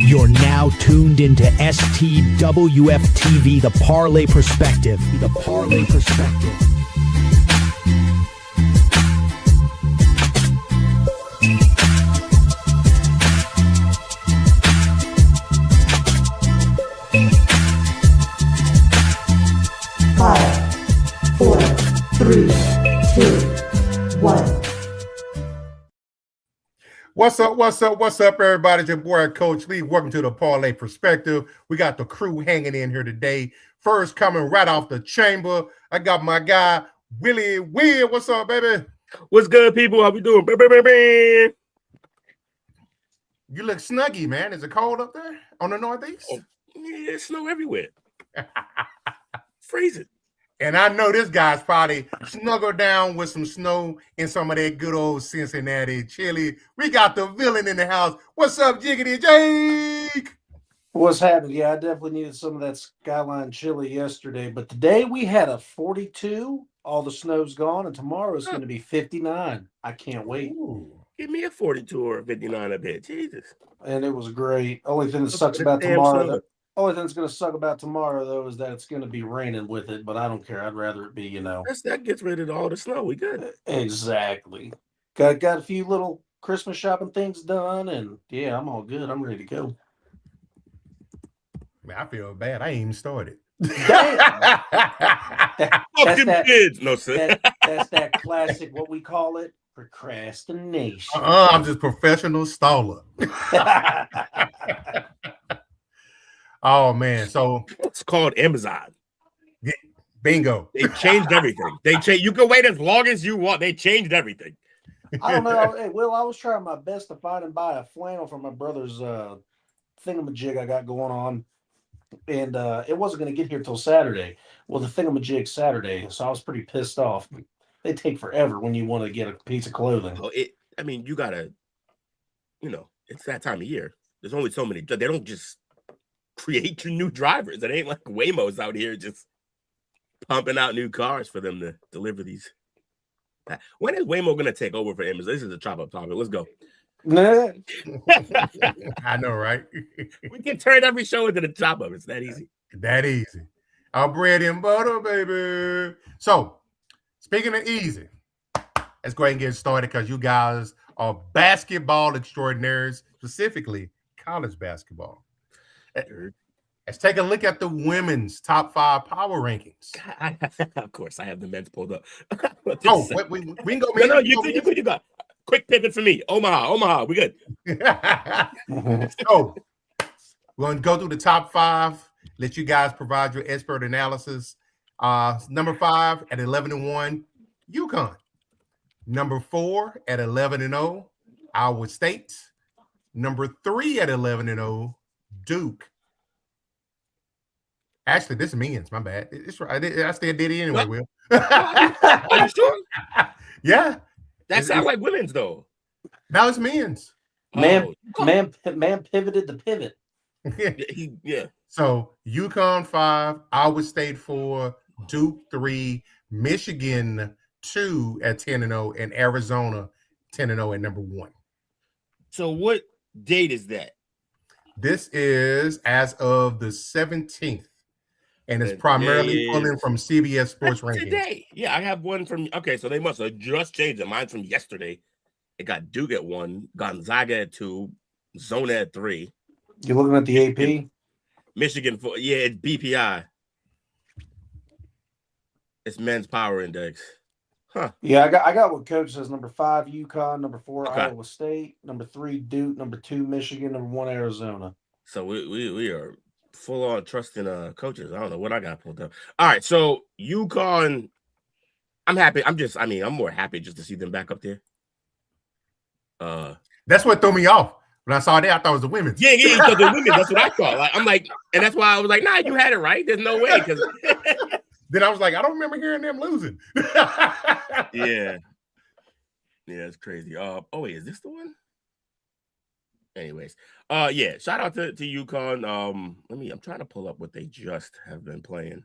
You're now tuned into STWF TV, the Parlay Perspective. The Parlay Perspective. Five, four, three, two, one. What's up, everybody? It's your boy, Coach Lee. Welcome to the Parlay Perspective. We got the crew hanging in here today. First, coming right off the chamber, I got my guy, Willie Will. What's up, baby? What's good, people? How we doing? You look snuggy, man. Is it cold up there on the Northeast? Oh, yeah, it's snow everywhere. Freezing. And I know this guy's probably snuggled down with some snow in some of that good old Cincinnati chili. We got the villain in the house. What's up, Jiggity Jake? What's happening? Yeah, I definitely needed some of that Skyline chili yesterday. But today we had a 42. All the snow's gone. And tomorrow it's going to be 59. I can't wait. Ooh. Give me a 42 or a 59 up here. Jesus. And it was great. Only thing that sucks about tomorrow. Only thing that's going to suck about tomorrow, though, is that it's going to be raining with it. But I don't care. I'd rather it be, That gets rid of all the snow. We good. Exactly. Got a few little Christmas shopping things done. And, yeah, I'm all good. I'm ready to go. Man, I feel bad. I ain't even started. Fucking kids. No, sir. That's that classic, what we call it, procrastination. I'm just professional staller. Oh, man. So It's called Amazon. Bingo. They changed everything. You can wait as long as you want. They changed everything. I don't know. Hey, Will, I was trying my best to find and buy a flannel for my brother's thingamajig I got going on. And it wasn't going to get here till Saturday. Well, the thingamajig's Saturday, so I was pretty pissed off. They take forever when you want to get a piece of clothing. Oh, you got to, it's that time of year. There's only so many. They don't just create your new drivers. It ain't like Waymo's out here just pumping out new cars for them to deliver these. When is Waymo going to take over for Amazon? This is a chop-up topic. Let's go. Nah. I know, right? We can turn every show into the chop-up. It's that easy. That easy. Our bread and butter, baby. So, speaking of easy, let's go ahead and get started because you guys are basketball extraordinaires, specifically college basketball. Let's take a look at the women's top 5 power rankings. Of course, I have the men's pulled up. We can go. No, you got. Quick pivot for me. Omaha, we good. So, we're going to go through the top 5, let you guys provide your expert analysis. Number 5 at 11-1, UConn. Number 4 at 11-0, Iowa State. Number 3 at 11-0, Duke. Actually, this is men's. My bad. It's right. I still did it anyway, Will. Are you sure? Yeah. That sounds like women's, though. Now it's men's. Man pivoted the pivot. Yeah. So UConn 5, Iowa State 4, Duke 3, Michigan 2 at 10-0, and Arizona 10-0 at number 1. So what date is that? This is as of the 17th, and it's primarily pulling from CBS Sports Rankings. Today. Yeah, I have one from. Okay, so they must have just changed it. Mine's from yesterday. It got Duke at 1, Gonzaga at 2, Zona at 3. You're looking at the AP? Michigan 4. Yeah, it's BPI. It's Men's Power Index. Huh. Yeah, I got what Coach says. Number 5, UConn. Number 4, Iowa State. Number 3, Duke. Number 2, Michigan. Number 1, Arizona. So we are full on trusting coaches. I don't know what I got pulled up. All right, so UConn. I'm happy. I'm more happy just to see them back up there. That's what threw me off. When I saw that, I thought it was the women's. Yeah, you thought the women. That's what I thought. And that's why I was like, nah, you had it right. There's no way. Because then I was like, I don't remember hearing them losing. Yeah, it's crazy. Wait, is this the one? Anyways, yeah, shout out to UConn. I'm trying to pull up what they just have been playing.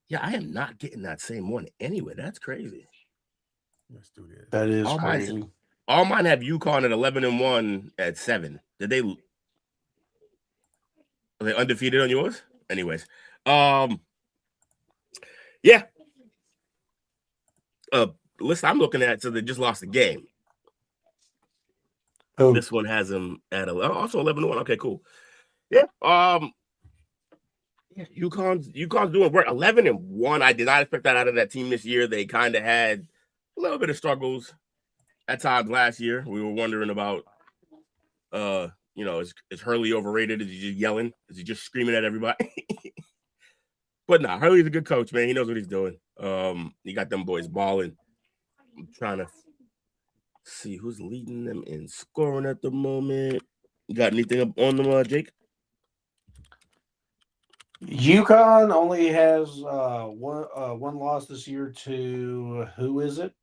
Yeah, I am not getting that same one anyway. That's crazy. Let's do this. That is crazy. All mine have UConn at 11-1 at 7. Did they? Are they undefeated on yours? Anyways, yeah. List I'm looking at, so they just lost a game. Oh, This one has them at also 11-1. Okay, cool. Yeah. UConn's doing work. 11-1. I did not expect that out of that team this year. They kind of had a little bit of struggles at times last year. We were wondering about, is Hurley overrated? Is he just yelling? Is he just screaming at everybody? But nah, Hurley's a good coach, man. He knows what he's doing. He got them boys balling. I'm trying to see who's leading them in scoring at the moment. You got anything up on them, Jake? UConn only has one loss this year to who is it?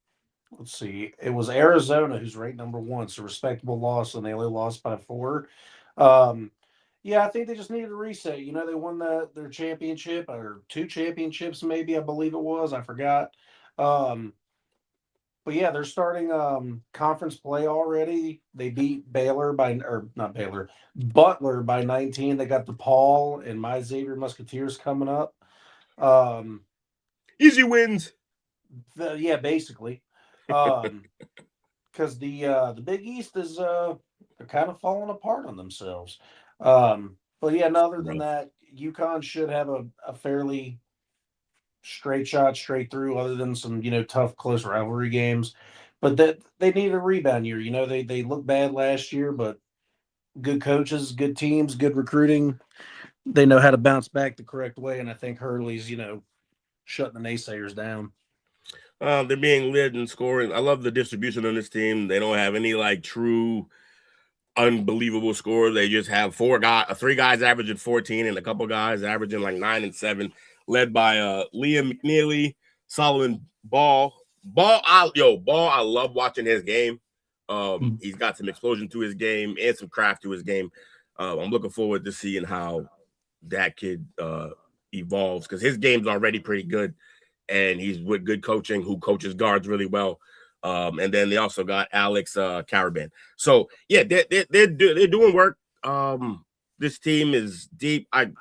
Let's see. It was Arizona, who's ranked number 1, so respectable loss, and they only lost by 4. Yeah, I think they just needed a reset. You know, they won their championship, or 2 championships, maybe, I believe it was. I forgot. But yeah, they're starting conference play already. They beat Butler by 19. They got DePaul and my Xavier Musketeers coming up. Easy wins. Yeah, basically. Because the Big East is they're kind of falling apart on themselves. But yeah, and other than that, UConn should have a fairly straight shot straight through, other than some tough close rivalry games. But that they need a rebound year. They looked bad last year, but good coaches, good teams, good recruiting. They know how to bounce back the correct way, and I think Hurley's shutting the naysayers down. They're being led in scoring. I love the distribution on this team. They don't have any true unbelievable scores. They just have 3 guys averaging 14 and a couple guys averaging 9 and 7, led by Liam McNeely, Solomon Ball. I love watching his game. He's got some explosion to his game and some craft to his game. I'm looking forward to seeing how that kid evolves, because his game's already pretty good, and he's with good coaching, who coaches guards really well. And then they also got Alex Caraban. So yeah, they're doing work. This team is deep. I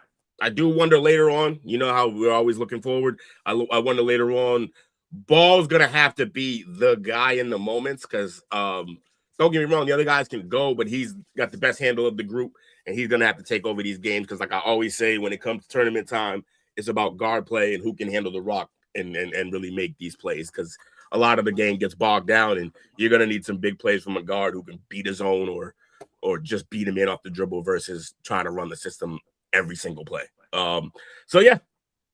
do wonder later on, how we're always looking forward. I wonder later on, Ball's gonna have to be the guy in the moments, because don't get me wrong, the other guys can go, but he's got the best handle of the group, and he's gonna have to take over these games, because I always say, when it comes to tournament time, it's about guard play and who can handle the rock and really make these plays, because a lot of the game gets bogged down, and you're gonna need some big plays from a guard who can beat his own or just beat him in off the dribble versus trying to run the system every single play. So yeah,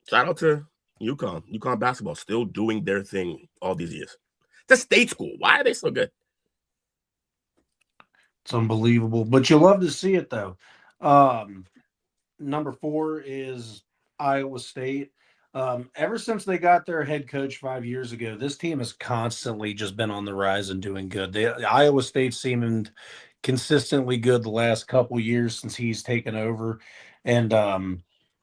shout out to UConn basketball, still doing their thing all these years. It's a state school. Why are they so good? It's unbelievable, but you love to see it though. Number 4 is Iowa State. Ever since they got their head coach 5 years ago, this team has constantly just been on the rise and doing good. Iowa State seemed consistently good the last couple years since he's taken over. And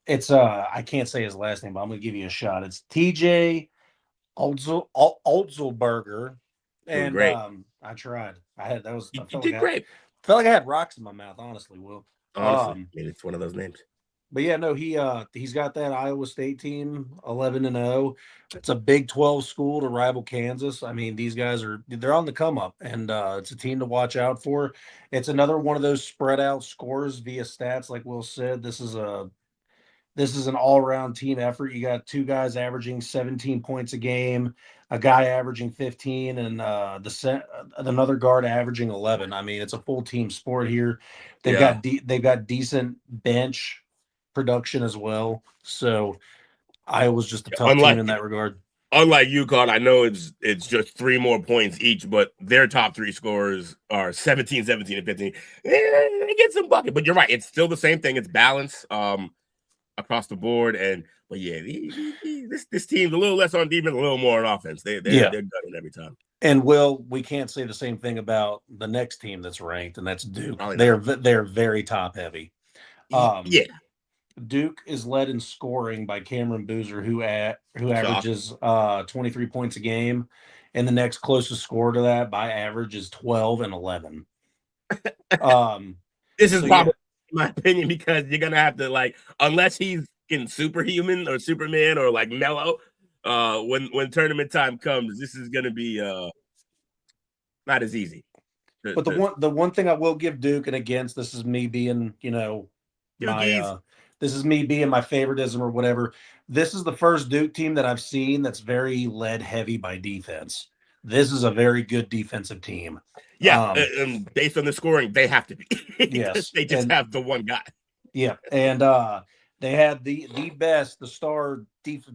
it's I can't say his last name, but I'm gonna give you a shot. It's TJ Altzelberger. And great. I tried. I You did great. Felt like I had rocks in my mouth, honestly, Will. Honestly, it's one of those names. But yeah, no, he's got that Iowa State team 11-0. It's a Big 12 school to rival Kansas. I mean, these guys they're on the come up, and it's a team to watch out for. It's another one of those spread out scores via stats, like Will said. This is an all-around team effort. You got 2 guys averaging 17 points a game, a guy averaging 15, and another guard averaging 11. I mean, it's a full team sport here. They've got decent bench production as well. So Iowa's just a tough team in that regard. Unlike UConn, I know it's just 3 more points each, but their top 3 scorers are 17, 17, and 15. They get some bucket, but you're right. It's still the same thing. It's balance across the board. But yeah, this team's a little less on defense, a little more on offense. They're gunning every time. And Will, we can't say the same thing about the next team that's ranked, and that's Duke. Probably They're very top heavy. Yeah. Duke is led in scoring by Cameron Boozer, who averages 23 points a game, and the next closest scorer to that by average is 12 and 11. This is my opinion, because you're gonna have to like, unless he's in superhuman or Superman or like Mellow, when tournament time comes, this is gonna be not as easy. But the one thing I will give Duke, and against this is me being, Dookies. this is me being my favoritism or whatever. This is the first Duke team that I've seen that's very led heavy by defense. This is a very good defensive team. Yeah, and based on the scoring, they have to be. Yes, they just have the one guy. Yeah, and they had the best, the star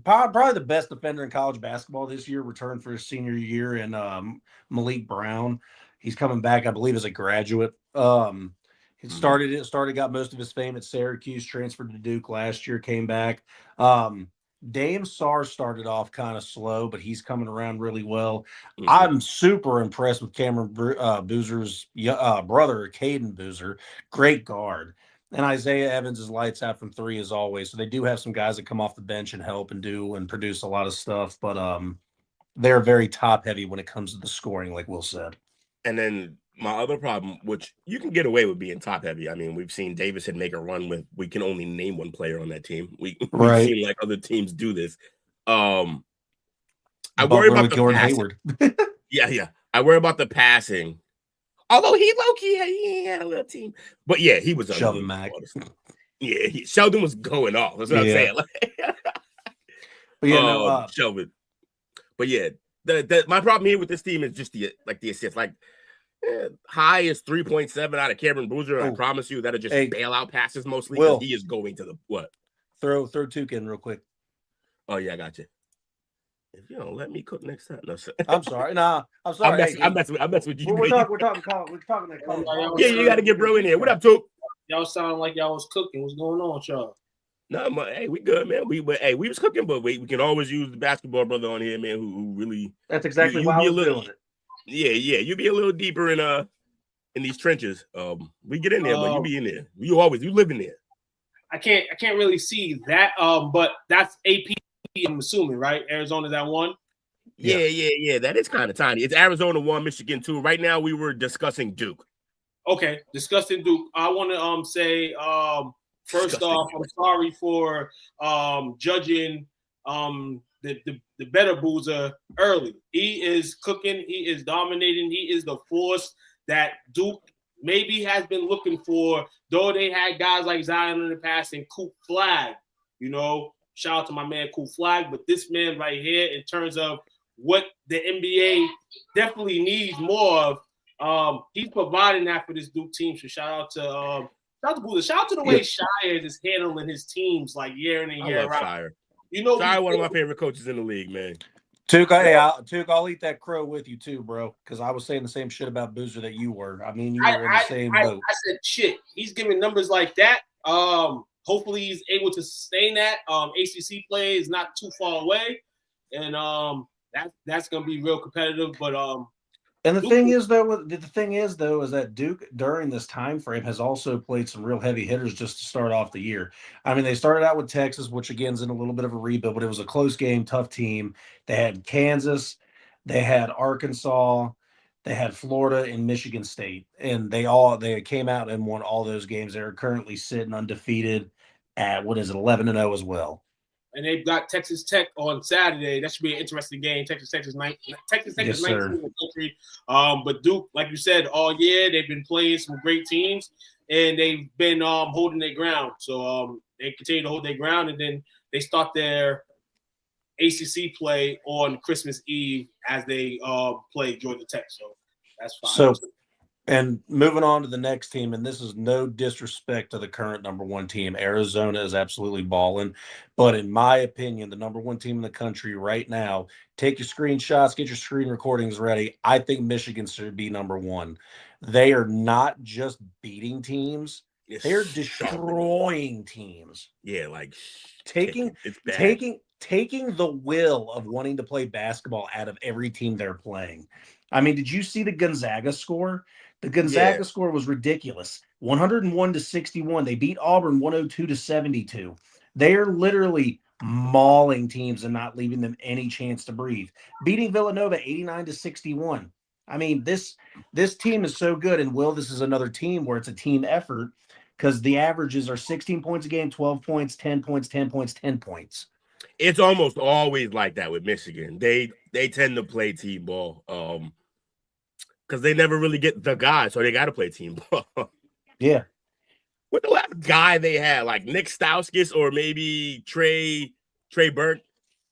probably the best defender in college basketball this year. Returned for his senior year, and Malik Brown. He's coming back, I believe, as a graduate. He started, got most of his fame at Syracuse, transferred to Duke last year, came back. Dame Sarr started off kind of slow, but he's coming around really well. Mhm. I'm super impressed with Cameron Boozer's brother, Caden Boozer. Great guard. And Isaiah Evans is lights out from three as always. So they do have some guys that come off the bench and help and do and produce a lot of stuff. But they're very top heavy when it comes to the scoring, like Will said. And then my other problem, which you can get away with being top heavy. I mean, we've seen Davidson make a run with, we can only name one player on that team. We've seen like other teams do this. I worry about the Jordan passing. Hayward. Yeah. I worry about the passing. Although he low-key had a little team. But yeah, he was Sheldon Mack. Yeah, Sheldon was going off. That's what I'm saying. But yeah, Sheldon. But yeah, my problem here with this team is just the assists. Like high is 3.7 out of Cameron Boozer. I promise you that'll just bailout passes mostly because he is going to the what? Throw Tuke in real quick. Oh yeah, I got you. If you don't let me cook next time, no, sir. I'm sorry. Nah, I'm sorry. I'm messing with you. We're talking that college. Yeah, you got to get bro in here. What up, Took? Y'all sound like y'all was cooking. What's going on, y'all? No, hey, we good, man. We was cooking, but we can always use the basketball brother on here, man. Who really? That's exactly why I was doing it. Yeah. You be a little deeper in these trenches. We get in there, but you be in there. You live in there. I can't really see that. But that's AP. I'm assuming, right? Arizona's at 1. Yeah. That is kind of tiny. It's Arizona 1, Michigan 2. Right now, we were discussing Duke. Okay, discussing Duke. I want to say first off, I'm sorry for judging the better Boozer early. He is cooking. He is dominating. He is the force that Duke maybe has been looking for. Though they had guys like Zion in the past and Coop Flag, shout out to my man Cool Flag, but this man right here, in terms of what the NBA definitely needs more of, he's providing that for this Duke team. So shout out to Boozer. Shout out to the way Shire is handling his teams like year in and year out. Shire. Shire, one of my favorite coaches in the league, man. Tuke, I'll eat that crow with you too, bro. Because I was saying the same shit about Boozer that you were. I mean, you were in the same boat. I said shit. He's giving numbers like that. Hopefully he's able to sustain that. ACC play is not too far away, and that's going to be real competitive. But and the thing is though is that Duke during this time frame has also played some real heavy hitters just to start off the year. I mean, they started out with Texas, which again is in a little bit of a rebuild, but it was a close game, tough team. They had Kansas, they had Arkansas. They had Florida and Michigan State, and they came out and won all those games. They're currently sitting undefeated at 11-0 as well. And they've got Texas Tech on Saturday. That should be an interesting game. Texas Tech is 19 in the country. But Duke, like you said, all year they've been playing some great teams, and they've been holding their ground. So they continue to hold their ground, and then they start their ACC play on Christmas Eve as they play Georgia Tech. So that's fine. So, and moving on to the next team, and this is no disrespect to the current number one team. Arizona is absolutely balling. But in my opinion, the number one team in the country right now, take your screenshots, get your screen recordings ready. I think Michigan should be number one. They are not just beating teams. They're destroying teams. Yeah, like taking the will of wanting to play basketball out of every team they're playing. I mean, did you see the Gonzaga score? The Gonzaga score was ridiculous. 101-61. They beat Auburn 102-72. They are literally mauling teams and not leaving them any chance to breathe. Beating Villanova 89-61. I mean, this team is so good. And Will, this is another team where it's a team effort. because the averages are 16 points a game, 12 points, 10 points, 10 points, 10 points. It's almost always like that with Michigan. They tend to play team ball because they never really get the guy, so they got to play team ball. Yeah. What the last guy they had, like Nick Stauskas or maybe Trey Burke?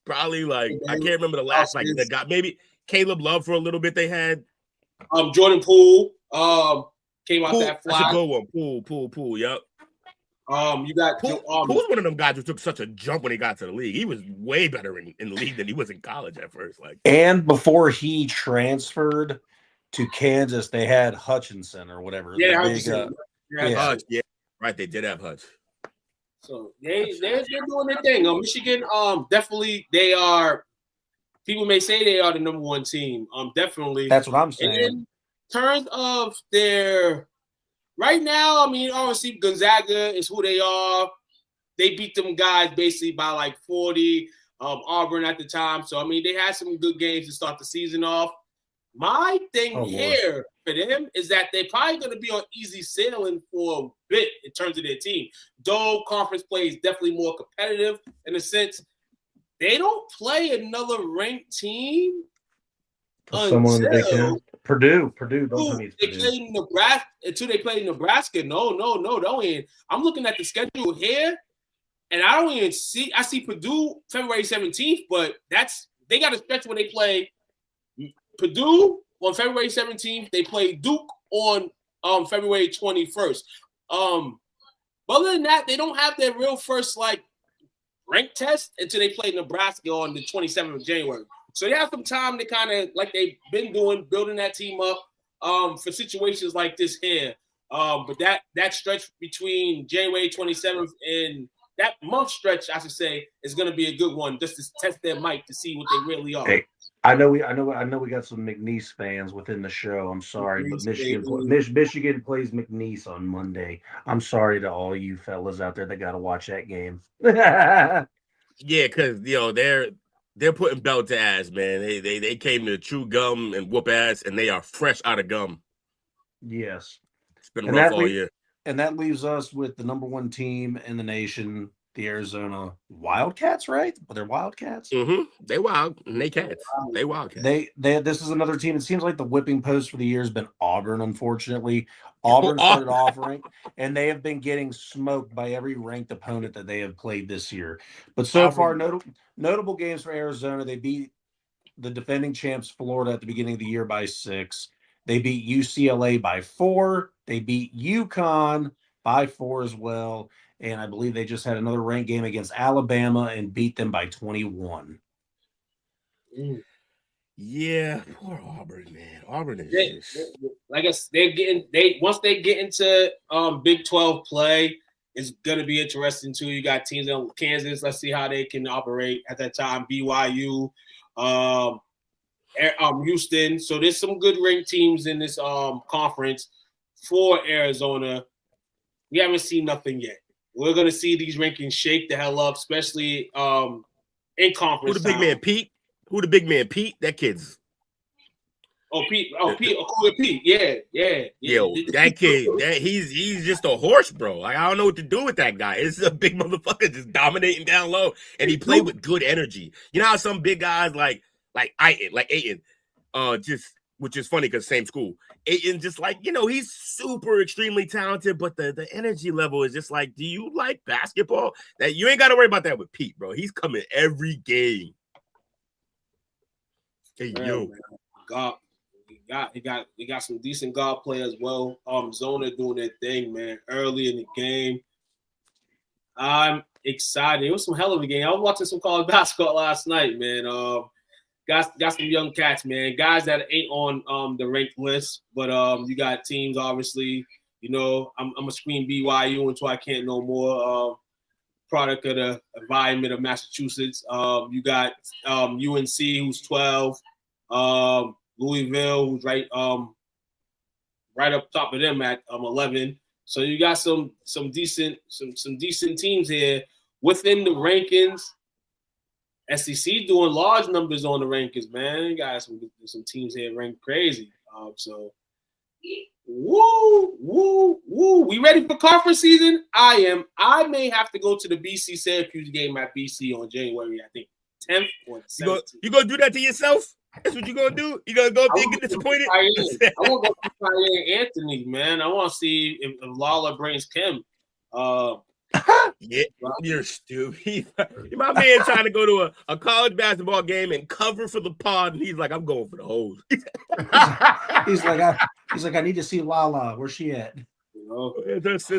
Probably like I can't remember the last like the guy. Maybe Caleb Love for a little bit. They had Jordan Poole came out that fly. That's a good one. Poole. Yep. You got Poole's one of them guys who took such a jump when he got to the league. He was way better in the league than he was in college at first. Like, and before he transferred to Kansas, they had Hutchinson or whatever. Yeah, Hutchinson. Hutch, yeah, right. They did have Hutch. So they're doing their thing. Michigan, definitely they are. People may say they are the number one team. Definitely. That's what I'm saying. In terms of their right now, I mean, obviously Gonzaga is who they are. They beat them guys basically by like 40. Auburn at the time. So I mean, they had some good games to start the season off. My thing here for them is that they're probably going to be on easy sailing for a bit in terms of their team. Though conference play is definitely more competitive in a sense. They don't play another ranked team Someone they can. Purdue. Don't tell me it's they Purdue. play Nebraska until they play Nebraska. No, don't even. I'm looking at the schedule here, and I don't even see. I see Purdue February 17th, but they got a stretch where they play Purdue on February 17th. They play Duke on February 21st. Other than that, they don't have their real first like rank test until they play Nebraska on the 27th of January. So they have some time to kind of like they've been doing, building that team up for situations like this here. But that stretch between January 27th and that month stretch, I should say, is going to be a good one just to test their mic to see what they really are. Hey, I know we got some McNeese fans within the show. I'm sorry, but Michigan plays McNeese on Monday. I'm sorry to all you fellas out there that got to watch that game. Yeah, because they're putting belt to ass, man. They came to chew gum and whoop ass, and they are fresh out of gum. Yes, it's been rough all year. And that leaves us with the number one team in the nation, the Arizona Wildcats, right? Well, they're Wildcats. Mm-hmm. They wild, and they cats. They Wildcats. This is another team. It seems like the whipping post for the year has been Auburn. Unfortunately, Auburn started off ranked, and they have been getting smoked by every ranked opponent that they have played this year. But so far, notable games for Arizona. They beat the defending champs Florida at the beginning of the year by 6. They beat UCLA by 4. They beat UConn by 4 as well. And I believe they just had another ranked game against Alabama and beat them by 21. Yeah, poor Auburn, man. Auburn is I guess once they get into Big 12 play, it's gonna be interesting too. You got teams in Kansas. Let's see how they can operate at that time. BYU, Houston. So there's some good ranked teams in this conference for Arizona. We haven't seen nothing yet. We're gonna see these rankings shake the hell up, especially in conference. Who the big man, Pete? Who the big man, Pete? That kid's. Pete. Yeah. Yo, that kid, he's just a horse, bro. Like, I don't know what to do with that guy. It's a big motherfucker just dominating down low, and he played with good energy. You know how some big guys like Ayton, which is funny because same school. Ayton just like, he's super extremely talented, but the energy level is just like, do you like basketball? That you ain't got to worry about that with Pete, bro. He's coming every game. Hey, man, yo. Man. God, we got some decent guard play as well. Zona doing their thing, man, early in the game. I'm excited. It was some hell of a game. I was watching some college basketball last night, man. Got some young cats, man. Guys that ain't on the ranked list, but you got teams obviously. I'm gonna screen BYU until I can't no more. Product of the environment of Massachusetts. You got UNC who's 12. Louisville who's right up top of them at 11. So you got some decent teams here within the rankings. SEC doing large numbers on the rankings, man. You got some teams here ranked crazy. So Woo, woo, woo. We ready for conference season? I am. I may have to go to the BC Syracuse game at BC on January, I think, 10th or 17th. You gonna do that to yourself? That's what you gonna do? You gonna go up there and get disappointed? I want to go to Kanye Anthony, man. I want to see if Lala brings Kim. Yeah, you're stupid. My man trying to go to a college basketball game and cover for the pod, and he's like, I'm going for the hose. He's like, I need to see Lala. Where's she at? You know?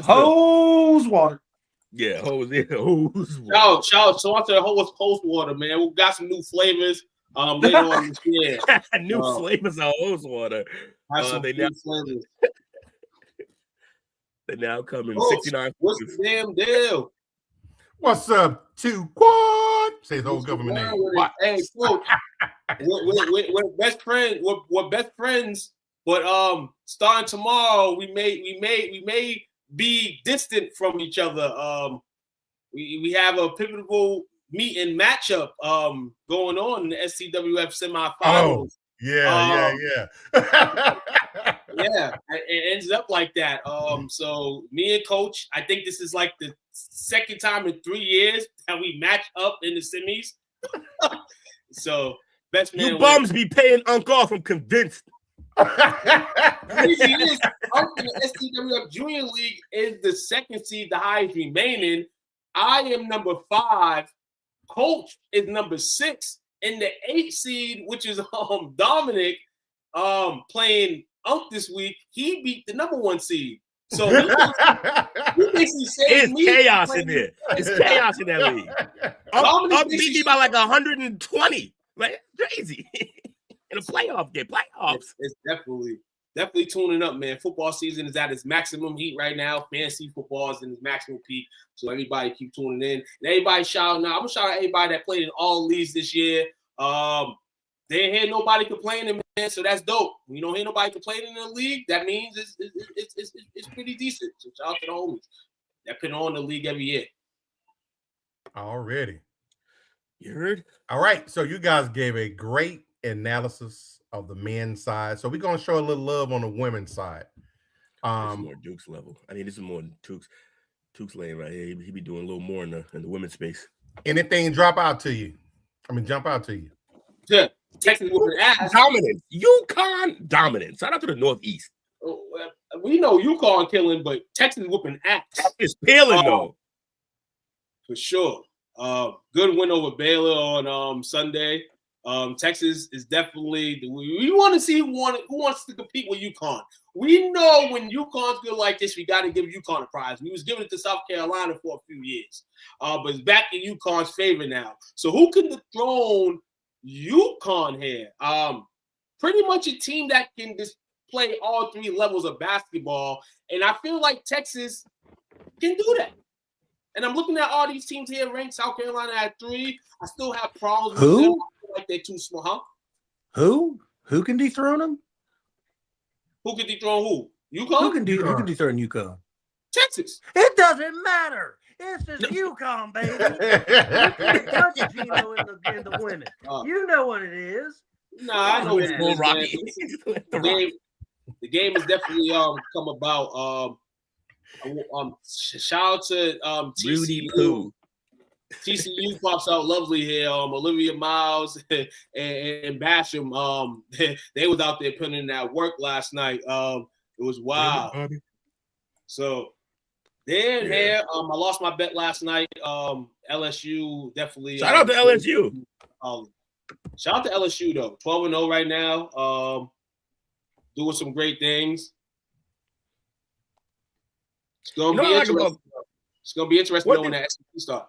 Hose water. Yeah, hose. Yeah, hose. Shout out to the hose water, man. We got some new flavors later on this year. New flavors of hose water. Flavors. They now come in 69. What's the damn deal? What's up, two quad? Say the whole government name. What? Hey, folks, we're best friends. We're best friends, but starting tomorrow, we may be distant from each other. We have a pivotal meet and matchup going on in the STWF semifinals. Oh, yeah. Yeah, it ends up like that. So me and Coach, I think this is like the second time in 3 years that we match up in the semis. So best man. You bums be paying Uncle off. I'm convinced. Crazy is, in the STWF Junior League is the second seed, the highest remaining. I am number 5. Coach is number 6. In the 8th seed, which is Dominic, playing this week, he beat the number 1 seed. So he basically saved me. It's chaos in there. It's chaos in that league. I'm beating by like 120. Like crazy. In a playoff game. Playoffs. It's definitely tuning up, man. Football season is at its maximum heat right now. Fantasy football is in its maximum peak. So everybody keep tuning in. And everybody shouting out. I'm gonna shout out everybody that played in all leagues this year. They ain't hear nobody complaining, man. So that's dope. When you don't hear nobody complaining in the league, that means it's pretty decent. So shout out to the homies that put on the league every year. Already. You heard? All right. So you guys gave a great analysis of the men's side. So we're gonna show a little love on the women's side. This is more Duke's level. I mean, this is more Duke's lane right here. He be doing a little more in the women's space. Anything jump out to you? Yeah. Texas whooping ass. Dominance. UConn dominance. Shout out to the Northeast. We know UConn killing, but Texas whooping ass. It's peeling though. For sure. Good win over Baylor on Sunday. Texas is definitely we want to see who wants to compete with UConn. We know when UConn's good like this, we got to give UConn a prize. We was giving it to South Carolina for a few years, but it's back in UConn's favor now. So who can dethrone UConn here? Pretty much a team that can display all 3 levels of basketball, and I feel like Texas can do that. And I'm looking at all these teams here ranked. South Carolina at 3. I still have problems with them. I feel like they're too small, huh? Who can dethrone them? Who can dethrone who? UConn? Who can dethrone UConn? Texas. It doesn't matter. It's just UConn, baby. You touch Gino in the women. You know what it is. Nah, I know what it is. The game has definitely come about. Shout out to TCU. TCU pops out lovely here. Olivia Miles and Basham. They was out there putting in that work last night. It was wild. So there. I lost my bet last night. LSU definitely. Shout out to LSU. Shout out to LSU though. 12-0 right now. Doing some great things. It's gonna be interesting. It's gonna be interesting when that SEC start.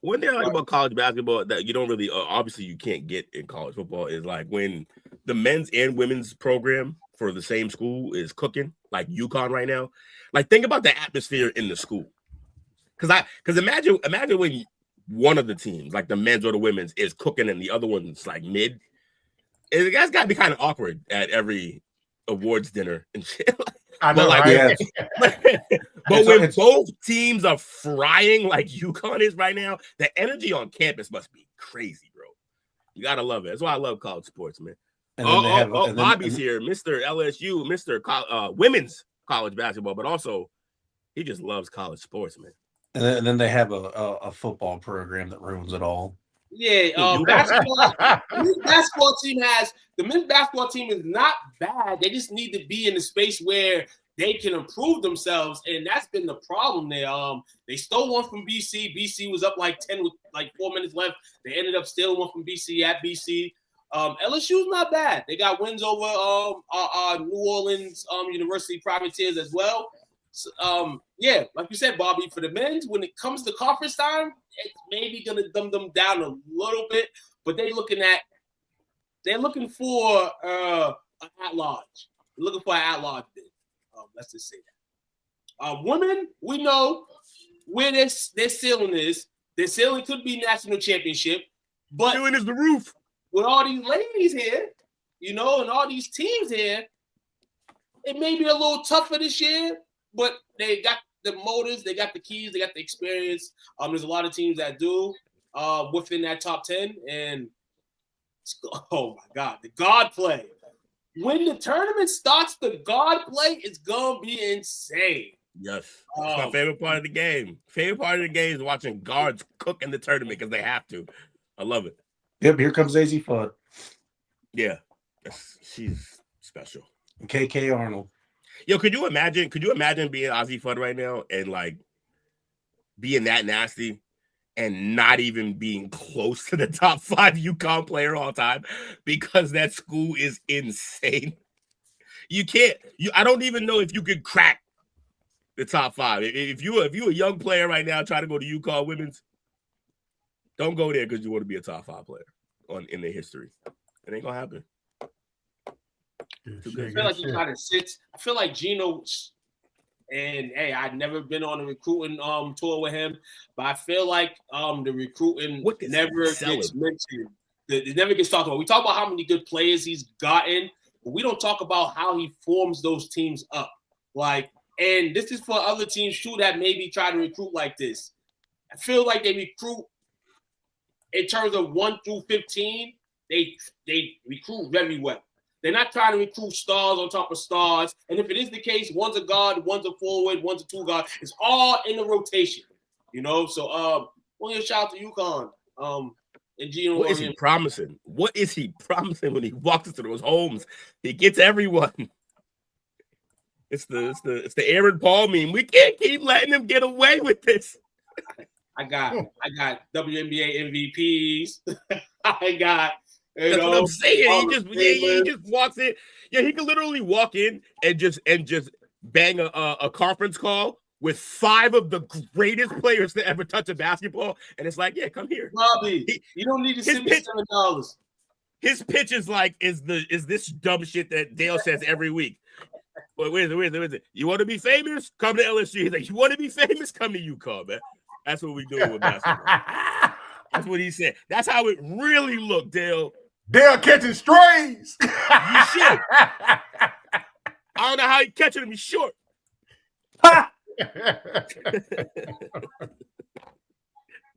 One thing I like about college basketball that you don't really, obviously you can't get in college football is like when the men's and women's program for the same school is cooking, like UConn right now. Like think about the atmosphere in the school. Because imagine when one of the teams, like the men's or the women's, is cooking and the other one's like mid. That's got to be kind of awkward at every awards dinner and shit. I know, right? But when both teams are frying like UConn is right now, the energy on campus must be crazy, bro. You gotta love it. That's why I love college sports, man. And then they have Bobby's here, Mr. LSU, Mr. Women's college basketball, but also he just loves college sports, man. And then they have a football program that ruins it all. Yeah, basketball. The men's basketball team is not bad. They just need to be in a space where they can improve themselves, and that's been the problem there. They stole one from BC. BC was up like 10 with like 4 minutes left. They ended up stealing one from BC at BC. LSU's not bad. They got wins over New Orleans University Privateers as well. So, yeah, like you said, Bobby, for the men's, when it comes to conference time, it's maybe gonna dumb them down a little bit, but they're looking for an at-large. They're looking for an at-large bid. Let's just say that. Women, we know where their ceiling is. Their ceiling could be national championship, but Ceiling is the roof. with all these ladies here, and all these teams here, it may be a little tougher this year, but they got the motors, they got the keys, they got the experience. There's a lot of teams that do within that top 10, and oh my God, the God play. When the tournament starts, the God play is gonna be insane. Yes, that's my favorite part of the game. Favorite part of the game is watching guards cook in the tournament because they have to. I love it. Yep, here comes AZ Fudd. Yeah, she's special. And KK Arnold. Yo, could you imagine being Ozzy Fudd right now and like being that nasty and not even being close to the top 5 UConn player all time because that school is insane. You can't. I don't even know if you could crack the top 5. If you a young player right now trying to go to UConn women's, don't go there because you want to be a top 5 player in their history. It ain't gonna happen. I feel like he kind of sits. I feel like Gino, and hey, I've never been on a recruiting tour with him, but I feel like the recruiting never gets mentioned. It never gets talked about. We talk about how many good players he's gotten, but we don't talk about how he forms those teams up. And this is for other teams too that maybe try to recruit like this. I feel like they recruit in terms of 1 through 15. They recruit very well. They're not trying to recruit stars on top of stars. And if it is the case, one's a guard, one's a forward, one's a 2 guard. It's all in the rotation, So, well, shout out to UConn. And Gino. What is he promising? What is he promising when he walks into those homes? He gets everyone. It's the Aaron Paul meme. We can't keep letting him get away with this. I got WNBA MVPs. I got. That's what I'm saying. He just walks in. Yeah, he can literally walk in and just bang a conference call with 5 of the greatest players to ever touch a basketball, and it's like, yeah, come here, Bobby. You don't need to send me $7. His pitch is like, is this dumb shit that Dale says every week? But where's it? You want to be famous? Come to LSU. He's like, you want to be famous? Come to UConn, man. That's what we doing with basketball. That's what he said. That's how it really looked, Dale. Dale catching strays. You should. I don't know how he catching him. He's short. Shout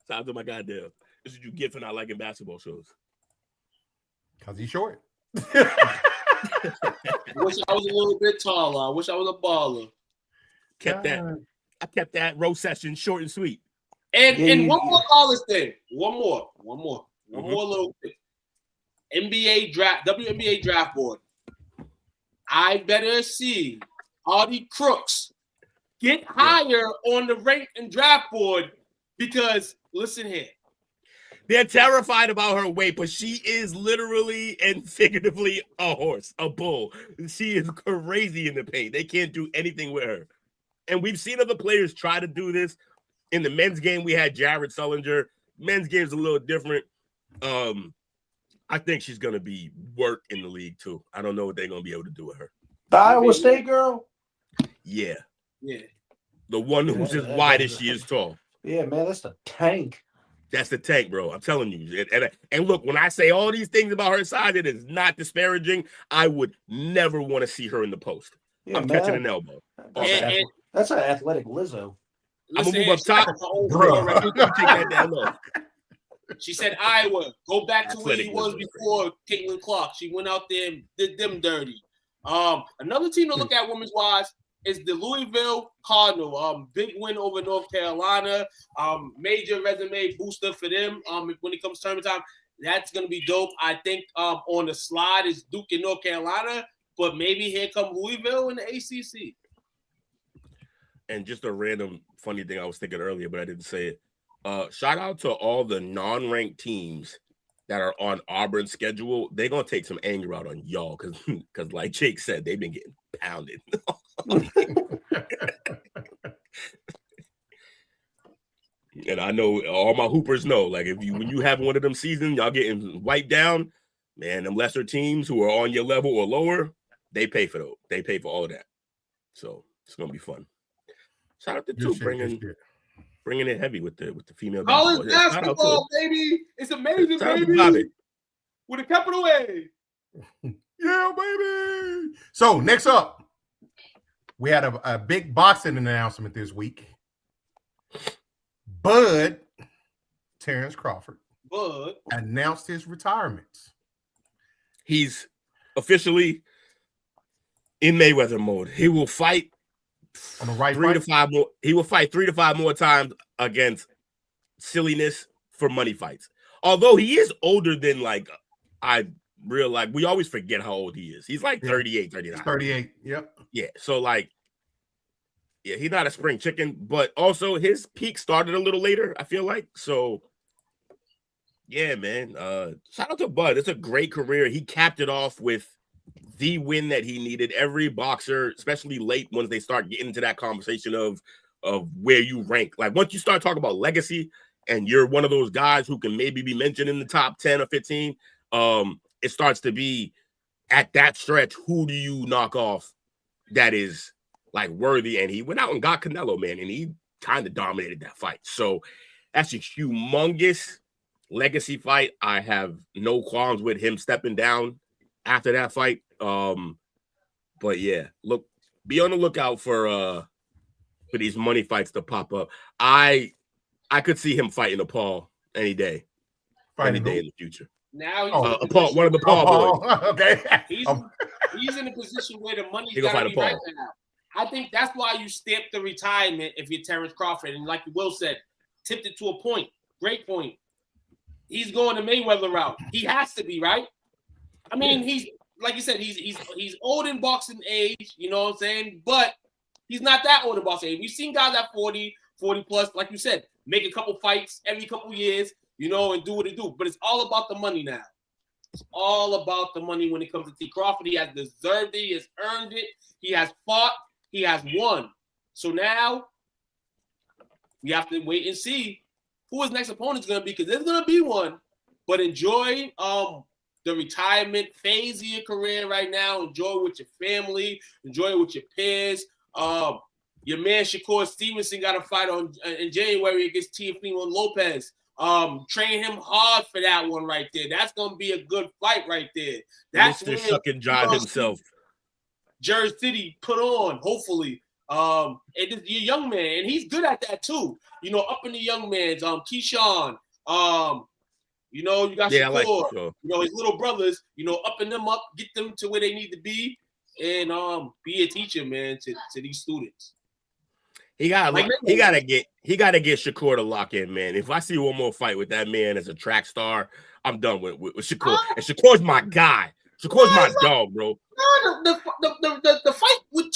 out to my guy, Dale. This is what you get for not liking basketball shows. Because he's short. I wish I was a little bit taller. I wish I was a baller. I kept that row session short and sweet. And one more college thing. One more little thing. NBA draft, WNBA draft board. I better see all the crooks get higher on the rank and draft board because listen here. They're terrified about her weight, but she is literally and figuratively a horse, a bull. She is crazy in the paint. They can't do anything with her. And we've seen other players try to do this. In the men's game, we had Jared Sullinger. Men's game is a little different. I think she's going to be worked in the league, too. I don't know what they're going to be able to do with her. The Iowa State girl? Yeah. Yeah. The one who's as wide as she is tall. Yeah, man, that's the tank. That's the tank, bro. I'm telling you. And look, when I say all these things about her size, it is not disparaging. I would never want to see her in the post. Yeah, I'm catching an elbow. That's an athletic Lizzo. I'm going to move up top. Bro, take that down low. She said Iowa. Go back to where he Athletic was was before Caitlin Clark. She went out there and did them dirty. Another team to look at women's wise is the Louisville Cardinal. Big win over North Carolina. Major resume booster for them. When it comes to tournament time, that's gonna be dope. I think on the slide is Duke and North Carolina, but maybe here come Louisville in the ACC. And just a random funny thing I was thinking earlier, but I didn't say it. Shout out to all the non-ranked teams that are on Auburn's schedule. They're gonna take some anger out on y'all because like Jake said, they've been getting pounded. And I know all my hoopers know, like when you have one of them seasons, y'all getting wiped down, man, them lesser teams who are on your level or lower, they pay for those. They pay for all of that. So it's gonna be fun. Shout out to two bringing it heavy with the female College basketball, baby. It's amazing, baby. With a capital A. Yeah, baby. So next up, we had a big boxing announcement this week. Bud Terrence Crawford announced his retirement. He's officially in Mayweather mode. He will fight on the right 3 to 5 more. He will fight 3 to 5 more times against silliness for money fights. Although he is older than I realize, we always forget how old he is. He's like 38, 39. 38. Yep. Yeah. So he's not a spring chicken, but also his peak started a little later, I feel like. So yeah, man. Shout out to Bud. It's a great career. He capped it off with the win that he needed. Every boxer, especially late, once they start getting into that conversation of where you rank. Like once you start talking about legacy and you're one of those guys who can maybe be mentioned in the top 10 or 15, it starts to be at that stretch, who do you knock off that is like worthy? And he went out and got Canelo, man, and he kind of dominated that fight. So that's a humongous legacy fight. I have no qualms with him stepping down after that fight. But yeah, be on the lookout for these money fights to pop up. I could see him fighting a Paul any day in the future. Now Paul, one of the Paul boys. Okay, he's in a position where the money's got to be right now. I think that's why you stamp the retirement if you're Terrence Crawford, and like Will said, tipped it to a point. Great point. He's going the Mayweather route. He has to be, right? I mean, he's like you said, he's old in boxing age, you know what I'm saying? But he's not that old in boxing age. We've seen guys at 40 plus, like you said, make a couple fights every couple years, you know, and do what they do. But it's all about the money now. It's all about the money when it comes to T. Crawford. He has deserved it. He has earned it. He has fought. He has won. So now we have to wait and see who his next opponent is going to be, because there's going to be one. But enjoy the retirement phase of your career right now. Enjoy with your family. Enjoy with your peers. Your man Shakur Stevenson got a fight in January against Teofimo Lopez. Train him hard for that one right there. That's gonna be a good fight right there. That's Mr. Shuck and Jive himself. Jersey City put on, hopefully. And your young man, and he's good at that too. You know, up in the young man's Keyshawn. You know, you got Shakur, like Shakur. You know, his little brothers, you know, upping them up, get them to where they need to be, and be a teacher, man, to these students. He gotta get Shakur to lock in, man. If I see one more fight with that man as a track star, I'm done with Shakur. And Shakur's my guy. Shakur's my dog, bro. No, the fight with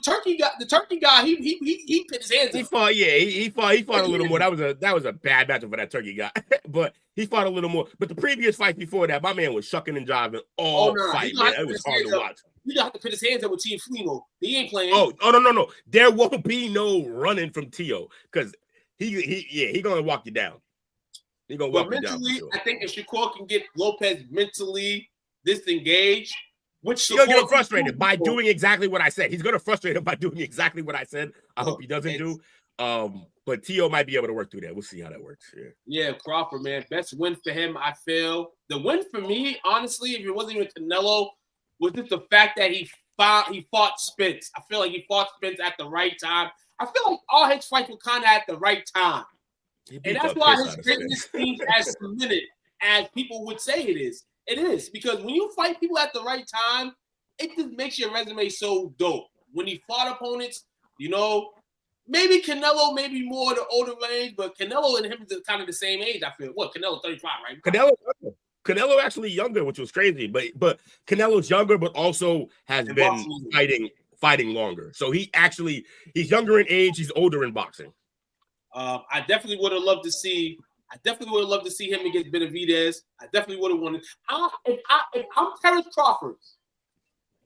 Turkey guy, he put his hands. He fought a little more. That was a bad matchup for that Turkey guy, but he fought a little more. But the previous fight before that, my man was shucking and jiving all fight, man. It was hard to watch. You don't have to put his hands up with Teofimo. He ain't playing. Oh no. There won't be no running from Tio, because he gonna walk you down. He gonna walk you down. Mentally, I think if Shakur can get Lopez mentally disengaged, which he's gonna get him frustrated by doing exactly what I said. He's gonna frustrate him by doing exactly what I said. I hope he doesn't do. But Tio might be able to work through that. We'll see how that works. Yeah, Crawford, man, best win for him. I feel the win for me, honestly, if it wasn't even Canelo, was just the fact that he fought Spence. I feel like he fought Spence at the right time. I feel like all his fights were kind of at the right time. And that's why his greatness seems as cemented as people would say it is. It is because when you fight people at the right time, it just makes your resume so dope. When he fought opponents, you know, maybe Canelo, maybe more the older range, but Canelo and him is kind of the same age. I feel. What Canelo 35, right? Canelo actually younger, which was crazy, but Canelo's younger, but also has been fighting longer. So he's younger in age, he's older in boxing. I definitely would have loved to see. Him against Benavidez. I definitely would have wanted. If I'm Terrence Crawford,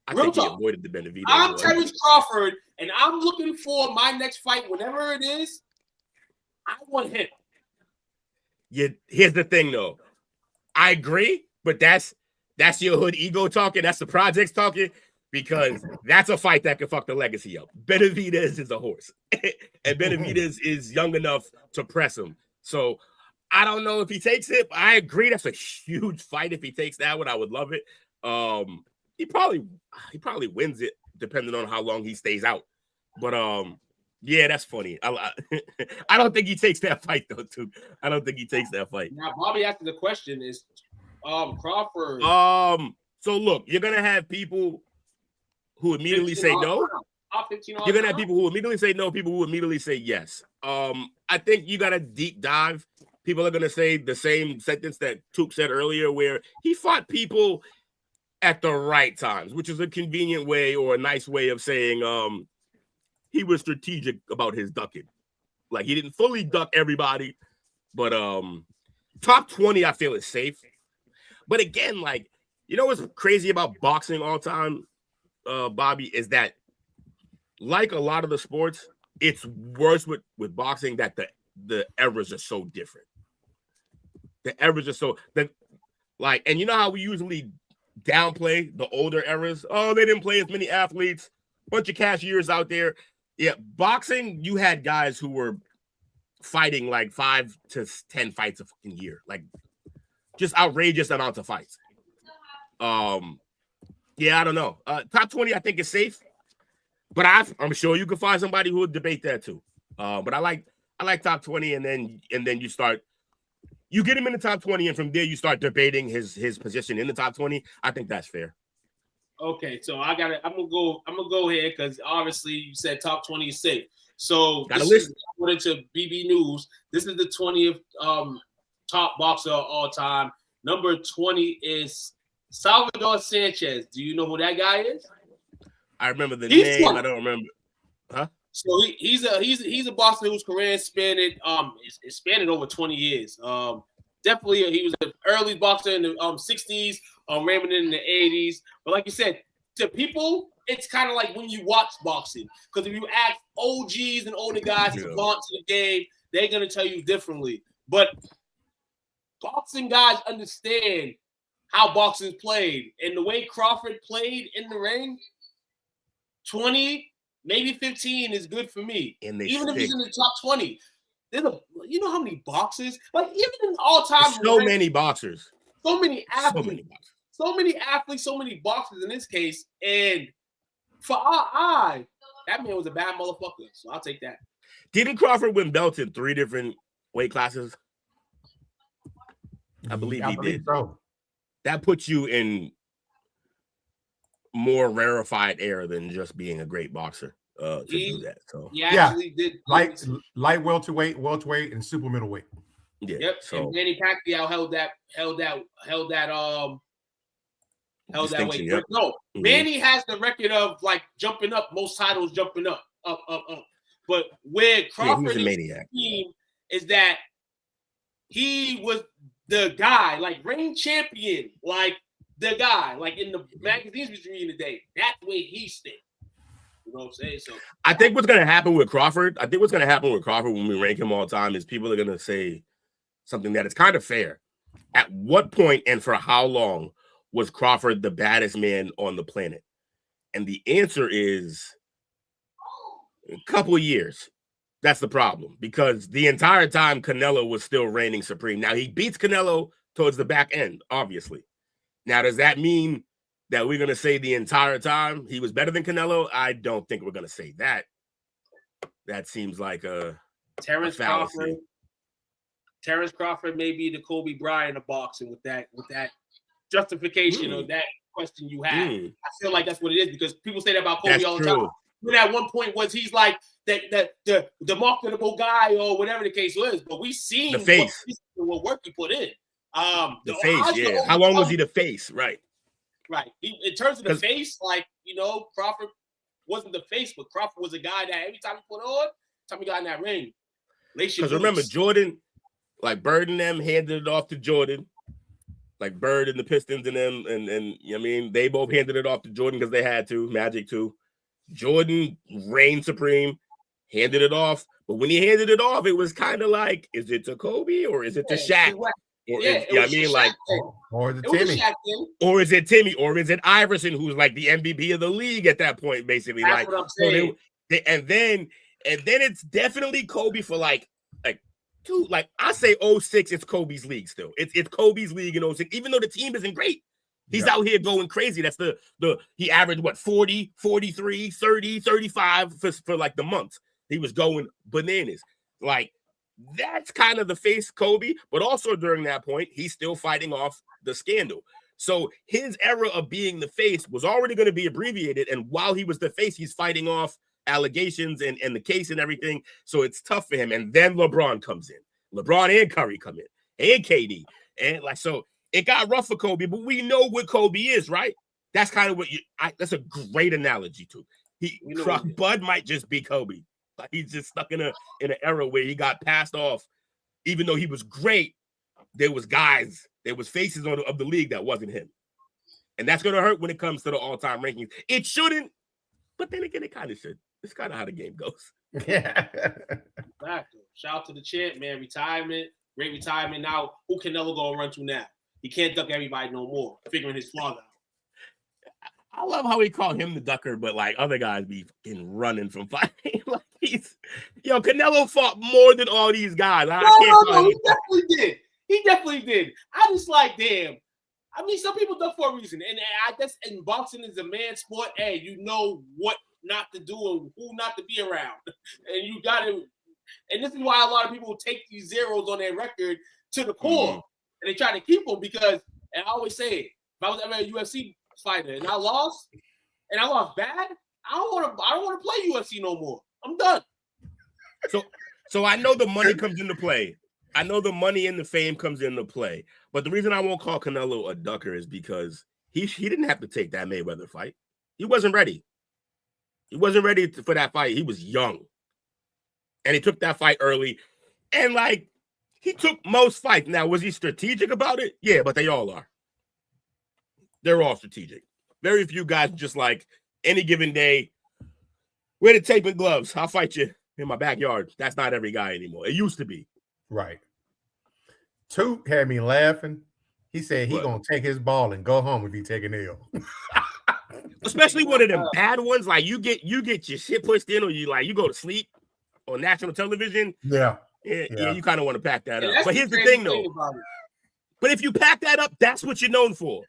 I think he avoided the Benavidez. I'm Terrence Crawford, and I'm looking for my next fight, whatever it is. I want him. Yeah, here's the thing, though. I agree, but that's your hood ego talking. That's the projects talking, because that's a fight that can fuck the legacy up. Benavidez is a horse, and Benavidez is young enough to press him. So I don't know if he takes it. I agree, that's a huge fight. If he takes that one, I would love it. He probably wins it, depending on how long he stays out. But yeah, that's funny. I don't think he takes that fight though, too. I don't think he takes that fight. Now, Bobby asked the question: is Crawford? So look, you're gonna have people who immediately say no. You're gonna have people who immediately say no. People who immediately say yes. I think you got a deep dive. People are gonna say the same sentence that Took said earlier, where he fought people at the right times, which is a convenient way or a nice way of saying he was strategic about his ducking. Like, he didn't fully duck everybody, but top 20 I feel is safe. But again, like, you know what's crazy about boxing all time, Bobby, is that like a lot of the sports, it's worse with boxing that the eras are so different. The eras are so that, like, and you know how we usually downplay the older eras? Oh, they didn't play as many athletes, bunch of cashiers out there. Yeah, boxing, you had guys who were fighting like 5 to 10 fights a fucking year, like just outrageous amounts of fights. Yeah, I don't know. Top 20, I think, is safe, but I'm sure you can find somebody who would debate that too. But I like top 20, and then you get him in the top 20, and from there you start debating his position in the top 20. I think that's fair. Okay, so I'm gonna go here because obviously you said top 20 is safe. So according to BB News, this is the 20th top boxer of all time. Number 20 is Salvador Sanchez. Do you know who that guy is? I remember the name. 20. I don't remember. Huh? So he's a boxer whose career spanned over 20 years. Definitely, he was an early boxer in the 60s, ramping in the 80s. But like you said, to people, it's kind of like when you watch boxing. Because if you ask OGs and older guys to belong to the game, they're going to tell you differently. But boxing guys understand how boxing is played. And the way Crawford played in the ring, 20, maybe 15 is good for me. Even if he's in the top 20. You know how many boxers? Like, even in all time, many boxers, so many athletes, so many boxers in this case. And for our eye, that man was a bad motherfucker. So I'll take that. Didn't Crawford win belts in 3 different weight classes? I believe he did. So. That puts you in more rarefied air than just being a great boxer. To do that, so did light welterweight, and super middleweight. Yeah. Yep. So and Manny Pacquiao held that weight. Yep. No, Manny has the record of like jumping up, most titles jumping up. But where Crawford is that he was the guy, like reigning champion, like the guy, like in the magazines we read today. That's where he stayed. You know what I'm saying? So I think what's going to happen with Crawford, when we rank him all the time, is people are going to say something that is kind of fair. At what point and for how long was Crawford the baddest man on the planet? And the answer is a couple of years. That's the problem, because the entire time Canelo was still reigning supreme. Now, he beats Canelo towards the back end, obviously. Now, does that mean that we're going to say the entire time he was better than Canelo? I don't think we're going to say that. That seems like a Terrence fallacy. Crawford Terrence Crawford may be the Kobe Bryant of boxing with that justification or that question you had. I feel like that's what it is because people say that about Kobe all the time. But at one point was he's like the marketable guy or whatever the case was. But we seen the face, what work he put in. The face, yeah. How long was he the face? Right. In terms of the face, like Crawford wasn't the face, but Crawford was a guy that every time he put on, time he got in that ring. Because remember, Jordan, like Bird and them handed it off to Jordan. Like Bird and the Pistons and them, and you know what I mean, they both handed it off to Jordan because they had to. Magic too. Jordan reigned supreme, handed it off. But when he handed it off, it was kind of like, is it to Kobe or is it to Shaq? Or is it Timmy, or is it Iverson, who's like the MVP of the league at that point, basically? That's what I'm saying. And then it's definitely Kobe for like two. Like I say 06, it's Kobe's league still. It's Kobe's league in 06, even though the team isn't great. He's out here going crazy. That's he averaged 40, 43, 30, 35 for like the month. He was going bananas. Like that's kind of the face Kobe, but also during that point, he's still fighting off the scandal. So his era of being the face was already going to be abbreviated. And while he was the face, he's fighting off allegations and the case and everything. So it's tough for him. And then LeBron comes in. LeBron and Curry come in. And KD. And so it got rough for Kobe, but we know what Kobe is, right? That's kind of what that's a great analogy too. Bud might just be Kobe. Like he's just stuck in an era where he got passed off, even though he was great. There was faces of the league that wasn't him, and that's gonna hurt when it comes to the all-time rankings. It shouldn't, but then again, it kind of should. It's kind of how the game goes. Yeah. Exactly. Shout out to the champ, man. Retirement, great retirement. Now, who Canelo gonna run to now? He can't duck everybody no more. Figuring his flaws out. I love how he called him the ducker, but like other guys be fucking running from fighting. Like Canelo fought more than all these guys. No, he definitely did. He definitely did. I just like, damn. I mean, some people duck for a reason, and I guess in boxing is a man's sport. Hey, you know what not to do and who not to be around, and you got to. And this is why a lot of people take these zeros on their record to the core, and they try to keep them because. And I always say, if I was ever a UFC fighter and I lost bad, I don't want to play UFC no more. I'm done. So I know the money comes into play. I know the money and the fame comes into play. But the reason I won't call Canelo a ducker is because he didn't have to take that Mayweather fight. He wasn't ready. He wasn't ready for that fight. He was young. And he took that fight early. And like he took most fights. Now, was he strategic about it? Yeah, but they all are. They're all strategic. Very few guys just like any given day, wear the tape and gloves. I'll fight you in my backyard. That's not every guy anymore. It used to be. Right. Toot had me laughing. He said he gonna take his ball and go home if he take an L. Especially one of them bad ones. Like you get your shit pushed in, or you go to sleep on national television. Yeah, you kind of want to pack that up. But here's the thing, though. But if you pack that up, that's what you're known for.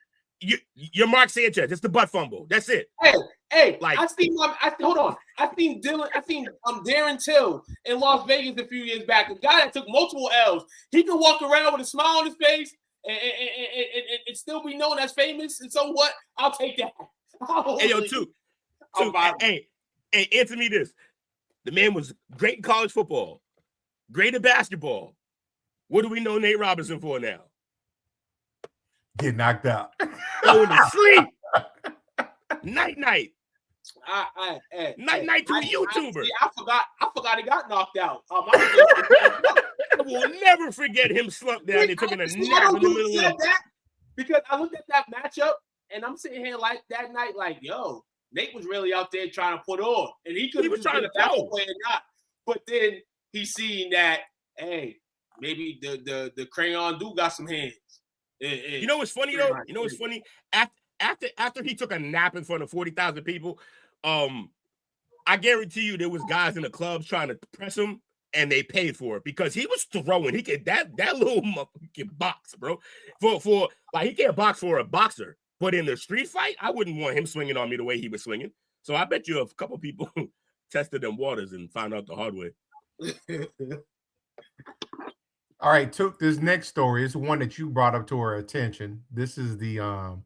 You're Mark Sanchez. It's the butt fumble. That's it. Hey, like I seen Darren Till in Las Vegas a few years back. A guy that took multiple L's. He can walk around with a smile on his face and still be known as famous. And so what? I'll take that. Hey, yo, too. Hey, answer me this. The man was great in college football, great at basketball. What do we know Nate Robinson for now? Get knocked out. Going to sleep. Night. Night to a YouTuber. I forgot he got knocked out. I will never forget him slumped down and taking a nap in the middle of that. Because I looked at that matchup and I'm sitting here like that night, like, yo, Nate was really out there trying to put on. And he could have just been a battle player or not. But then he seen that, hey, maybe the crayon dude got some hands. You know what's funny though? You know what's funny? After he took a nap in front of 40,000 people, I guarantee you there was guys in the clubs trying to press him, and they paid for it because he was throwing. He could that little motherfucker can box, bro. For like he can't box for a boxer, but in the street fight, I wouldn't want him swinging on me the way he was swinging. So I bet you a couple people tested them waters and found out the hard way. All right, took this next story. It's one that you brought up to our attention. This is the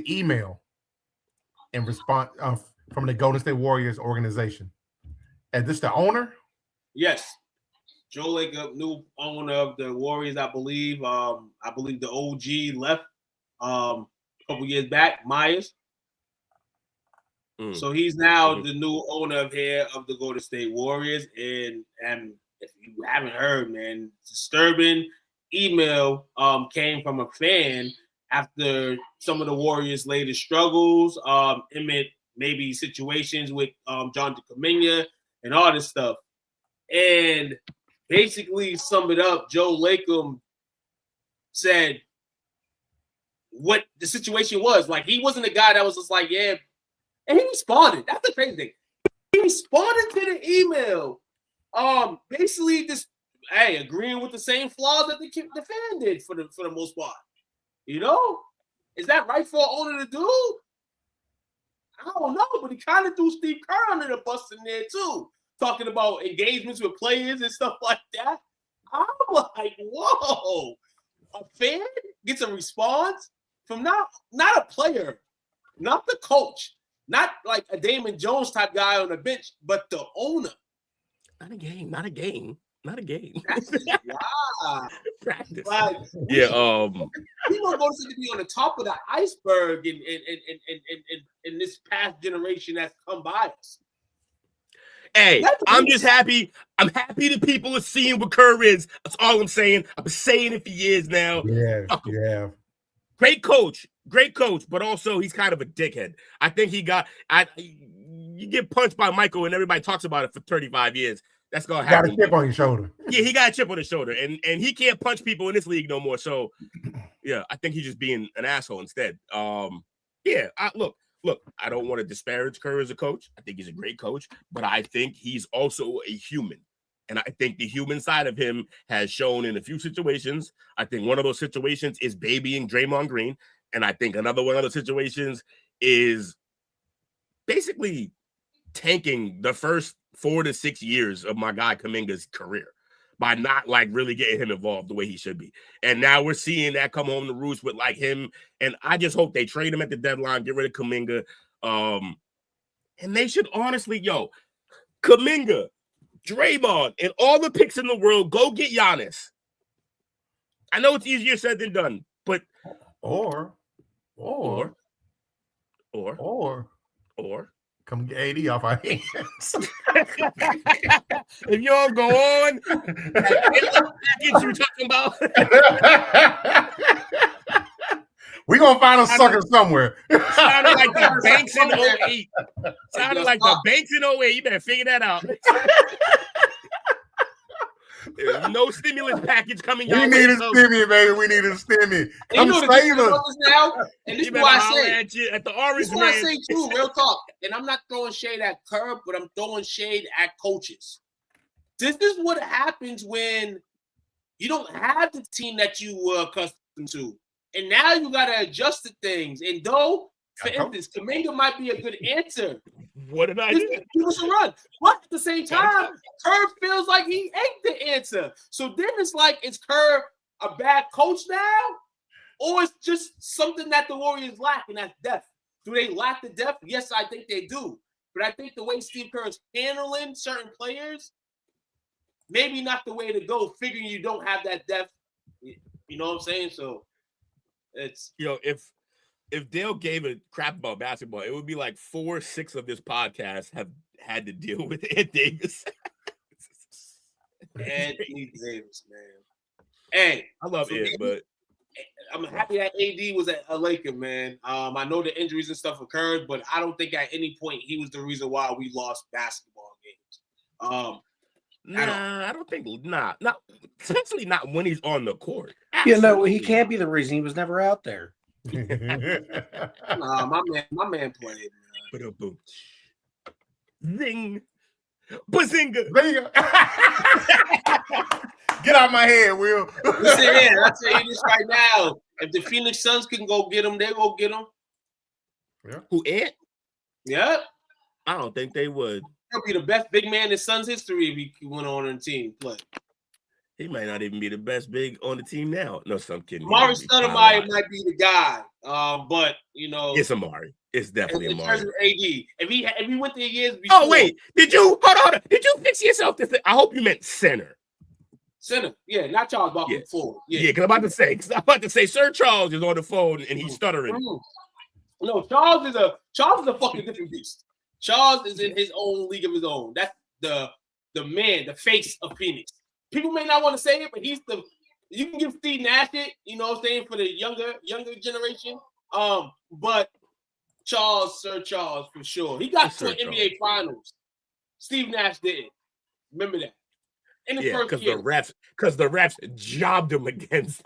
email in response from the Golden State Warriors organization. And this the owner? Yes. Joe Lacob, new owner of the Warriors, I believe. I believe the OG left a couple years back, Myers. So he's now the new owner of the Golden State Warriors. And if you haven't heard, man, disturbing email came from a fan after some of the Warriors' latest struggles, maybe situations with Jonathan Kuminga and all this stuff. And basically sum it up, Joe Lacob said what the situation was. Like, he wasn't a guy that was just like, yeah. And he responded. That's the crazy thing. He responded to the email. Basically just, agreeing with the same flaws that the fan did for the most part. You know? Is that right for an owner to do? I don't know, but he kind of threw Steve Kerr under the bus in there too. Talking about engagements with players and stuff like that. I'm like, whoa. A fan gets a response from not a player, not the coach, not like a Damon Jones type guy on the bench, but the owner. Not a game. That's wow. Practice. Like, yeah. We don't go to be on the top of the iceberg in this past generation that's come by us. Hey, I'm just happy. I'm happy that people are seeing what Kerr is. That's all I'm saying. I've been saying it for years now. Yeah. Great coach, but also he's kind of a dickhead. I think you get punched by Michael and everybody talks about it for 35 years. That's gonna happen. Got a chip on your shoulder. Yeah, he got a chip on his shoulder, and he can't punch people in this league no more. So, yeah, I think he's just being an asshole instead. Look, I don't want to disparage Kerr as a coach. I think he's a great coach, but I think he's also a human. And I think the human side of him has shown in a few situations. I think one of those situations is babying Draymond Green. And I think another one of those situations is basically tanking the first 4 to 6 years of my guy Kuminga's career by not like really getting him involved the way he should be. And now we're seeing that come home to roost with like him. And I just hope they trade him at the deadline, get rid of Kuminga. And they should honestly, Kuminga, Draymond, and all the picks in the world, go get Giannis. I know it's easier said than done, but or come get AD off our hands. If you don't go on, that package you talking about. We're going to find a sucker somewhere. Sounded like the banks in 08. Sounded like the banks in 08. You better figure that out. There's no stimulus package coming. We need a stimmy, baby. We need a stimmy. Come save us now. And this is what I say. At the Orange Man. This is what I say too. Real talk. And I'm not throwing shade at Kerr, but I'm throwing shade at coaches. This is what happens when you don't have the team that you were accustomed to, and now you got to adjust to things. And though, for instance, Kuminga might be a good answer. What did I do? Give us a run. But at the same time, Kerr feels like he ain't the answer. So then it's like, is Kerr a bad coach now? Or it's just something that the Warriors lack, and that's depth. Do they lack the depth? Yes, I think they do. But I think the way Steve Kerr is handling certain players, maybe not the way to go, figuring you don't have that depth. You know what I'm saying? So it's... If Dale gave a crap about basketball, it would be like 4 or 6 of this podcast have had to deal with Ed Davis. Anthony Davis, man. Hey, I love Ed, but I'm happy that AD was a Laker, man. I know the injuries and stuff occurred, but I don't think at any point he was the reason why we lost basketball games. I don't think. Not especially not when he's on the court. He can't be the reason. He was never out there. Nah, my man played. Boom. Zing. Bazinga. Get out my head, Will. Listen, I'll tell you this right now. If the Phoenix Suns can go get him, they go get him. Yeah. Who, Ed? Yeah. I don't think they would. He'll be the best big man in Suns history if he went on the team play. He might not even be the best big on the team now. No, I'm kidding. Amari Stoudemire might be the guy, but it's Amari. It's definitely in terms Amari. of AD, if he went the years before. Oh wait, did you hold on? Did you fix yourself? I hope you meant center. Center, yeah, not Charles Barkley forward. Yeah, because I'm about to say, Sir Charles is on the phone and he's stuttering. No, Charles is a fucking different beast. Charles is in his own league of his own. That's the man, the face of Phoenix. People may not want to say it, but you can give Steve Nash it, you know what I'm saying, for the younger generation. But Sir Charles for sure. He got to an NBA Finals. Steve Nash didn't. Remember that. In the first year. Because the refs jobbed him against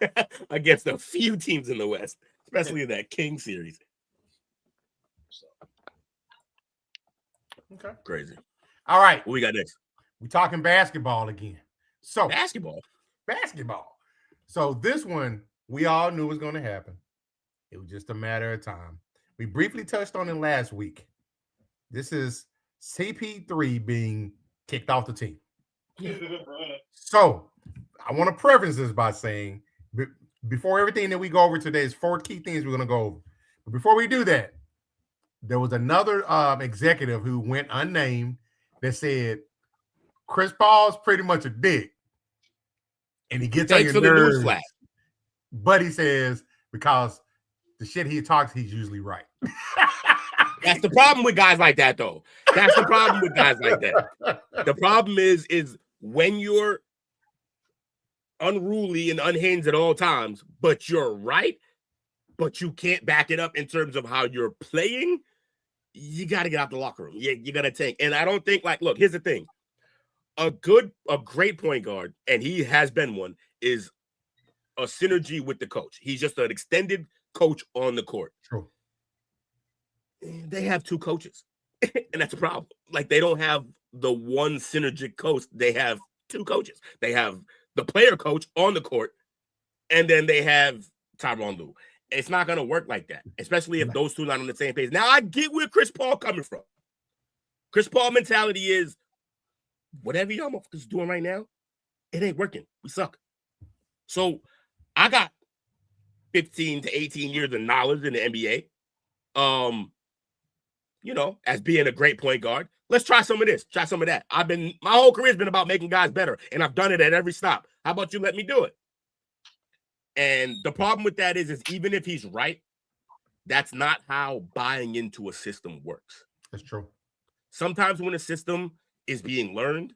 a few teams in the West, especially in that King series. Okay. Crazy. All right. What we got next? We're talking basketball again. So basketball. So this one we all knew was going to happen. It was just a matter of time. We briefly touched on it last week. This is CP3 being kicked off the team. So I want to preface this by saying, before everything that we go over today, is 4 key things we're going to go over. But before we do that, there was another executive who went unnamed that said Chris Paul's pretty much a dick, and he gets on your nerves. But he says because the shit he talks, he's usually right. That's the problem with guys like that, though. That's the problem with guys like that. The problem is when you're unruly and unhinged at all times, but you're right, but you can't back it up in terms of how you're playing, you got to get out the locker room. You got to tank. And I don't think, look, here's the thing. A great point guard, and he has been one, is a synergy with the coach. He's just an extended coach on the court. True. They have 2 coaches, and that's a problem. Like, they don't have the one synergic coach. They have 2 coaches. They have the player coach on the court, and then they have Tyronn Lue. It's not going to work like that, especially if those 2 are not on the same page. Now, I get where Chris Paul coming from. Chris Paul mentality is, whatever y'all motherfuckers doing right now, it ain't working. We suck. So I got 15 to 18 years of knowledge in the NBA. As being a great point guard. Let's try some of this, try some of that. My whole career's been about making guys better, and I've done it at every stop. How about you let me do it? And the problem with that is even if he's right, that's not how buying into a system works. That's true. Sometimes when a system is being learned,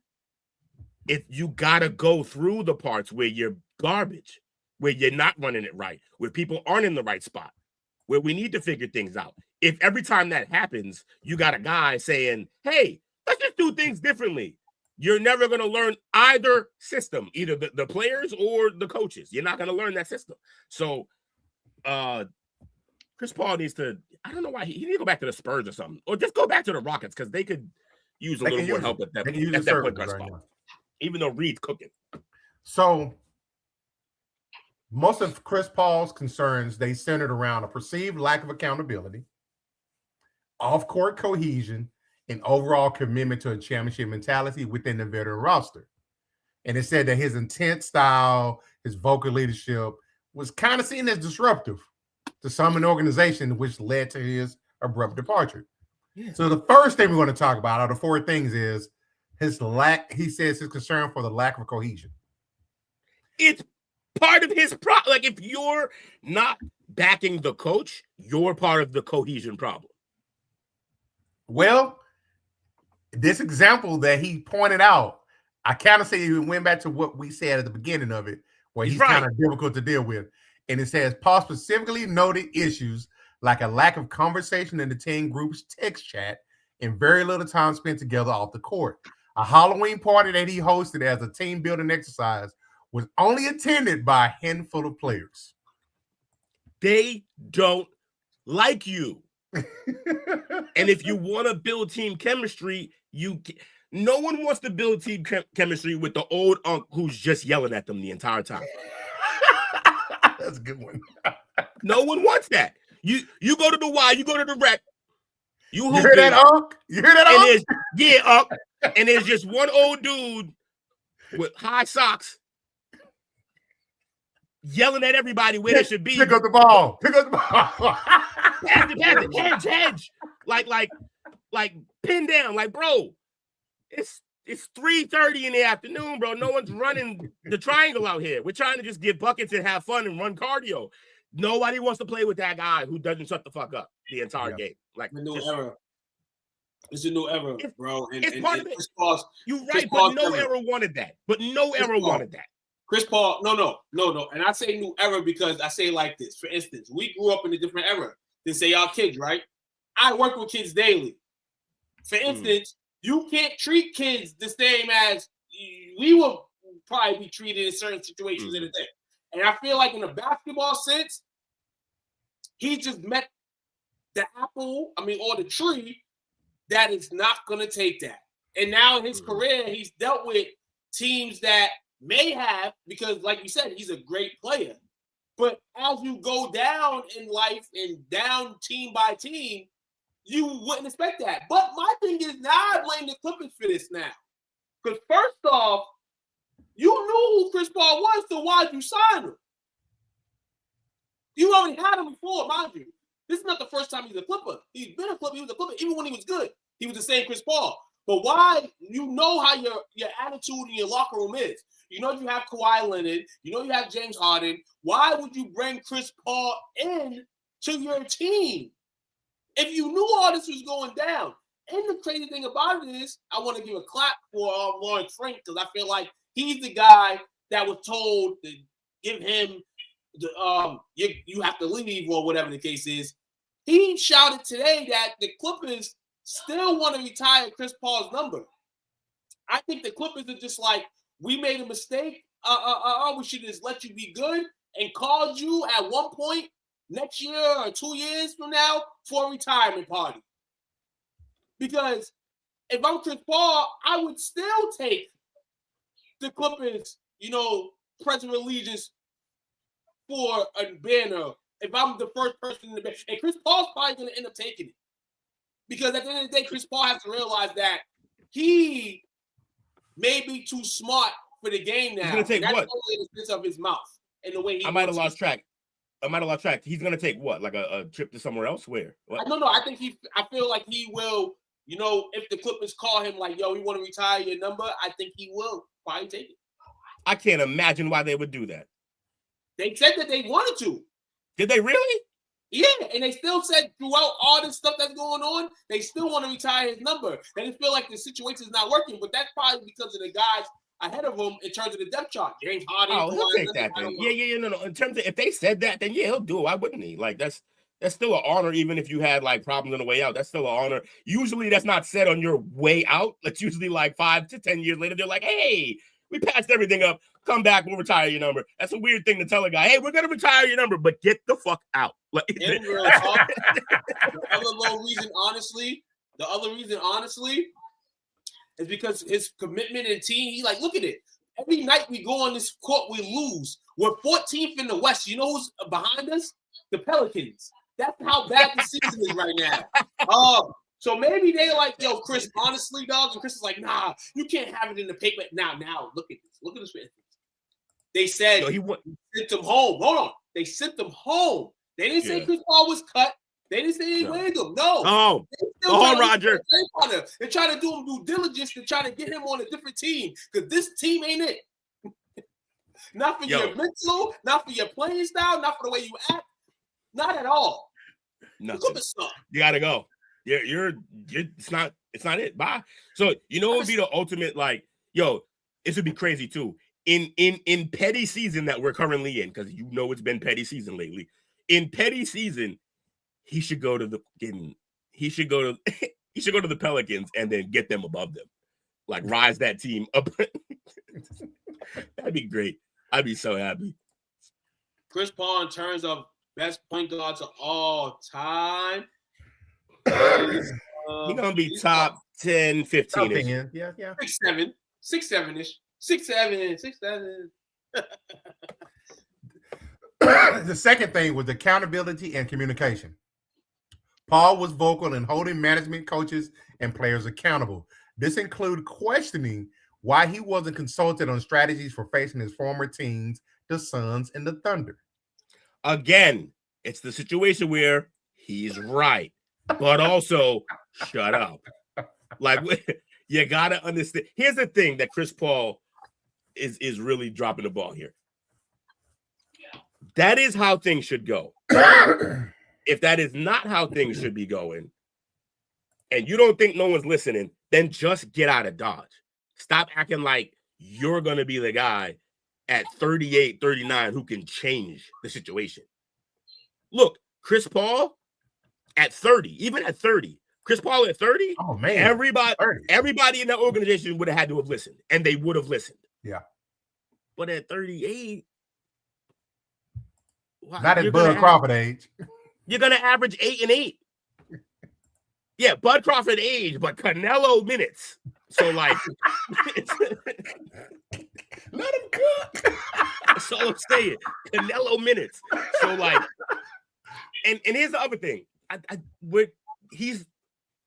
you gotta go through the parts where you're garbage, where you're not running it right, where people aren't in the right spot, where we need to figure things out. If every time that happens, you got a guy saying, hey, let's just do things differently, you're never going to learn either system, either the players or the coaches. You're not going to learn that system. So Chris Paul needs to, I don't know why, he needs to go back to the Spurs or something, or just go back to the Rockets, because they could use a little more help at that point guard spot, even though Reed's cooking. So most of Chris Paul's concerns, they centered around a perceived lack of accountability, off-court cohesion, and overall commitment to a championship mentality within the veteran roster. And it said that his intense style, his vocal leadership was kind of seen as disruptive to some in the organization, which led to his abrupt departure. Yeah. So the first thing we're going to talk about out of 4 things is his concern for the lack of cohesion. It's part of his problem. Like, if you're not backing the coach, you're part of the cohesion problem. Well, this example that he pointed out, I kind of say he went back to what we said at the beginning of it, where he's kind of difficult to deal with. And it says Paul specifically noted issues like a lack of conversation in the team group's text chat and very little time spent together off the court. A Halloween party that he hosted as a team building exercise was only attended by a handful of players. They don't like you. And if you want to build team chemistry, no one wants to build team chemistry with the old uncle who's just yelling at them the entire time. That's a good one. No one wants that. You go to the Y, you go to the rec. You hear that, Unc? You hear that, Unc? Unc. And there's just one old dude with high socks yelling at everybody where they should be. Pick up the ball. Pick up the ball. Pass it, hedge. Like pin down. Like, bro, it's 3:30 in the afternoon, bro. No one's running the triangle out here. We're trying to just get buckets and have fun and run cardio. Nobody wants to play with that guy who doesn't shut the fuck up the entire game. Like the new era. It's a new era, bro. It's part of it. You're right, Chris but Paul's no era. era wanted that. But no era wanted that. Chris Paul, no. And I say new era because I say like this. For instance, we grew up in a different era than say y'all kids, right? I work with kids daily. For instance, you can't treat kids the same as we will probably be treated in certain situations in a day. And I feel like in a basketball sense, he just met the apple, or the tree that is not going to take that. And now in his career, he's dealt with teams that may have, because like you said, he's a great player. But as you go down in life and down team by team, you wouldn't expect that. But my thing is, now I blame the Clippers for this now. Because first off, you knew who Chris Paul was, so why'd you sign him? You already had him before, mind you. This is not the first time he's a Clipper. He's been a Clipper. He was a Clipper. Even when he was good, he was the same Chris Paul. But why? You know how your attitude in your locker room is. You know you have Kawhi Leonard. You know you have James Harden. Why would you bring Chris Paul in to your team if you knew all this was going down? And the crazy thing about it is, I want to give a clap for Lawrence Frank, because I feel like he's the guy that was told to give him the you have to leave or whatever the case is. He shouted today that the Clippers still want to retire Chris Paul's number. I think the Clippers are just like, we made a mistake. We should just let you be good and called you at one point next year or 2 years from now for a retirement party. Because if I'm Chris Paul, I would still take the Clippers, pledge of allegiance for a banner if I'm the first person in the banner. And Chris Paul's probably going to end up taking it. Because at the end of the day, Chris Paul has to realize that he may be too smart for the game now. He's going to take what? Only the sense of his mouth and the way he. I might have lost track. He's going to take what? Like a trip to somewhere else? Where? What? No. I feel like he will. If the Clippers call him like, yo, we want to retire your number, I think he will probably take it. I can't imagine why they would do that. They said that they wanted to. Did they really? Yeah, and they still said throughout all this stuff that's going on, they still want to retire his number. They just feel like the situation is not working, but that's probably because of the guys ahead of him in terms of the depth chart. James Harden. Oh, he'll take that then. Yeah, no. In terms of if they said that, then yeah, he'll do it. Why wouldn't he? Like that's still an honor, even if you had like problems on the way out. That's still an honor. Usually that's not said on your way out. That's usually like 5 to 10 years later. They're like, hey, we passed everything up. Come back, we'll retire your number. That's a weird thing to tell a guy. Hey, we're gonna retire your number, but get the fuck out. Like, the other reason, honestly, is because his commitment and team. He like, look at it. Every night we go on this court, we lose. We're 14th in the West. You know who's behind us? The Pelicans. That's how bad the season is right now. So maybe they like, yo, Chris, honestly, dog. And Chris is like, nah, you can't have it in the paper. Now, look at this. Look at this. They said he sent them home. Hold on. They sent them home. They didn't say Chris Paul was cut. They didn't say they waived him. No. Oh, go home, Roger. They're trying to do him due diligence to try to get him on a different team because this team ain't it. Not for your mental, not for your playing style, not for the way you act. Not at all. Nothing. You gotta go. It's not it. Bye. So what would be the ultimate, like, this would be crazy too. In petty season that we're currently in, because it's been petty season lately. In petty season, he should go to the Pelicans and then get them above them. Like rise that team up. That'd be great. I'd be so happy. Chris Paul in terms of best point guards of all time. He's gonna be top 10, 15. Yeah. 6'7-ish. 6'7". The second thing was accountability and communication. Paul was vocal in holding management, coaches, and players accountable. This included questioning why he wasn't consulted on strategies for facing his former teams the Suns and the Thunder. Again, it's the situation where he's right, but also shut up. Like, you gotta understand. Here's the thing that Chris Paul is really dropping the ball here. That is how things should go. If that is not how things should be going, and you don't think no one's listening, then just get out of Dodge. Stop acting like you're going to be the guy at 38, 39 who can change the situation. Look, Chris Paul at 30, even at 30, Chris Paul at 30, oh man, everybody in that organization would have had to have listened, and they would have listened. Yeah. But at 38, not at Bud Crawford age. You're going to average 8 and 8. Yeah, Bud Crawford age, but Canelo minutes. So, like, let him cook. That's all I'm saying. Canelo minutes. So, like, and here's the other thing.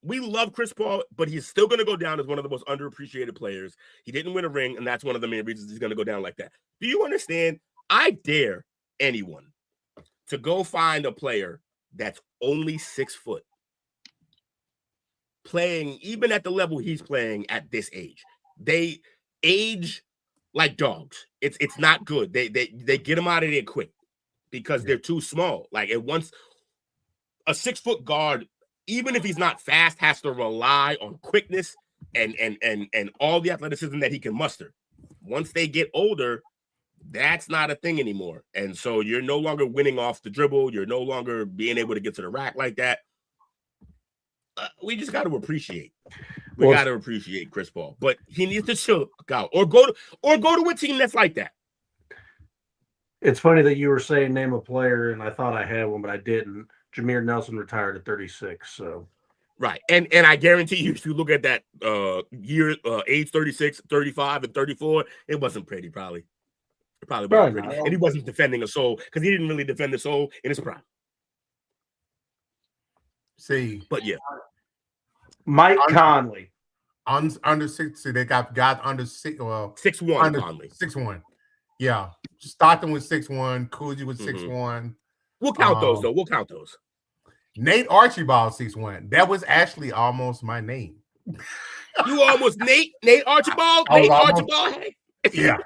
We love Chris Paul, but he's still going to go down as one of the most underappreciated players. He didn't win a ring, and that's one of the main reasons he's going to go down like that. Do you understand? I dare anyone to go find a player that's only 6 foot, playing even at the level he's playing at this age. They age like dogs. It's not good. They get them out of there quick because they're too small. Like, it once a 6 foot guard, even if he's not fast, has to rely on quickness and all the athleticism that he can muster. Once they get older, that's not a thing anymore. And so you're no longer winning off the dribble. You're no longer being able to get to the rack like that. We just got to appreciate. We got to appreciate Chris Paul, but he needs to chill out or go to a team that's like that. It's funny that you were saying name a player, and I thought I had one, but I didn't. Jameer Nelson retired at 36, so. Right. And I guarantee you, if you look at that age 36, 35, and 34, it wasn't pretty, probably. It probably wasn't pretty. And he wasn't defending a soul because he didn't really defend the soul in his prime. See, but yeah, Mike Conley under 60. They got guys under 6. Well, 6'1" Conley, 6'1". Yeah, Stockton was 6'1". Coogee was 6'1". We'll count those though. We'll count those. Nate Archibald 6'1". That was actually almost my name. You almost Nate Archibald. Nate Archibald. Yeah.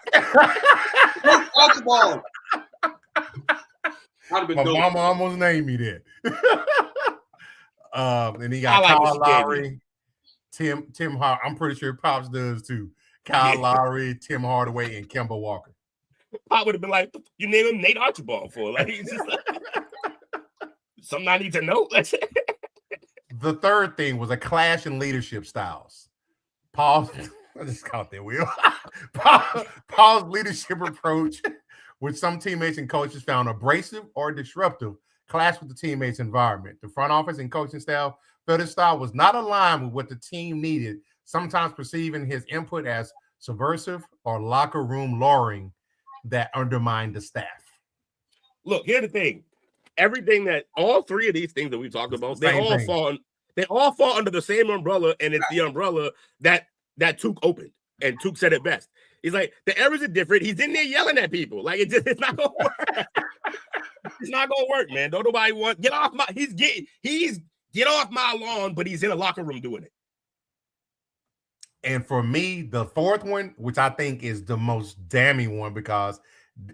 Archibald. My mama almost named me that. And he got Kyle Lowry, Tim Hardaway. I'm pretty sure Pops does too. Kyle Lowry, Tim Hardaway, and Kemba Walker. Pop would have been like, "You name him Nate Archibald for?" Like, he's just something I need to know. The third thing was a clash in leadership styles. Paul, I just caught that wheel. Paul's leadership approach, which some teammates and coaches found abrasive or disruptive, clashed with the teammates' environment. The front office and coaching staff felt his style was not aligned with what the team needed, sometimes perceiving his input as subversive or locker room lowering that undermined the staff. Look, here's the thing. Everything that all three of these things that we talked about, they all fall under the same umbrella, and it's the umbrella that Took opened, and Took said it best. He's like, the errors are different. He's in there yelling at people. Like, it's not gonna work. It's not gonna work, man. Don't nobody want get off my get off my lawn, but he's in a locker room doing it. And for me, the fourth one, which I think is the most damning one, because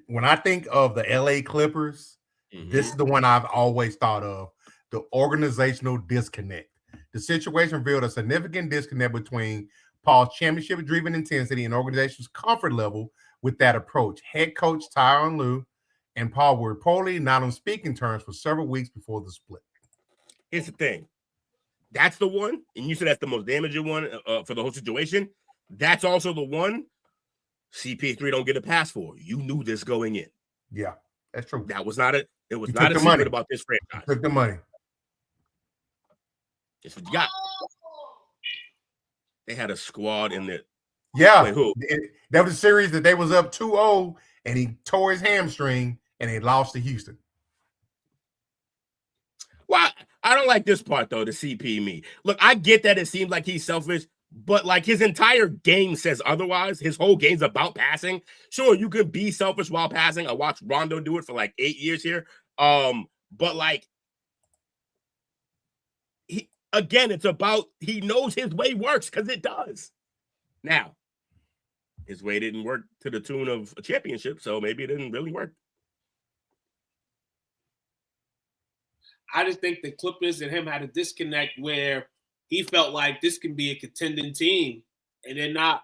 when I think of the LA Clippers, this is the one I've always thought of, the organizational disconnect. The situation revealed a significant disconnect between Paul's championship-driven intensity and organization's comfort level with that approach. Head coach Tyronn Lue and Paul were reportedly not on speaking terms for several weeks before the split. Here's the thing. That's the one, and you said that's the most damaging one for the whole situation. That's also the one CP3 don't get a pass for. You knew this going in. Yeah, that's true. That was not a secret money about this franchise. Took the money. That's what you got. They had a squad in there. Yeah. Wait, who? That was a series that they was up 2-0, and he tore his hamstring, and they lost to Houston. Well, I don't like this part, though, the CP me. Look, I get that it seems like he's selfish, but like his entire game says otherwise. His whole game's about passing. Sure, you could be selfish while passing. I watched Rondo do it for like 8 years here. But like it's about he knows his way works because it does. Now, his way didn't work to the tune of a championship, so maybe it didn't really work. I just think the Clippers and him had a disconnect where he felt like this can be a contending team, and they're not.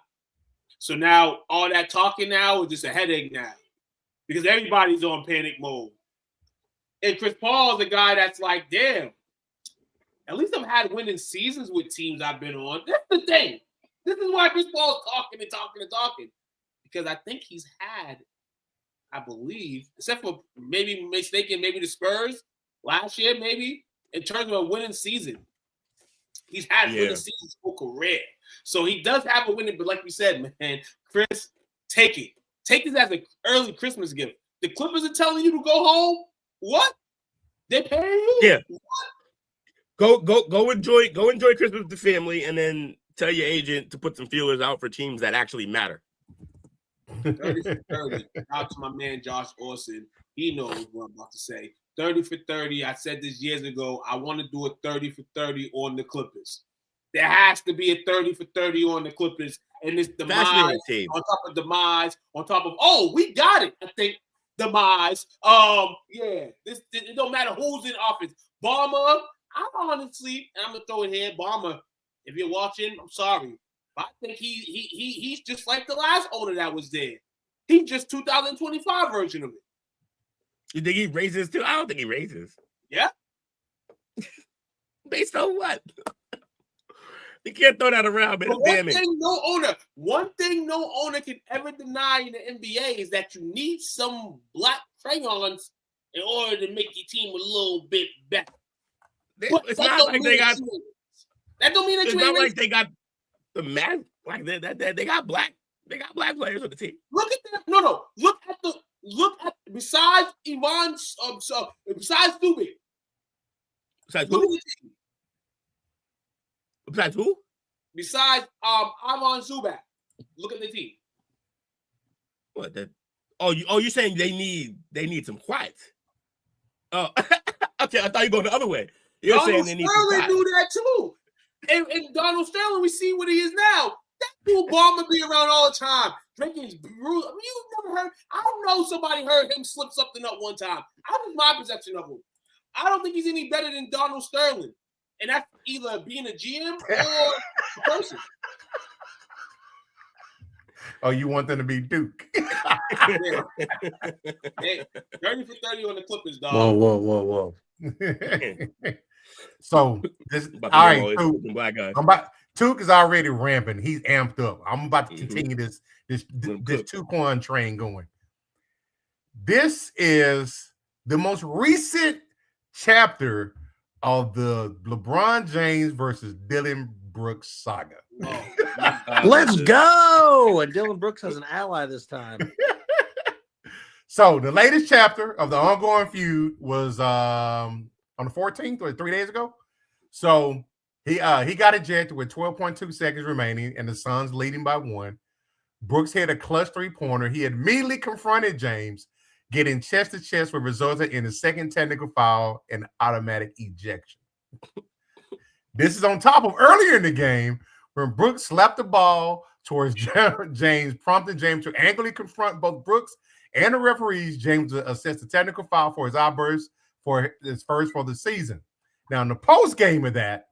So now all that talking now is just a headache now because everybody's on panic mode. And Chris Paul is a guy that's like, damn, at least I've had winning seasons with teams I've been on. That's the thing. This is why Chris Paul's talking. Because I think he's had, I believe, except for maybe mistaken, maybe the Spurs last year, maybe, in terms of a winning season. He's had winning seasons for career. So he does have a winning, but like we said, man, Chris, take it. Take this as an early Christmas gift. The Clippers are telling you to go home. What? They paying you? Yeah. What? Go enjoy Christmas with the family, and then tell your agent to put some feelers out for teams that actually matter. 30 for 30. Out to my man Josh Orson. He knows what I'm about to say. 30 for 30. I said this years ago. I want to do a 30 for 30 on the Clippers. There has to be a 30 for 30 on the Clippers. And it's demise on top of demise, on top of, we got it. I think demise. It don't matter who's in office. Balmer, I honestly, and I'm gonna throw it here, Balmer. If you're watching, I'm sorry. But I think he's just like the last owner that was there. He's just 2025 version of it. You think he raises too? I don't think he raises. Yeah. Based on what? You can't throw that around, man. One thing no owner can ever deny in the NBA is that you need some black crayons in order to make your team a little bit better. It's not like they got. That don't mean that it's not like they got the man like that. They got black. They got black players on the team. Look at that. No. Look at besides Ivan. Besides Dubé. Besides who? Besides who? Besides Ivan Zubac. Look at the team. What? You're saying they need some quiet. Oh, okay. I thought you were going the other way. You're saying they need some quiet. Sterling do that too. And Donald Sterling, we see what he is now. That dude Obama be around all the time. Drinking his brew. I mean, you've never heard. I don't know somebody heard him slip something up one time. How is my perception of him? I don't think he's any better than Donald Sterling. And that's either being a GM or a person. Oh, you want them to be Duke? Yeah. Hey, 30 for 30 on the Clippers, dog. Whoa. So this, all right, Tuke is already ramping. He's amped up. I'm about to continue this Tuquan train going. This is the most recent chapter of the LeBron James versus Dylan Brooks saga. Let's go! And Dylan Brooks has an ally this time. So the latest chapter of the ongoing feud was on the 14th, or 3 days ago. So he got ejected with 12.2 seconds remaining, and the Suns leading by 1. Brooks hit a clutch three-pointer. He immediately confronted James, getting chest to chest, which resulted in a second technical foul and automatic ejection. This is on top of earlier in the game when Brooks slapped the ball towards James, prompting James to angrily confront both Brooks and the referees. James assessed a technical foul for his outburst for his first for the season. Now, in the post-game of that,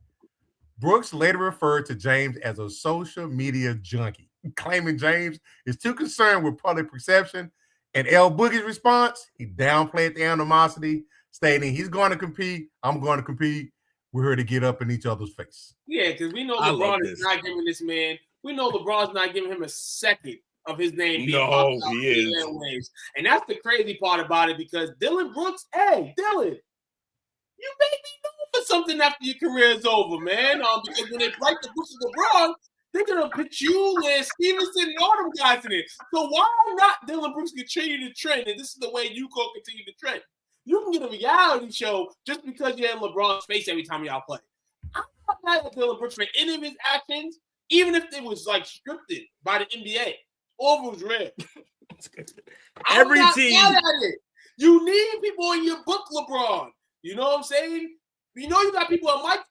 Brooks later referred to James as a social media junkie, claiming James is too concerned with public perception. And L Boogie's response, he downplayed the animosity, stating he's going to compete, I'm going to compete. We're here to get up in each other's face. Yeah, because we know LeBron is not giving this man, we know LeBron's not giving him a second of his name being popped out in the airwaves. And that's the crazy part about it, because Dylan Brooks, hey, Dylan, you may be known for something after your career is over, man. Because when they break the books of LeBron, they're going to put you and Stevenson and all them guys in it. So why not Dylan Brooks continue to trend? And this is the way you go continue to trend. You can get a reality show just because you're in LeBron's face every time y'all play. I'm not mad at Dylan Brooks for any of his actions. even if it was like scripted by the NBA, all of it was real. Every team. You need people in your book, LeBron. You know what I'm saying? You know you got people on Mike's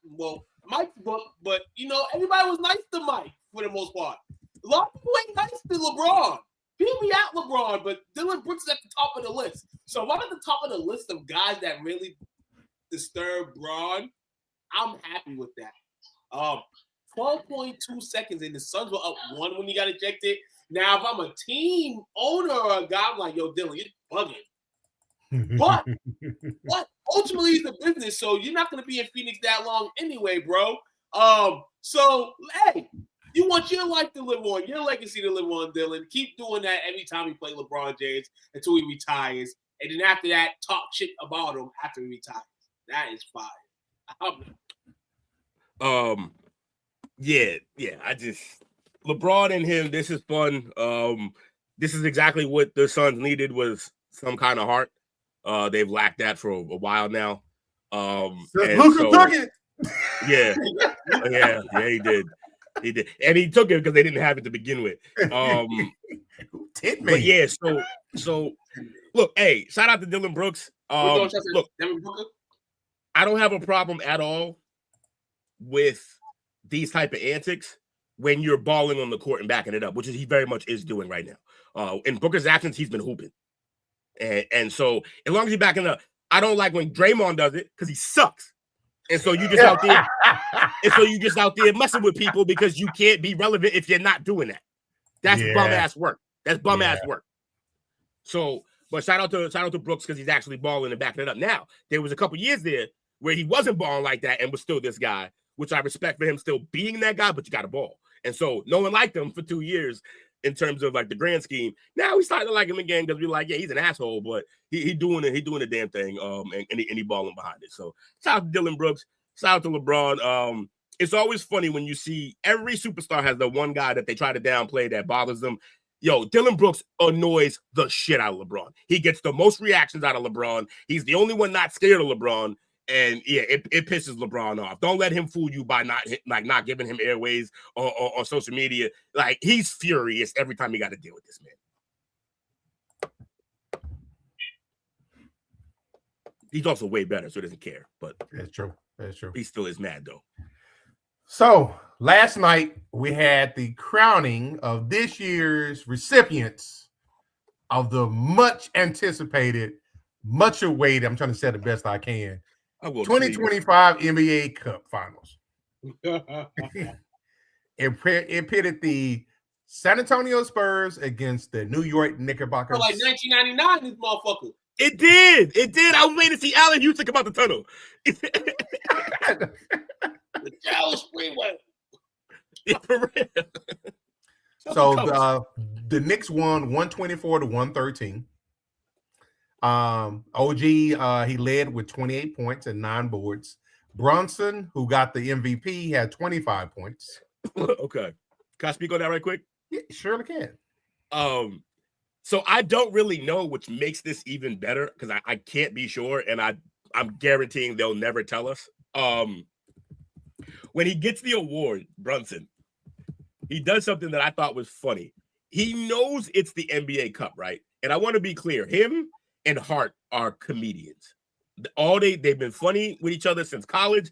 book, but you know everybody was nice to Mike for the most part. A lot of people ain't nice to LeBron. People be at LeBron, but Dylan Brooks is at the top of the list. So if I'm at the top of the list of guys that really disturb Braun, I'm happy with that. 12.2 seconds and the Suns were up 1 when he got ejected. Now, if I'm a team owner or a guy, I'm like, yo, Dylan, you're bugging. But ultimately, it's a business, so you're not going to be in Phoenix that long anyway, bro. So, hey, you want your life to live on, your legacy to live on, Dylan. Keep doing that every time you play LeBron James until he retires. And then after that, talk shit about him after he retires. That is fire. Yeah. LeBron and him, this is fun. This is exactly what the Suns needed, was some kind of heart. They've lacked that for a while now. Luka took it. Yeah, he did. And he took it because they didn't have it to begin with. But yeah, so look, hey, shout out to Dylan Brooks. Look, I don't have a problem at all with these type of antics when you're balling on the court and backing it up, which is he very much is doing right now. In Booker's absence, he's been hooping. And so as long as he's backing up, I don't like when Draymond does it because he sucks. And so you just out there, messing with people because you can't be relevant if you're not doing that. That's bum ass work. That's bum ass work. So, but shout out to Brooks because he's actually balling and backing it up. Now, there was a couple years there where he wasn't balling like that and was still this guy, which I respect for him still being that guy, but you got to ball. And so no one liked him for 2 years in terms of like the grand scheme. Now we starting to like him again because we're like, yeah, he's an asshole, but he doing the damn thing. And he balling behind it. So shout out to Dylan Brooks. Shout out to LeBron. It's always funny when you see every superstar has the one guy that they try to downplay that bothers them. Yo, Dylan Brooks annoys the shit out of LeBron. He gets the most reactions out of LeBron. He's the only one not scared of LeBron. And yeah, it pisses LeBron off. Don't let him fool you by not giving him airways or on social media. Like, he's furious every time he got to deal with this man. He's also way better, so he doesn't care. But that's true. He still is mad though. So last night we had the crowning of this year's recipients of the much anticipated, much awaited. I'm trying to say the best I can. 2025 NBA Cup Finals. It pitted the San Antonio Spurs against the New York Knickerbockers. Like 1999, this motherfucker. It did. I was waiting to see Allen Houston about the tunnel. The Dallas Freeway. Yeah, for real. So the Knicks won 124-113. OG, he led with 28 points and 9 boards. Brunson, who got the MVP, had 25 points. Okay. Can I speak on that right quick? Yeah, surely can. So I don't really know, which makes this even better because I can't be sure, and I'm guaranteeing they'll never tell us. When he gets the award, Brunson, he does something that I thought was funny. He knows it's the NBA Cup, right? And I want to be clear, him and Hart are comedians. They've been funny with each other since college.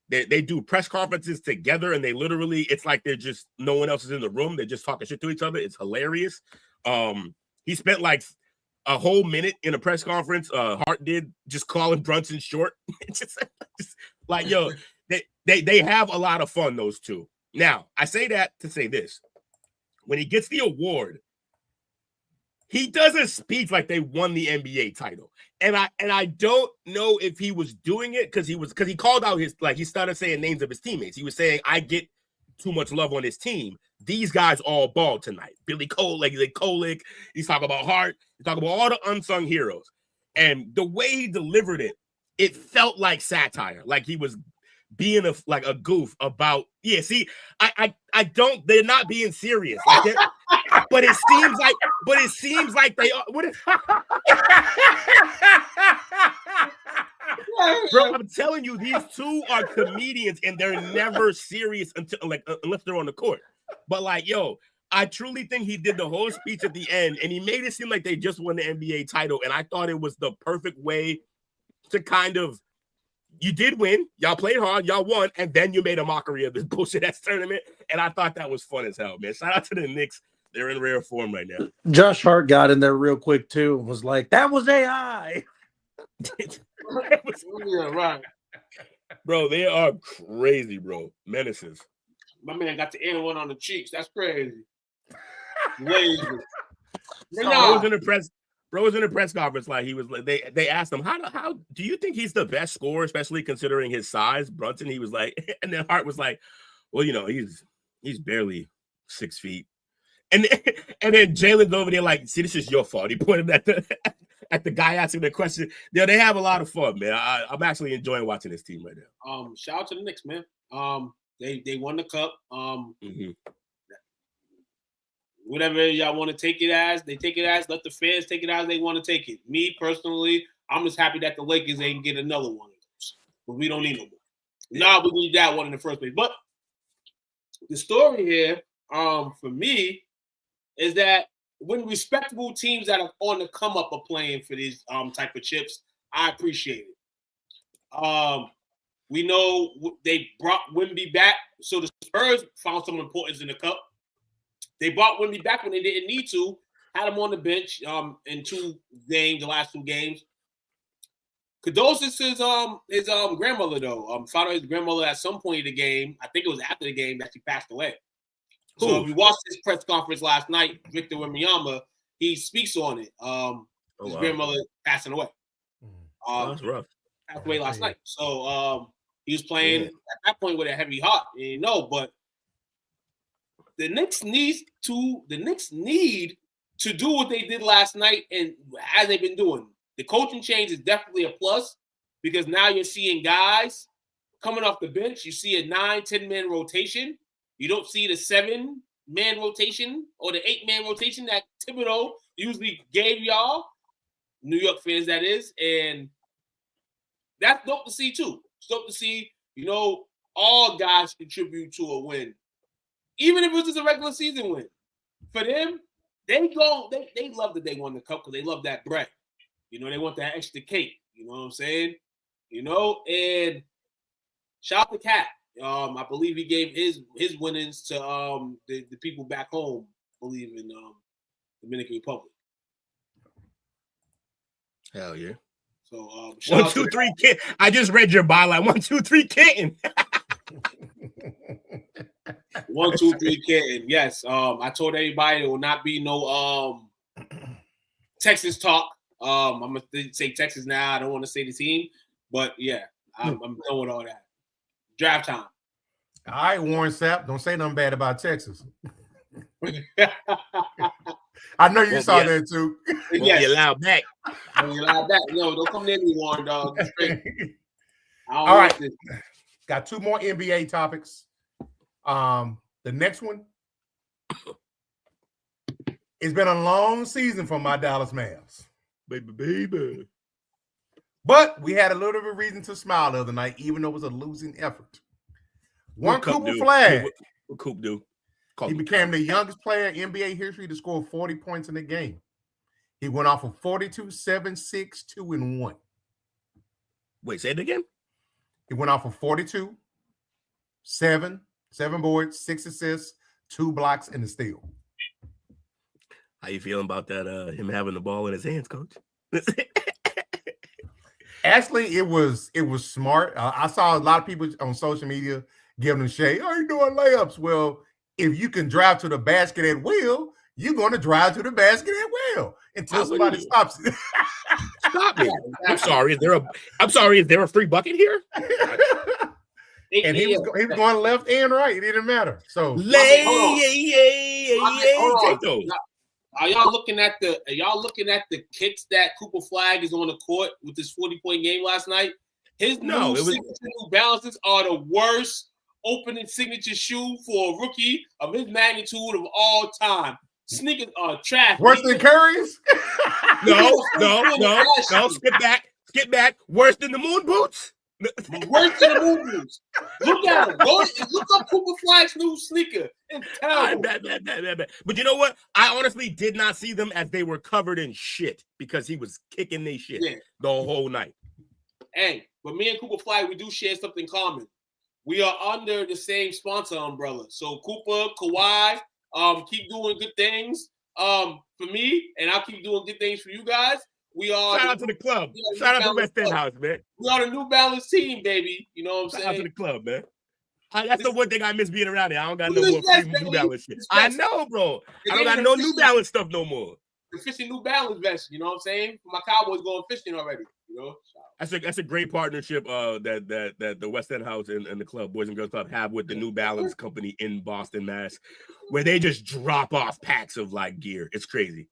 They do press conferences together, and they literally, it's like they're just, no one else is in the room. They're just talking shit to each other. It's hilarious. He spent like a whole minute in a press conference. Hart did, just calling Brunson short. just like, yo, they have a lot of fun, those two. Now, I say that to say this. When he gets the award, he does a speech like they won the NBA title. And I don't know if he was doing it because he called out he started saying names of his teammates. He was saying, I get too much love on his team. These guys all ball tonight. Billy Kolick, he's talking about Hart, he's talking about all the unsung heroes. And the way he delivered it, it felt like satire, like he was being a goof about, yeah, see, I don't, they're not being serious. Like but it seems like they are. What is Bro, I'm telling you, these two are comedians and they're never serious unless they're on the court. But like, yo, I truly think he did the whole speech at the end and he made it seem like they just won the NBA title. And I thought it was the perfect way to kind of, you did win, y'all played hard, y'all won, and then you made a mockery of this bullshit ass tournament. And I thought that was fun as hell, man. Shout out to the Knicks. They're in rare form right now. Josh Hart got in there real quick too and was like, "That was AI." Yeah, right. Bro, they are crazy, bro. Menaces. My man got the N1 on the cheeks. That's crazy. Lazy. Bro was in the press conference. Like he was like, they asked him, how do you think he's the best scorer, especially considering his size? Brunson, he was like, and then Hart was like, well, you know, he's barely 6 feet. And then Jalen's over there like, see, this is your fault. He pointed at the guy asking the question. Yeah, they have a lot of fun, man. I'm actually enjoying watching this team right now. Shout out to the Knicks, man. They won the cup. Whatever y'all want to take it as, they take it as. Let the fans take it as they want to take it. Me personally, I'm just happy that the Lakers ain't get another one of those. But we don't need no more. We need that one in the first place. But the story here, for me, is that when respectable teams that are on the come up are playing for these type of chips, I appreciate it. We know they brought Wemby back, so the Spurs found some importance in the cup. They brought Wemby back when they didn't need to, had him on the bench in the last 2 games. Condolences to his grandmother, though. Found out his grandmother at some point in the game, I think it was after the game, that she passed away. So if you watched his press conference last night, Victor Wembanyama, he speaks on it. His grandmother passing away. That's rough. Passed away last night. So he was playing at that point with a heavy heart. But the Knicks need to do what they did last night, and as they've been doing. The coaching change is definitely a plus because now you're seeing guys coming off the bench. You see a 9-10-man rotation. You don't see the 7-man rotation or the 8-man rotation that Thibodeau usually gave y'all, New York fans, that is. And that's dope to see, too. It's dope to see, all guys contribute to a win. Even if it was just a regular season win. For them, they love that they won the cup because they love that bread. They want that extra cake. You know what I'm saying? And shout out to Cat. I believe he gave his winnings to the people back home, I believe in Dominican Republic. Hell yeah. So 1, 2, 3 kitten. I just read your byline. 1, 2, 3 kitten. 1, 2, 3 kitten. Yes. I told everybody there will not be no Texas talk. I'm gonna say Texas now. I don't want to say the team, but yeah, I'm done with all that. Draft time. All right, Warren Sapp, don't say nothing bad about Texas. I know you saw that too. Yes. You allowed back. You allowed back. No, don't come near me, Warren, dog. All right, got 2 more NBA topics. The next one. It's been a long season for my Dallas Mavs. Baby. But we had a little bit of reason to smile the other night, even though it was a losing effort. One Cooper Flag. What Coop do? He became the youngest player in NBA history to score 40 points in a game. He went off of 42, 7, 6, 2, and 1. Wait, say it again? He went off of 42, 7 boards, 6 assists, 2 blocks, and a steal. How you feeling about that? Him having the ball in his hands, Coach? Actually, it was smart. I saw a lot of people on social media giving him shade. Oh, you're doing layups. Well, if you can drive to the basket at will, you're going to drive to the basket at will until somebody stops it. Stop it! I'm sorry. Is there a free bucket here? And he was going left and right. It didn't matter. So take those. Are y'all looking at the kicks that Cooper Flag is on the court with this 40-point game last night? His new balances are the worst opening signature shoe for a rookie of his magnitude of all time. Sneakers are trash. Worse than Curry's? No. Skip back. Skip back. Worse than the moon boots. Worse than the moon boots. Look at him. Look up Cooper Flagg's new sneaker. It's terrible. Bad. But you know what? I honestly did not see them as they were covered in shit because he was kicking their shit the whole night. Hey, but me and Cooper Flag, we do share something common. We are under the same sponsor umbrella. So Cooper, Kawhi, keep doing good things for me, and I'll keep doing good things for you guys. We are shout out to the club. Shout out to West End House, man. We are the New Balance team, baby. You know what I'm saying? Shout out to the club, man. That's the one thing I miss being around here. I don't got no more free New Balance shit. I know, bro. I don't got no New Balance stuff no more. The fishing New Balance vest, you know what I'm saying? My Cowboys going fishing already, you know? That's a great partnership that the West End House and the club, Boys and Girls Club, have with the New Balance company in Boston, Mass, where they just drop off packs of like gear. It's crazy.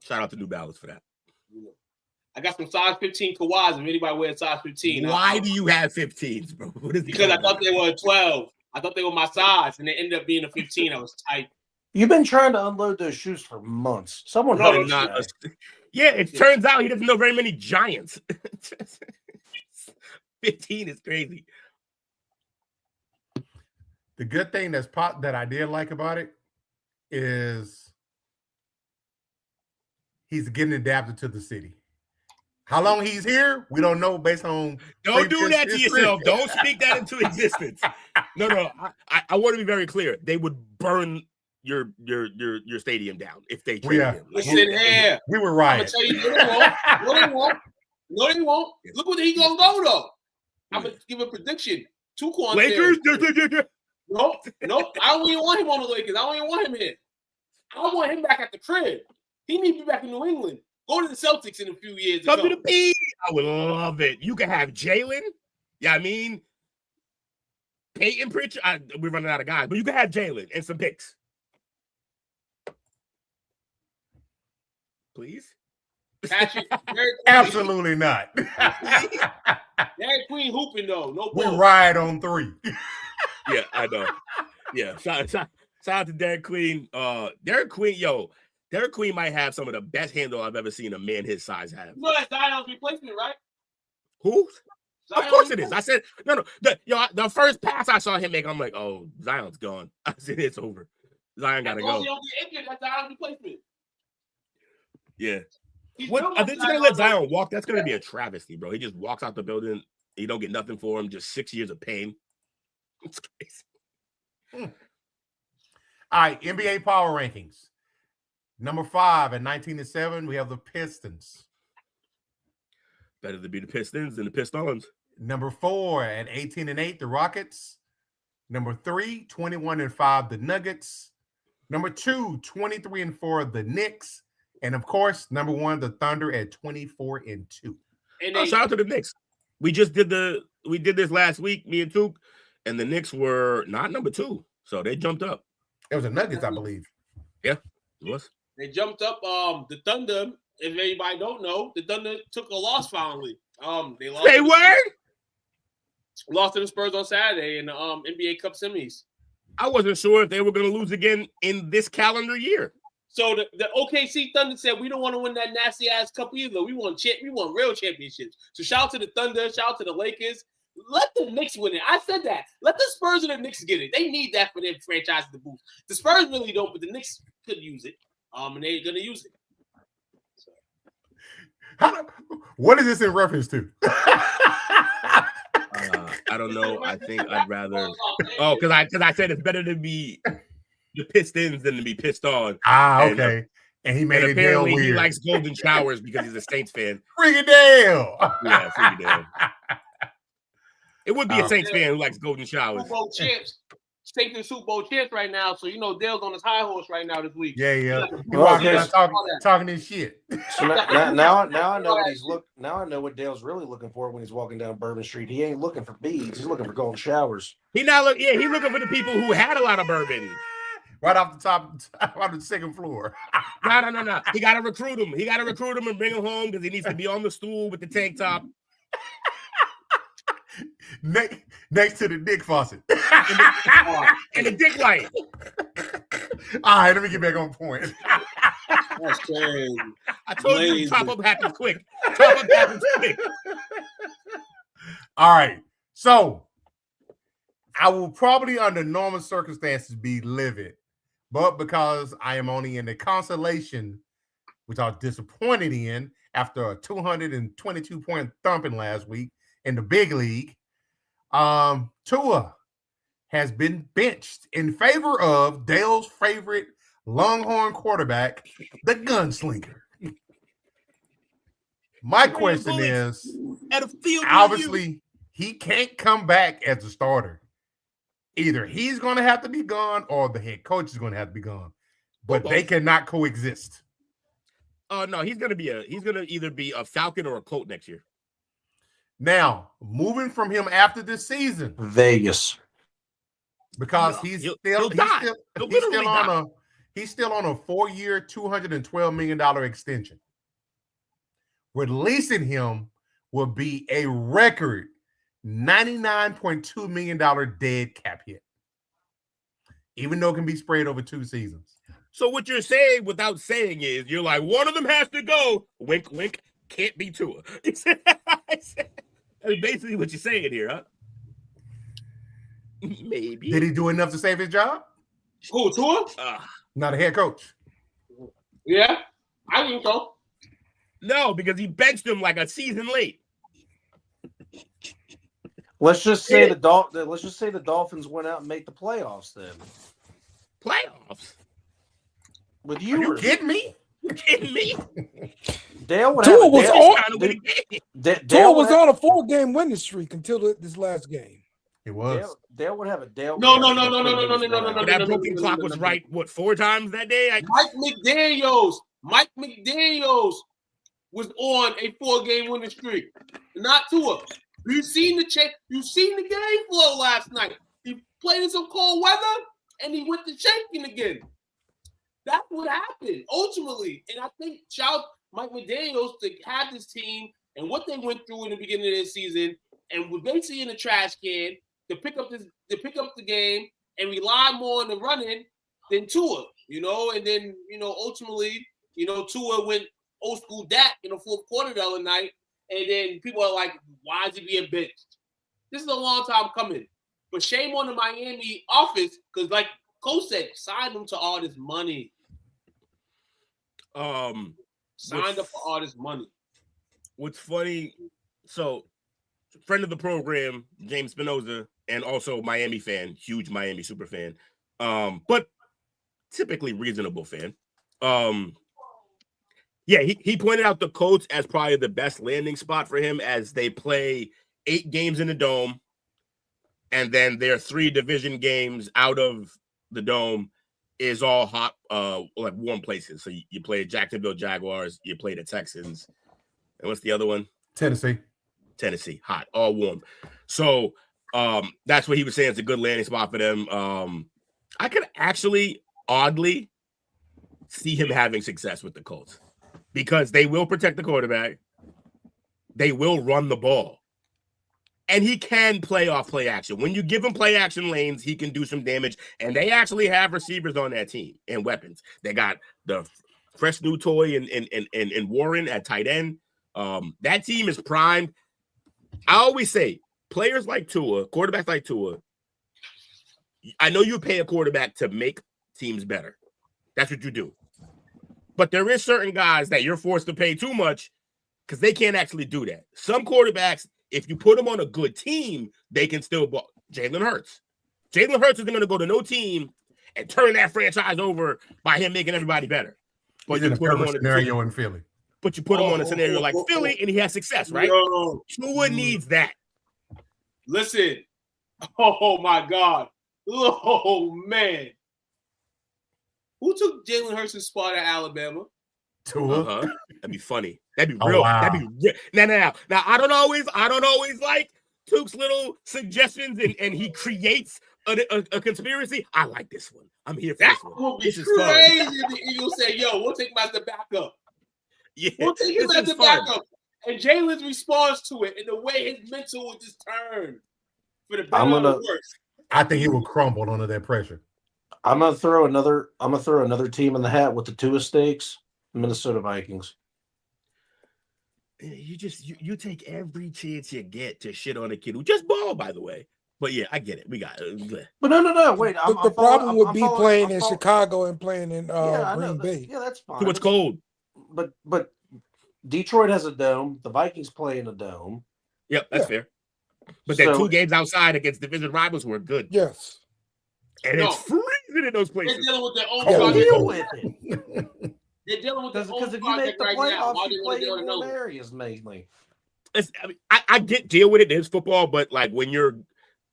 Shout out to New Balance for that. I got some size 15 Kawhis. If anybody wears size 15. Why do you have 15s, bro? Because I thought they were a 12. I thought they were my size, and they ended up being a 15. I was tight. You've been trying to unload those shoes for months. Someone knows that. Yeah, it turns out he doesn't know very many giants. 15 is crazy. The good thing that I did like about it is he's getting adapted to the city. How long he's here, we don't know based on. Don't do that to yourself. Don't speak that into existence. No. I want to be very clear. They would burn your stadium down if they traded him. Listen here. We were right. I'm gonna tell you, no, they won't. Look what he gonna go though. I'm gonna give a prediction. Lakers. Nope. I don't even want him on the Lakers. I don't even want him here. I want him back at the crib. He need to be back in New England. Go to the Celtics in a few years. Come to the B. I would love it. You can have Jalen. Yeah, I mean, Peyton Pritchard. We're running out of guys, but you can have Jalen and some picks. Please? Patrick, absolutely not. Derek Queen hooping though. No we ball. ride on 3. Yeah, I know. Yeah, shout out to Derek Queen. Derek Queen might have some of the best handle I've ever seen a man his size have. You know that's Zion's replacement, right? Who? Of course it is. I said no. The first pass I saw him make, I'm like, oh, Zion's gone. I said it's over. Zion gotta go. That's Zion's replacement. Yeah. Are they gonna let Zion walk? That's gonna be a travesty, bro. He just walks out the building. You don't get nothing for him. Just 6 years of pain. It's crazy. All right, NBA power rankings. Number 5 at 19-7, we have the Pistons. Better to be the Pistons than the Pistons. Number 4 at 18-8, the Rockets. Number 3, 21-5, the Nuggets. Number 2, 23-4, the Knicks. And of course, number 1, the Thunder at 24-2. Shout out to the Knicks. We did this last week, me and Took, and the Knicks were not number 2, so they jumped up. It was the Nuggets, I believe. Yeah, it was. They jumped up. The Thunder, if anybody don't know, the Thunder took a loss finally. They lost. Say word. Lost to the Spurs on Saturday in the NBA Cup semis. I wasn't sure if they were going to lose again in this calendar year. So the OKC Thunder said we don't want to win that nasty ass cup either. We want real championships. So shout out to the Thunder, shout out to the Lakers. Let the Knicks win it. I said that. Let the Spurs and the Knicks get it. They need that for their franchise to boost. The Spurs really don't, but the Knicks could use it. And they're gonna use it. So. What is this in reference to? I don't know. I think I'd rather. Oh, because I said it's better to be the Pistons than to be pissed on. Okay. And he made it Dale weird. He likes golden showers because he's a Saints fan. Freaking Dale. Yeah, freaking Dale. It would be a Saints fan who likes golden showers. Super Bowl champs. Saints and Super Bowl champs right now. So, Dale's on his high horse right now this week. Yeah. He walking around talking his shit. So now I know what Now I know what Dale's really looking for when he's walking down Bourbon Street. He ain't looking for beads. He's looking for golden showers. He's looking for the people who had a lot of bourbon. Right off the top of the second floor. No. He got to recruit him. He got to recruit him and bring him home because he needs to be on the stool with the tank top. Next to the dick faucet. And the dick light. All right, let me get back on point. That's crazy. I told you, Lazy. top up happens quick. Top up happens quick. All right. So I will probably, under normal circumstances, be livid. But because I am only in the consolation, which I was disappointed in after a 222-point thumping last week in the big league, Tua has been benched in favor of Dale's favorite Longhorn quarterback, the gunslinger. My question is, at a field obviously, he can't come back as a starter. Either he's going to have to be gone or the head coach is going to have to be gone. But they cannot coexist. No, he's gonna either be a Falcon or a Colt next year. Now, moving from him after this season, Vegas, because he's still on a 4-year, $212 million extension. Releasing him will be a record $99.2 million dead cap hit, even though it can be spread over 2 seasons. So what you're saying without saying is you're like, one of them has to go. Wink, wink. Can't be Tua. That's basically what you're saying here, huh? Maybe. Did he do enough to save his job? Who, Tua? Not a head coach. Yeah, I think so. No, because he benched him like a season late. let's just say the Dolphins went out and make the playoffs then. Playoffs? With Are you kidding me? You kidding me? Dale would Tua have was Tua was on a 4-game winning streak until this last game. It was. Dale would have a Dale. No. That broken clock was right, what, 4 times that day? Mike McDaniels was on a 4-game winning streak, not Tua. You seen the game flow last night. He played in some cold weather and he went to shaking again. That's what happened ultimately, and I think shout Mike McDaniels to have this team and what they went through in the beginning of this season, and was basically in the trash can to pick up the game and rely more on the running than Tua, and then ultimately Tua went old school Dak in the fourth quarter the other night, and then people are like, why is he being benched? This is a long time coming, but shame on the Miami office because, like Coach said, signed him to all this money. Signed up for all this money. What's funny, so friend of the program, James Spinoza, and also Miami fan, huge Miami super fan, but typically reasonable fan. Yeah, he pointed out the Colts as probably the best landing spot for him as they play 8 games in the Dome, and then their 3 division games out of the Dome is all hot, like warm places. So you play Jacksonville Jaguars, you play the Texans, and what's the other one? Tennessee, hot, all warm. So that's what he was saying. It's a good landing spot for them. I could actually oddly see him having success with the Colts because they will protect the quarterback, they will run the ball, and he can play off play action. When you give him play action lanes, he can do some damage. And they actually have receivers on that team and weapons. They got the fresh new toy in Warren at tight end. That team is primed. I always say, players like Tua, quarterbacks like Tua, I know you pay a quarterback to make teams better. That's what you do. But there is certain guys that you're forced to pay too much because they can't actually do that. Some quarterbacks, if you put them on a good team, they can still ball. Jalen Hurts. Jalen Hurts isn't going to go to no team and turn that franchise over by him making everybody better. But you put him on a scenario in Philly. But you put him on a scenario like Philly, and he has success, right? Tua needs that. Listen. Oh, my God. Oh, man. Who took Jalen Hurts' spot at Alabama? Tua. That'd be funny. That'd be real. Wow. That'd be real. Now, I don't always like Tuke's little suggestions, and he creates a conspiracy. I like this one. I'm here for this one. That would be crazy if the Eagles say, yo, we'll take him as the backup. Yeah, we'll take him as the backup. And Jalen's response to it and the way his mental would just turn for the better or the worse. I think he will crumble under that pressure. I'm gonna throw another team in the hat with the Tua stakes. Minnesota Vikings. You take every chance you get to shit on a kid who just balled, by the way. But yeah, I get it. We got it. But no. Wait, The problem would be playing in Chicago and playing in Green Bay. Yeah, that's fine. Too much cold. But Detroit has a dome. The Vikings play in a dome. Yep, that's fair. But then 2 games outside against division rivals were good. Yes. And it's freezing in those places. They're dealing with their own Deal project. with it. They're dealing with their own Because if you make project the right now. playoffs, Why you they play want to in go to warm another? areas mainly. I get deal with it. It's football, but like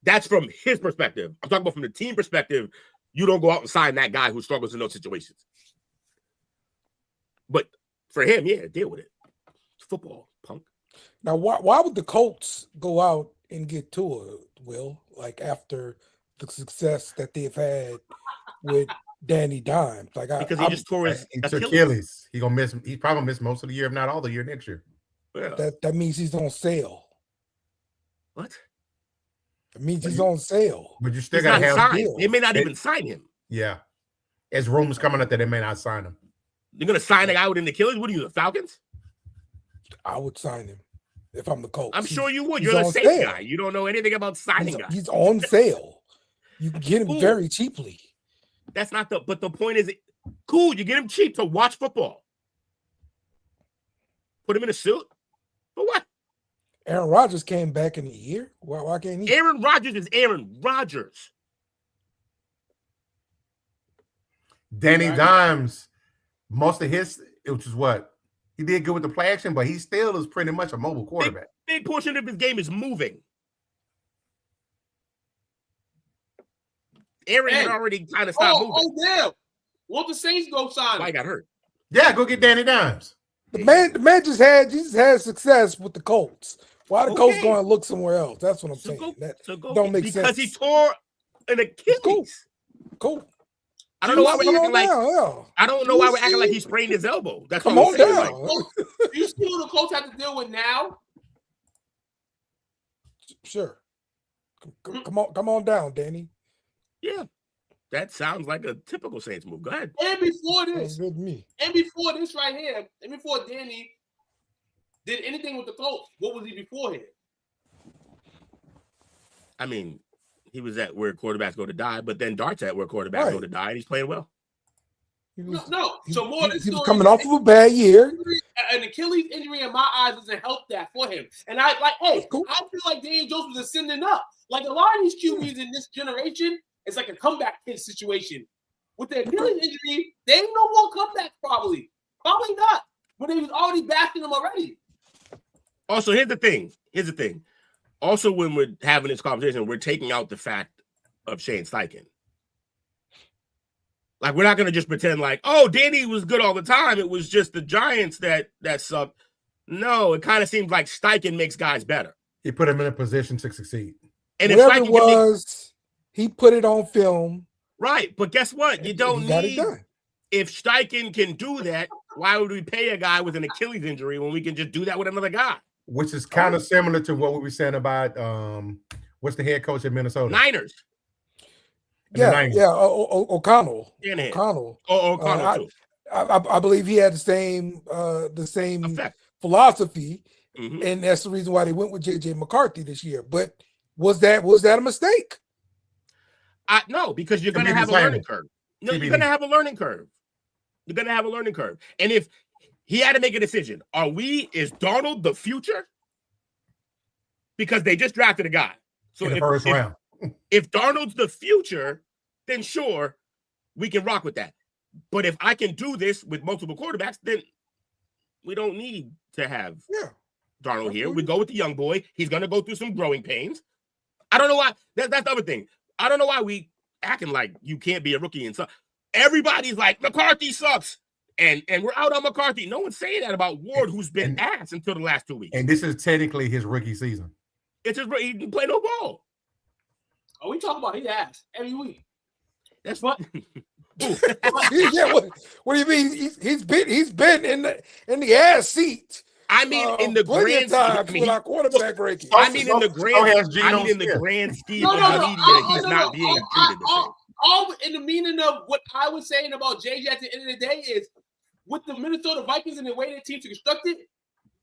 that's from his perspective. I'm talking about from the team perspective. You don't go out and sign that guy who struggles in those situations. But for him, yeah, deal with it. It's football, punk. Now, why would the Colts go out and get Tua, Will? Like after the success that they've had with Danny Dimes, Because he just tore his Achilles. He's probably gonna miss most of the year, if not all the year next year. Yeah. That means he's on sale. What? It means he's on sale. But you still He's gotta not have signed. They may not even sign him. Yeah. As rumors coming up that they may not sign him. They're gonna sign a guy with an Achilles. What are you, the Falcons? I would sign him if I'm the Colts. I'm sure you would. he's You're the on safe sale. guy. You don't know anything about signing guys. He's on sale. You can get him Cool. very cheaply. That's not but the point is, cool, you get him cheap to watch football. Put him in a suit. For what? Aaron Rodgers came back in a year. Why can't he? Aaron Rodgers is Aaron Rodgers. Danny Dimes, most of his, which is what? He did good with the play action, but he still is pretty much a mobile quarterback. Big portion of his game is moving. Aaron had already kind of stopped moving. Oh, damn. Won't the Saints go sign Why him? he got hurt? Yeah, go get Danny Dimes. The man just had success with the Colts. Why the Colts going to look somewhere else? That's what I'm saying. That don't make sense. Because he tore an Achilles. Cool. I don't know why we're Come acting on like down, I don't know why we're acting like he sprained his elbow. That's Come what on I'm saying. down. Like, You see what the Colts have to deal with now? Sure. Come on down, Danny. yeah, that sounds like a typical Saints move. Go ahead. And before Sounds this, good to me. and before this right here, and before Danny did anything with the Colts, what was he beforehand? I mean, he was at where quarterbacks go to die, but then Dart's at where quarterbacks go to die, and he's playing well. He was, No. So more he was coming off of a bad year. An Achilles injury in my eyes doesn't help that for him. And I feel like Daniel Jones was ascending up. Like a lot of these QBs in this generation, it's like a comeback kid situation. With the Achilles injury, they ain't no more comebacks probably. Probably not. But they was already backing them already. Also, here's the thing. Also, when we're having this conversation, we're taking out the fact of Shane Steichen. Like, we're not going to just pretend like, oh, Danny was good all the time. It was just the Giants that sucked. No, it kind of seems like Steichen makes guys better. He put him in a position to succeed. And whatever it was, he put it on film. Right, but guess what? You don't got need. it done. If Steichen can do that, why would we pay a guy with an Achilles injury when we can just do that with another guy? Which is kind of similar to what we were saying about what's the head coach at Minnesota? Niners. O'Connell. Shanahan. O'Connell. O'Connell too. I believe he had the same Effect. philosophy, Mhm. and that's the reason why they went with JJ McCarthy this year. But was that a mistake? No, because you're going to TBD have a learning curve. No, TBD. you're going to have a learning curve. You're going to have a learning curve. And if he had to make a decision, is Darnold the future? Because they just drafted a guy. So In the first round. If Darnold's the future, then sure, we can rock with that. But if I can do this with multiple quarterbacks, then we don't need to have Darnold here. We go with the young boy. He's going to go through some growing pains. I don't know why. That's the other thing. I don't know why we acting like you can't be a rookie and stuff. Everybody's like, McCarthy sucks. And we're out on McCarthy. No one's saying that about Ward, who's been ass until the last 2 weeks. And this is technically his rookie season. It's just he didn't play no ball. Oh, we talk about his ass every week. That's what. Yeah, what do you mean? He's been in the ass seat. I mean, in the grand times with our quarterback ranking. I mean, in the grand scheme of the media, he's not being treated the same. all in the meaning of what I was saying about JJ at the end of the day is with the Minnesota Vikings and the way their teams are constructed,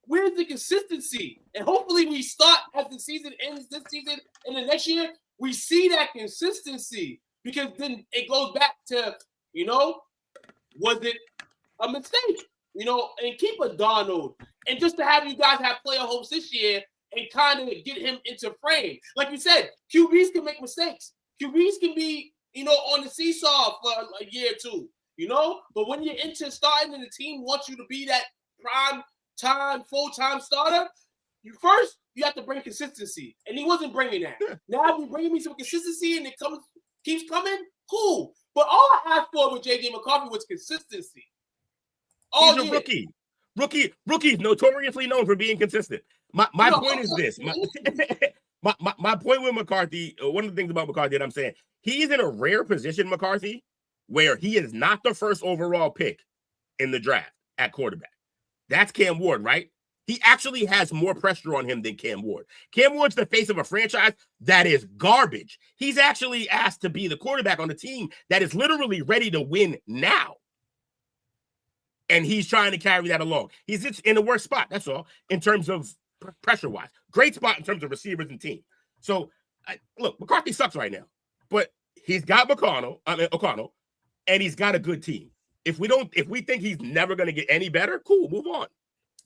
where's the consistency? And hopefully we start as the season ends this season and the next year, we see that consistency because then it goes back to, was it a mistake? And keep a Donald. And just to have you guys have player hopes this year and kind of get him into frame. Like you said, QBs can make mistakes. QBs can be, on the seesaw for a year or two, But when you're into starting and the team wants you to be that prime time, full-time starter, you have to bring consistency. And he wasn't bringing that. Now if you're bringing me some consistency and it keeps coming, cool. But all I asked for with J.J. McCarthy was consistency. He's a rookie. Rookies notoriously known for being consistent. My point is this. My point with McCarthy, one of the things about McCarthy that I'm saying, he's in a rare position, McCarthy, where he is not the first overall pick in the draft at quarterback. That's Cam Ward, right? He actually has more pressure on him than Cam Ward. Cam Ward's the face of a franchise that is garbage. He's actually asked to be the quarterback on a team that is literally ready to win now. And he's trying to carry that along. He's in the worst spot, that's all, in terms of pressure-wise. Great spot in terms of receivers and team. So, look, McCarthy sucks right now. But he's got O'Connell, and he's got a good team. If we think he's never going to get any better, cool, move on.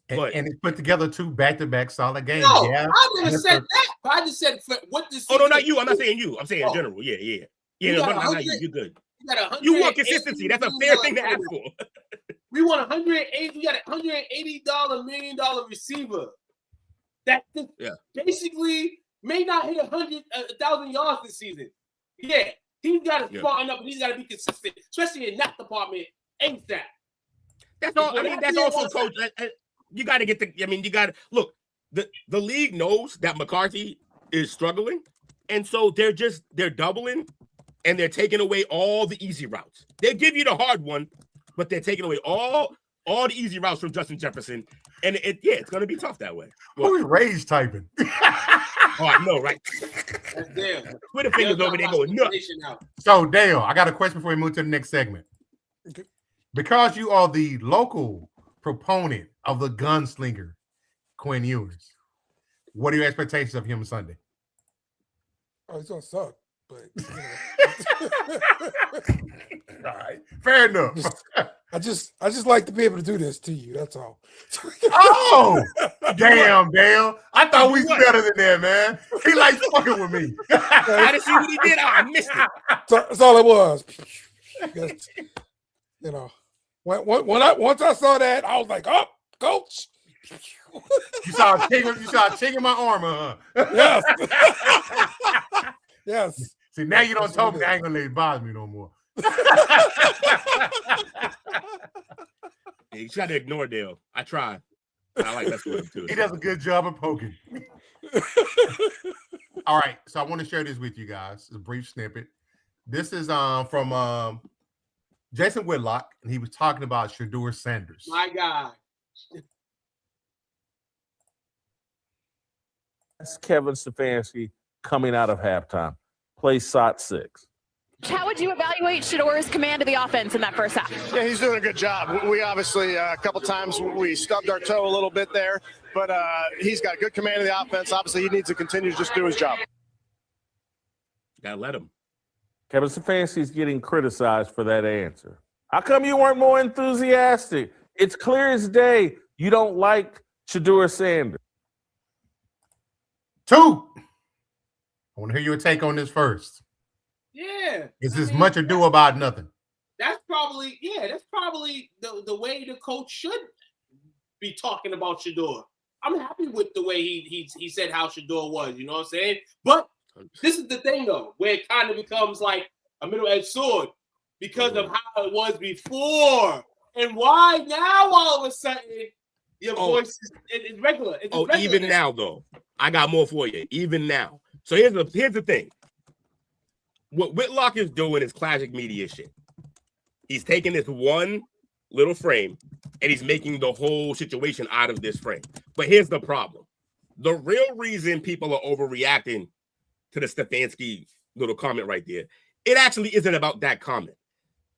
And he's put together 2 back-to-back solid games. No, yeah. I never said that. But I just said what this. Oh no, not you. I'm not saying you. I'm saying in general. Yeah. Not you. You're good. You want consistency. That's a fair thing to ask for. We want $180. We got $180 million receiver that basically may not hit 1,000 yards this season. Yeah, he's got to smarten up and he's got to be consistent, especially in that department. Ain't that? That's all. I mean, that's also coach. You got to get the. I mean, you got to look. The league knows that McCarthy is struggling, and so they're doubling, and they're taking away all the easy routes. They give you the hard one, but they're taking away all the easy routes from Justin Jefferson, and it's going to be tough that way. Who's rage typing? Oh, I know, right? That's Dale. Twitter fingers over there going nuts. So, Dale, I got a question before we move to the next segment. Okay. Because you are the local proponent of the gunslinger, Quinn Ewers, what are your expectations of him Sunday? Oh, he's gonna suck, but All right, fair enough. I just like to be able to do this to you. That's all. Oh, damn, Dale! I thought we was better than that, man. He likes fucking with me. I didn't see what he did. I missed it. That's all it was. Once I saw that, I was like, "Oh, coach." You saw a ching in my armor, huh? Yes. Yes. See, now you don't tell me the angle legs bother me no more. You try to ignore Dale. I try. I like that one too. He does a good job of poking. All right, so I want to share this with you guys. It's a brief snippet. This is from Jason Whitlock, and he was talking about Shedeur Sanders. My God. That's Kevin Stefanski coming out of halftime. Play SOT 6. How would you evaluate Shedeur's command of the offense in that first half? Yeah, he's doing a good job. We obviously, a couple times we stubbed our toe a little bit there, but he's got a good command of the offense. Obviously, he needs to continue to just do his job. Gotta let him. Kevin Stefanski's getting criticized for that answer. How come you weren't more enthusiastic? It's clear as day you don't like Shedeur Sanders. 2. I want to hear your take on this first. Yeah. It's as much ado about nothing. That's probably the way the coach should be talking about Shedeur. I'm happy with the way he said how Shedeur was, you know what I'm saying? But this is the thing though, where it kind of becomes like a middle-edged sword because of how it was before. And why now all of a sudden your voice is regular. It's regular even now though. I got more for you, even now. So here's the thing. What Whitlock is doing is classic media shit. He's taking this one little frame and he's making the whole situation out of this frame. But here's the problem. The real reason people are overreacting to the Stefanski little comment right there it actually isn't about that comment.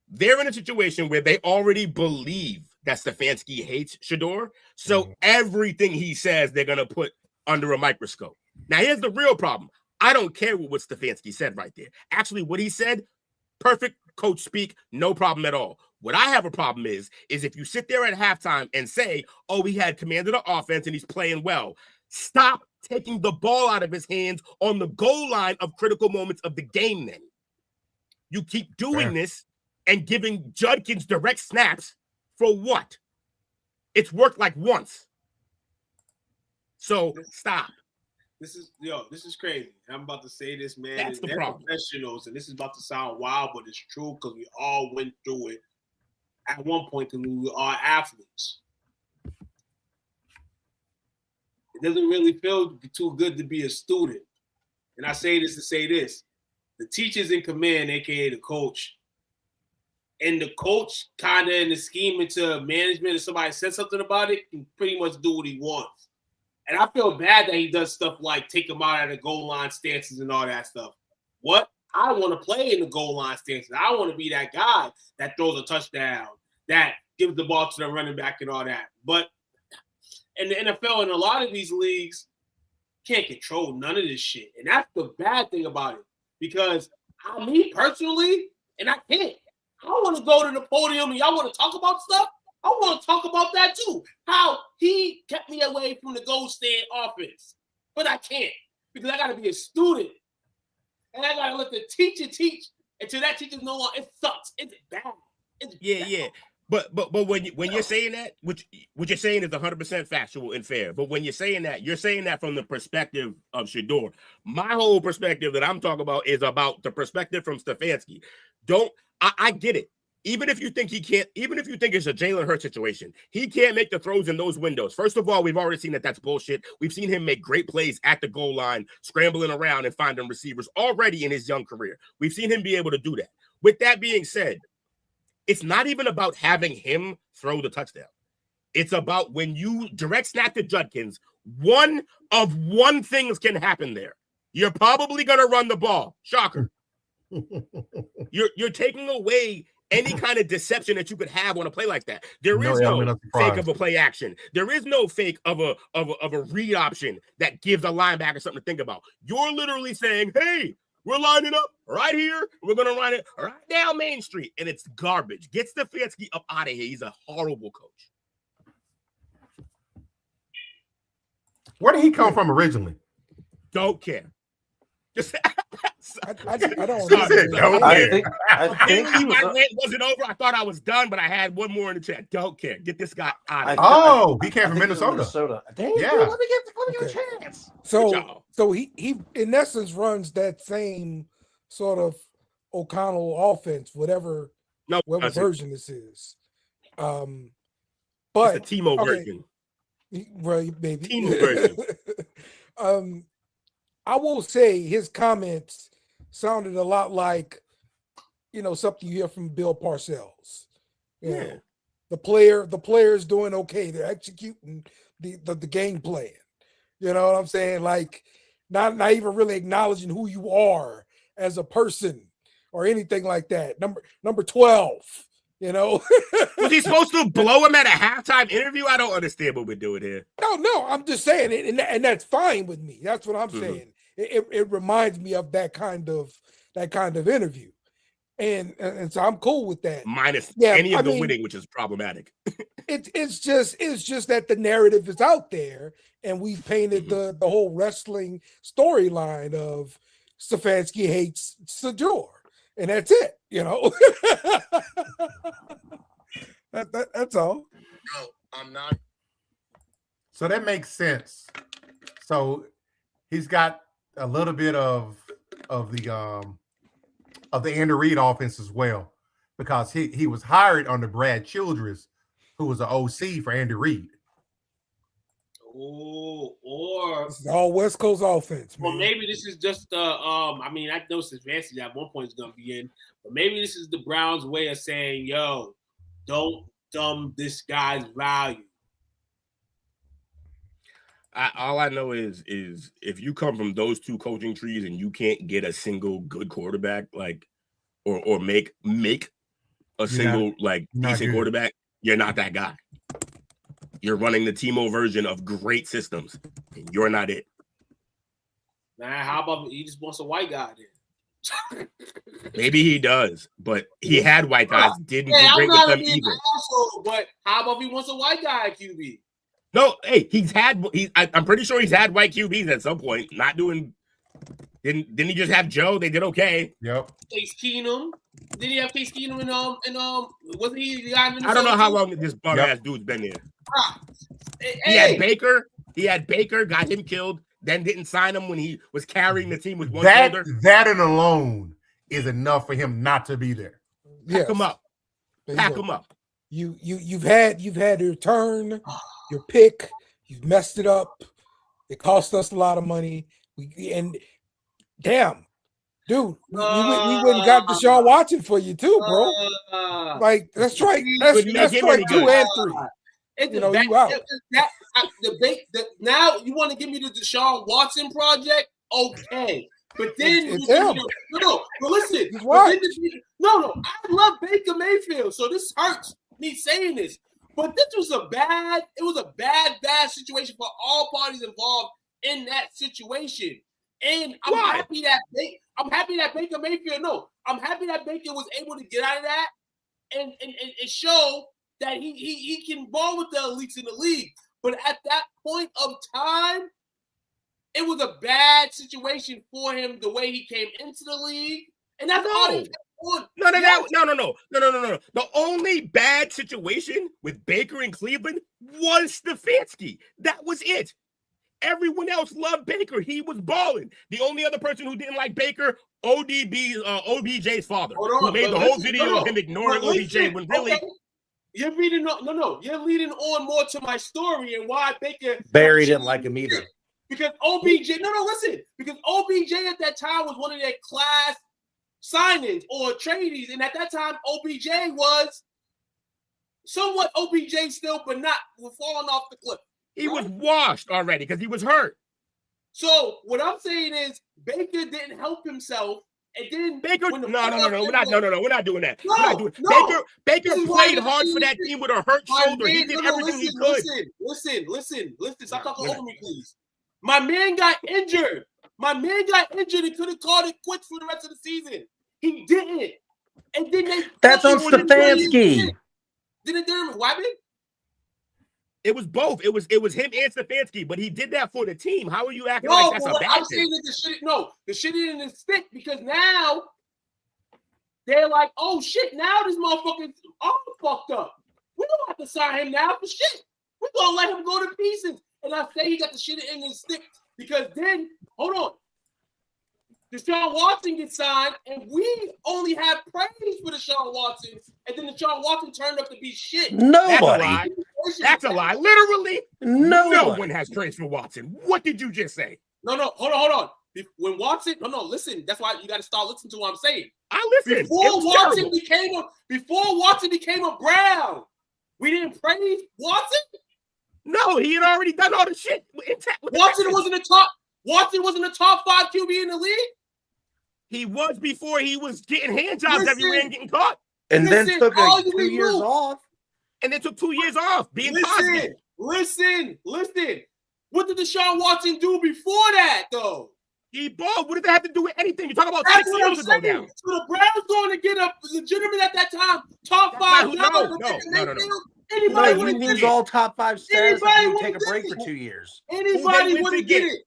They're in a situation where they already believe that Stefanski hates Shedeur, so everything he says they're gonna put under a microscope. Now, here's the real problem. I don't care what Stefanski said right there. Actually, what he said, perfect coach speak, no problem at all. What I have a problem is if you sit there at halftime and say, oh, he had command of the offense and he's playing well. Stop taking the ball out of his hands on the goal line of critical moments of the game then. You keep doing this and giving Judkins direct snaps for what? It's worked like once. So stop. This is crazy. I'm about to say this, man. That's the They're problem. professionals, and this is about to sound wild, but it's true because we all went through it at one point because we are athletes. It doesn't really feel too good to be a student. And I say this to say this. The teacher's in command, aka the coach. And the coach kind of in the scheme into management, if somebody says something about it, can pretty much do what he wants. And I feel bad that he does stuff like take him out of the goal line stances and all that stuff. What? I want to play in the goal line stances. I want to be that guy that throws a touchdown, that gives the ball to the running back and all that. But in the NFL and a lot of these leagues, can't control none of this shit. And that's the bad thing about it. Because me personally, and I can't. I want to go to the podium and y'all want to talk about stuff. I want to talk about that too. How he kept me away from the gold stand offense. But I can't because I got to be a student. And I got to let the teacher teach until that teacher's no longer. It sucks. It's bad. It's bad. Yeah. But when you're saying that, what you're saying is 100% factual and fair. But when you're saying that from the perspective of Shedeur. My whole perspective that I'm talking about is about the perspective from Stefanski. I get it. Even if you think it's a Jalen Hurts situation, he can't make the throws in those windows. First of all, we've already seen that that's bullshit. We've seen him make great plays at the goal line, scrambling around and finding receivers already in his young career. We've seen him be able to do that. With that being said, it's not even about having him throw the touchdown. It's about when you direct snap to Judkins, one things can happen there. You're probably going to run the ball. Shocker. You're taking away any kind of deception that you could have on a play like that. There is no fake of a play action. There is no fake of a read option that gives a linebacker something to think about. You're literally saying, hey, we're lining up right here. We're going to run it right down Main Street. And it's garbage. Get Stefanski up out of here. He's a horrible coach. Where did he come from originally? Don't care. Just I don't I think he my was. rant wasn't over. I thought I was done, but I had one more in the chat. Don't care. Get this guy out of here. Oh, he came I from think he was Minnesota. Dang, Yeah. dude, let me give you a chance. So he in essence runs that same sort of O'Connell offense, whatever version this is. But it's the Timo version. Right, maybe. Timo version. I will say his comments sounded a lot like, something you hear from Bill Parcells. You know, the player is doing okay. They're executing the game plan. You know what I'm saying? Like not even really acknowledging who you are as a person or anything like that. Number 12. Was he supposed to blow him at a halftime interview? I don't understand what we're doing here. No, I'm just saying it, and that's fine with me. That's what I'm saying. It reminds me of that kind of interview, and so I'm cool with that. Minus any of the winning, which is problematic. It's just that the narrative is out there, and we've painted the whole wrestling storyline of Stefanski hates Shedeur, and that's it. That's all. No, I'm not. So that makes sense. So he's got a little bit of the Andy Reid offense as well, because he was hired under Brad Childress, who was an OC for Andy Reid. Oh, or this is all West Coast offense. Well, man. maybe this is just I know Stefanski at one point is gonna be in, but maybe this is the Browns' way of saying, yo, don't dumb this guy's value. All I know is if you come from those two coaching trees and you can't get a single good quarterback, like or make a single decent quarterback, you're not that guy. You're running the Timo version of great systems, and you're not it. Man, how about he just wants a white guy then? Maybe he does, but he had white guys, didn't do great with them either. Asshole, but how about if he wants a white guy at QB? No, hey, I'm pretty sure he's had white QBs at some point. Not doing. Didn't he just have Joe? They did okay. Yep. Case Keenum. Did he have Case Keenum wasn't he the guy in I don't know how long this bum ass dude's been here. Hey. He had Baker, got him killed, then didn't sign him when he was carrying the team with one shoulder. That and alone is enough for him not to be there. Pack him up. Pack him up. You've had your turn, your pick. You've messed it up. It cost us a lot of money. Damn, dude, we went and got Deshaun Watson for you too, bro. Like that's right. That's strike 2 and 3. You out. Now you want to give me the Deshaun Watson project? Okay. But then but listen. No, I love Baker Mayfield, so this hurts me saying this. But this was a bad situation for all parties involved in that situation. And I'm happy that Baker Mayfield. No, I'm happy that Baker was able to get out of that and show that he can ball with the elites in the league. But at that point of time, it was a bad situation for him the way he came into the league. And that's all he kept on. No. The only bad situation with Baker in Cleveland was Stefanski. That was it. Everyone else loved Baker. He was balling. The only other person who didn't like Baker, OBJ's father, who made the whole video of him ignoring OBJ when really. Okay. You're reading you're leading on more to my story and why Baker Barry didn't like him either. Because OBJ, listen, because OBJ at that time was one of their class signings or tradies, and at that time OBJ was somewhat OBJ still, but not falling off the cliff. He was washed already because he was hurt. So what I'm saying is Baker didn't help himself. And then Baker, no, we're not doing that. No. Baker played hard for that team with a hurt shoulder. He did everything he could. Listen. Stop talking over me, please. My man got injured. And could have called it quits for the rest of the season. He didn't. And then that's on Stefanski. Why did? It was both. It was him and Stefanski, but he did that for the team. How are you acting like that's a bad I'm saying that the shit didn't stick because now they're like, oh shit, now this motherfucker's all fucked up. We don't have to sign him now for shit. We're gonna let him go to pieces. And I say he got the shit in his stick because then, hold on. Deshaun Watson gets signed, and we only have praise for Deshaun Watson, and then Deshaun Watson turned up to be shit. Nobody. That's a lie. Literally, no one has praise for Watson. What did you just say? No, hold on. When Watson, listen. That's why you got to start listening to what I'm saying. I listen. Before Watson became a Brown, we didn't praise Watson. No, he had already done all the shit. Watson wasn't a top 5 QB in the league. He was before he was getting hand jobs everywhere and getting caught. And then took 2 years off. And then took 2 years off being positive. Listen. What did Deshaun Watson do before that, though? He balled. What did that have to do with anything? You're talking about That's 6 years ago now. So the Browns going to get a legitimate at that time top 5. No. Anybody would lose all top 5 status if you take a break for 2 years. Anybody would get it.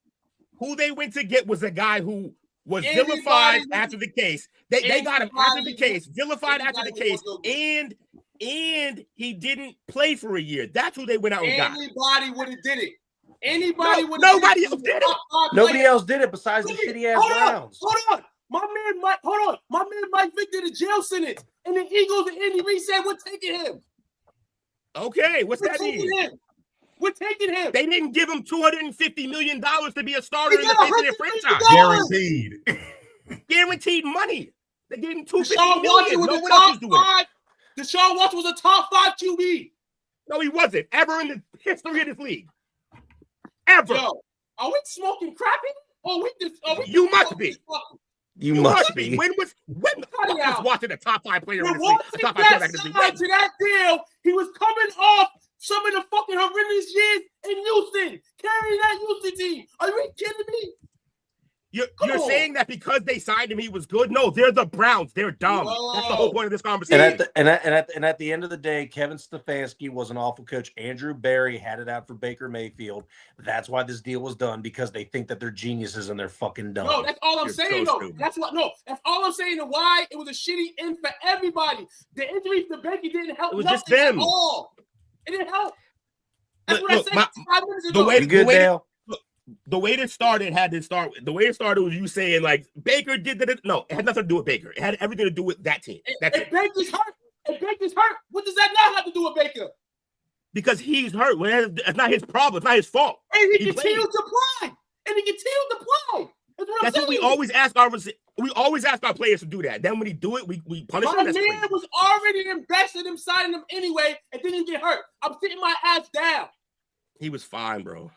Who they went to get was a guy who was vilified after the case. They got him after the case, vilified after the case, and he didn't play for a year. That's who they went out and got. Anybody would have did it. Anybody would. Nobody else did it. Nobody else did it besides the shitty ass Browns. Hold on. My man Mike Vick did a jail sentence, and the Eagles and Andy Reid said we're taking him. Okay, what's that mean? We're taking him. They didn't give him $250 million to be a starter in the face of their franchise. Guaranteed. Guaranteed money. They gave him $250 million. No one else is doing it. Deshaun Watson was a top 5 QB. No, he wasn't. Ever in the history of this league. Ever. Yo, are we smoking crappy? You must be. You must be. When was watching the top 5 player in the league? The top 5 player in the league. To that deal, he was coming off some of the fucking horrendous years in Houston, carrying that Houston team. Are you kidding me? You're saying that because they signed him, he was good? No, they're the Browns. They're dumb. Whoa. That's the whole point of this conversation. And at the end of the day, Kevin Stefanski was an awful coach. Andrew Berry had it out for Baker Mayfield. That's why this deal was done, because they think that they're geniuses and they're fucking dumb. No, that's all I'm saying, though. That's all I'm saying. And why it was a shitty end for everybody. The injury to Baker didn't help. It was just them. At all. It didn't help. That's what I said 5 minutes ago. The way it started The way it started was you saying like Baker did it. No, it had nothing to do with Baker. It had everything to do with that team. If Baker's hurt, what does that not have to do with Baker? Because he's hurt. It's not his problem. It's not his fault. And he continued to play. That's what we always ask our players to do that. Then when he do it, we punish him. My man was already invested in signing him anyway, and then he get hurt. I'm sitting my ass down. He was fine, bro.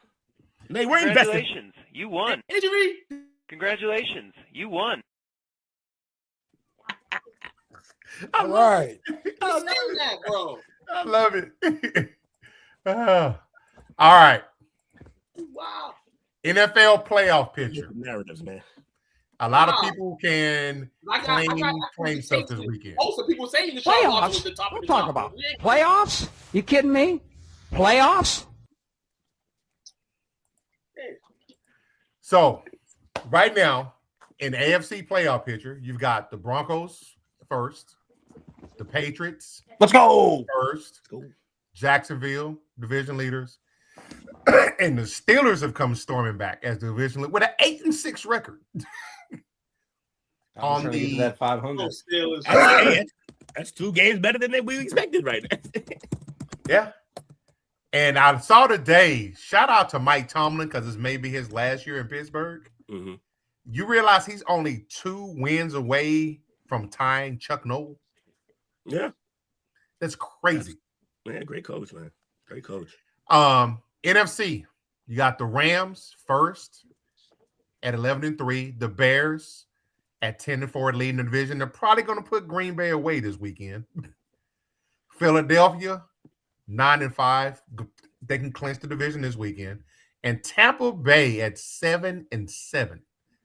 They were Congratulations, you won. Injury. Congratulations, you won. All right. I love that, bro. I love it. All right. Wow. NFL playoff picture. Narratives, man. A lot of people can claim stuff this weekend. Also, people saying the playoffs. Was the top what of are the talking about? Playoffs? You kidding me? Playoffs? So, right now, in the AFC playoff picture, you've got the Broncos first, the Patriots. Let's go. First, Jacksonville, division leaders. And the Steelers have come storming back as the division leader with an 8-6 record. On the that 500. That's 2 games better than we expected right now. Yeah. And I saw today, shout out to Mike Tomlin, because it's maybe his last year in Pittsburgh. Mm-hmm. You realize he's only 2 wins away from tying Chuck Noll? Yeah. That's crazy. Great coach, man. Great coach. NFC, you got the Rams first at 11-3. The Bears at 10-4 leading the division. They're probably going to put Green Bay away this weekend. Philadelphia 9-5. They can clinch the division this weekend. And Tampa Bay at 7-7,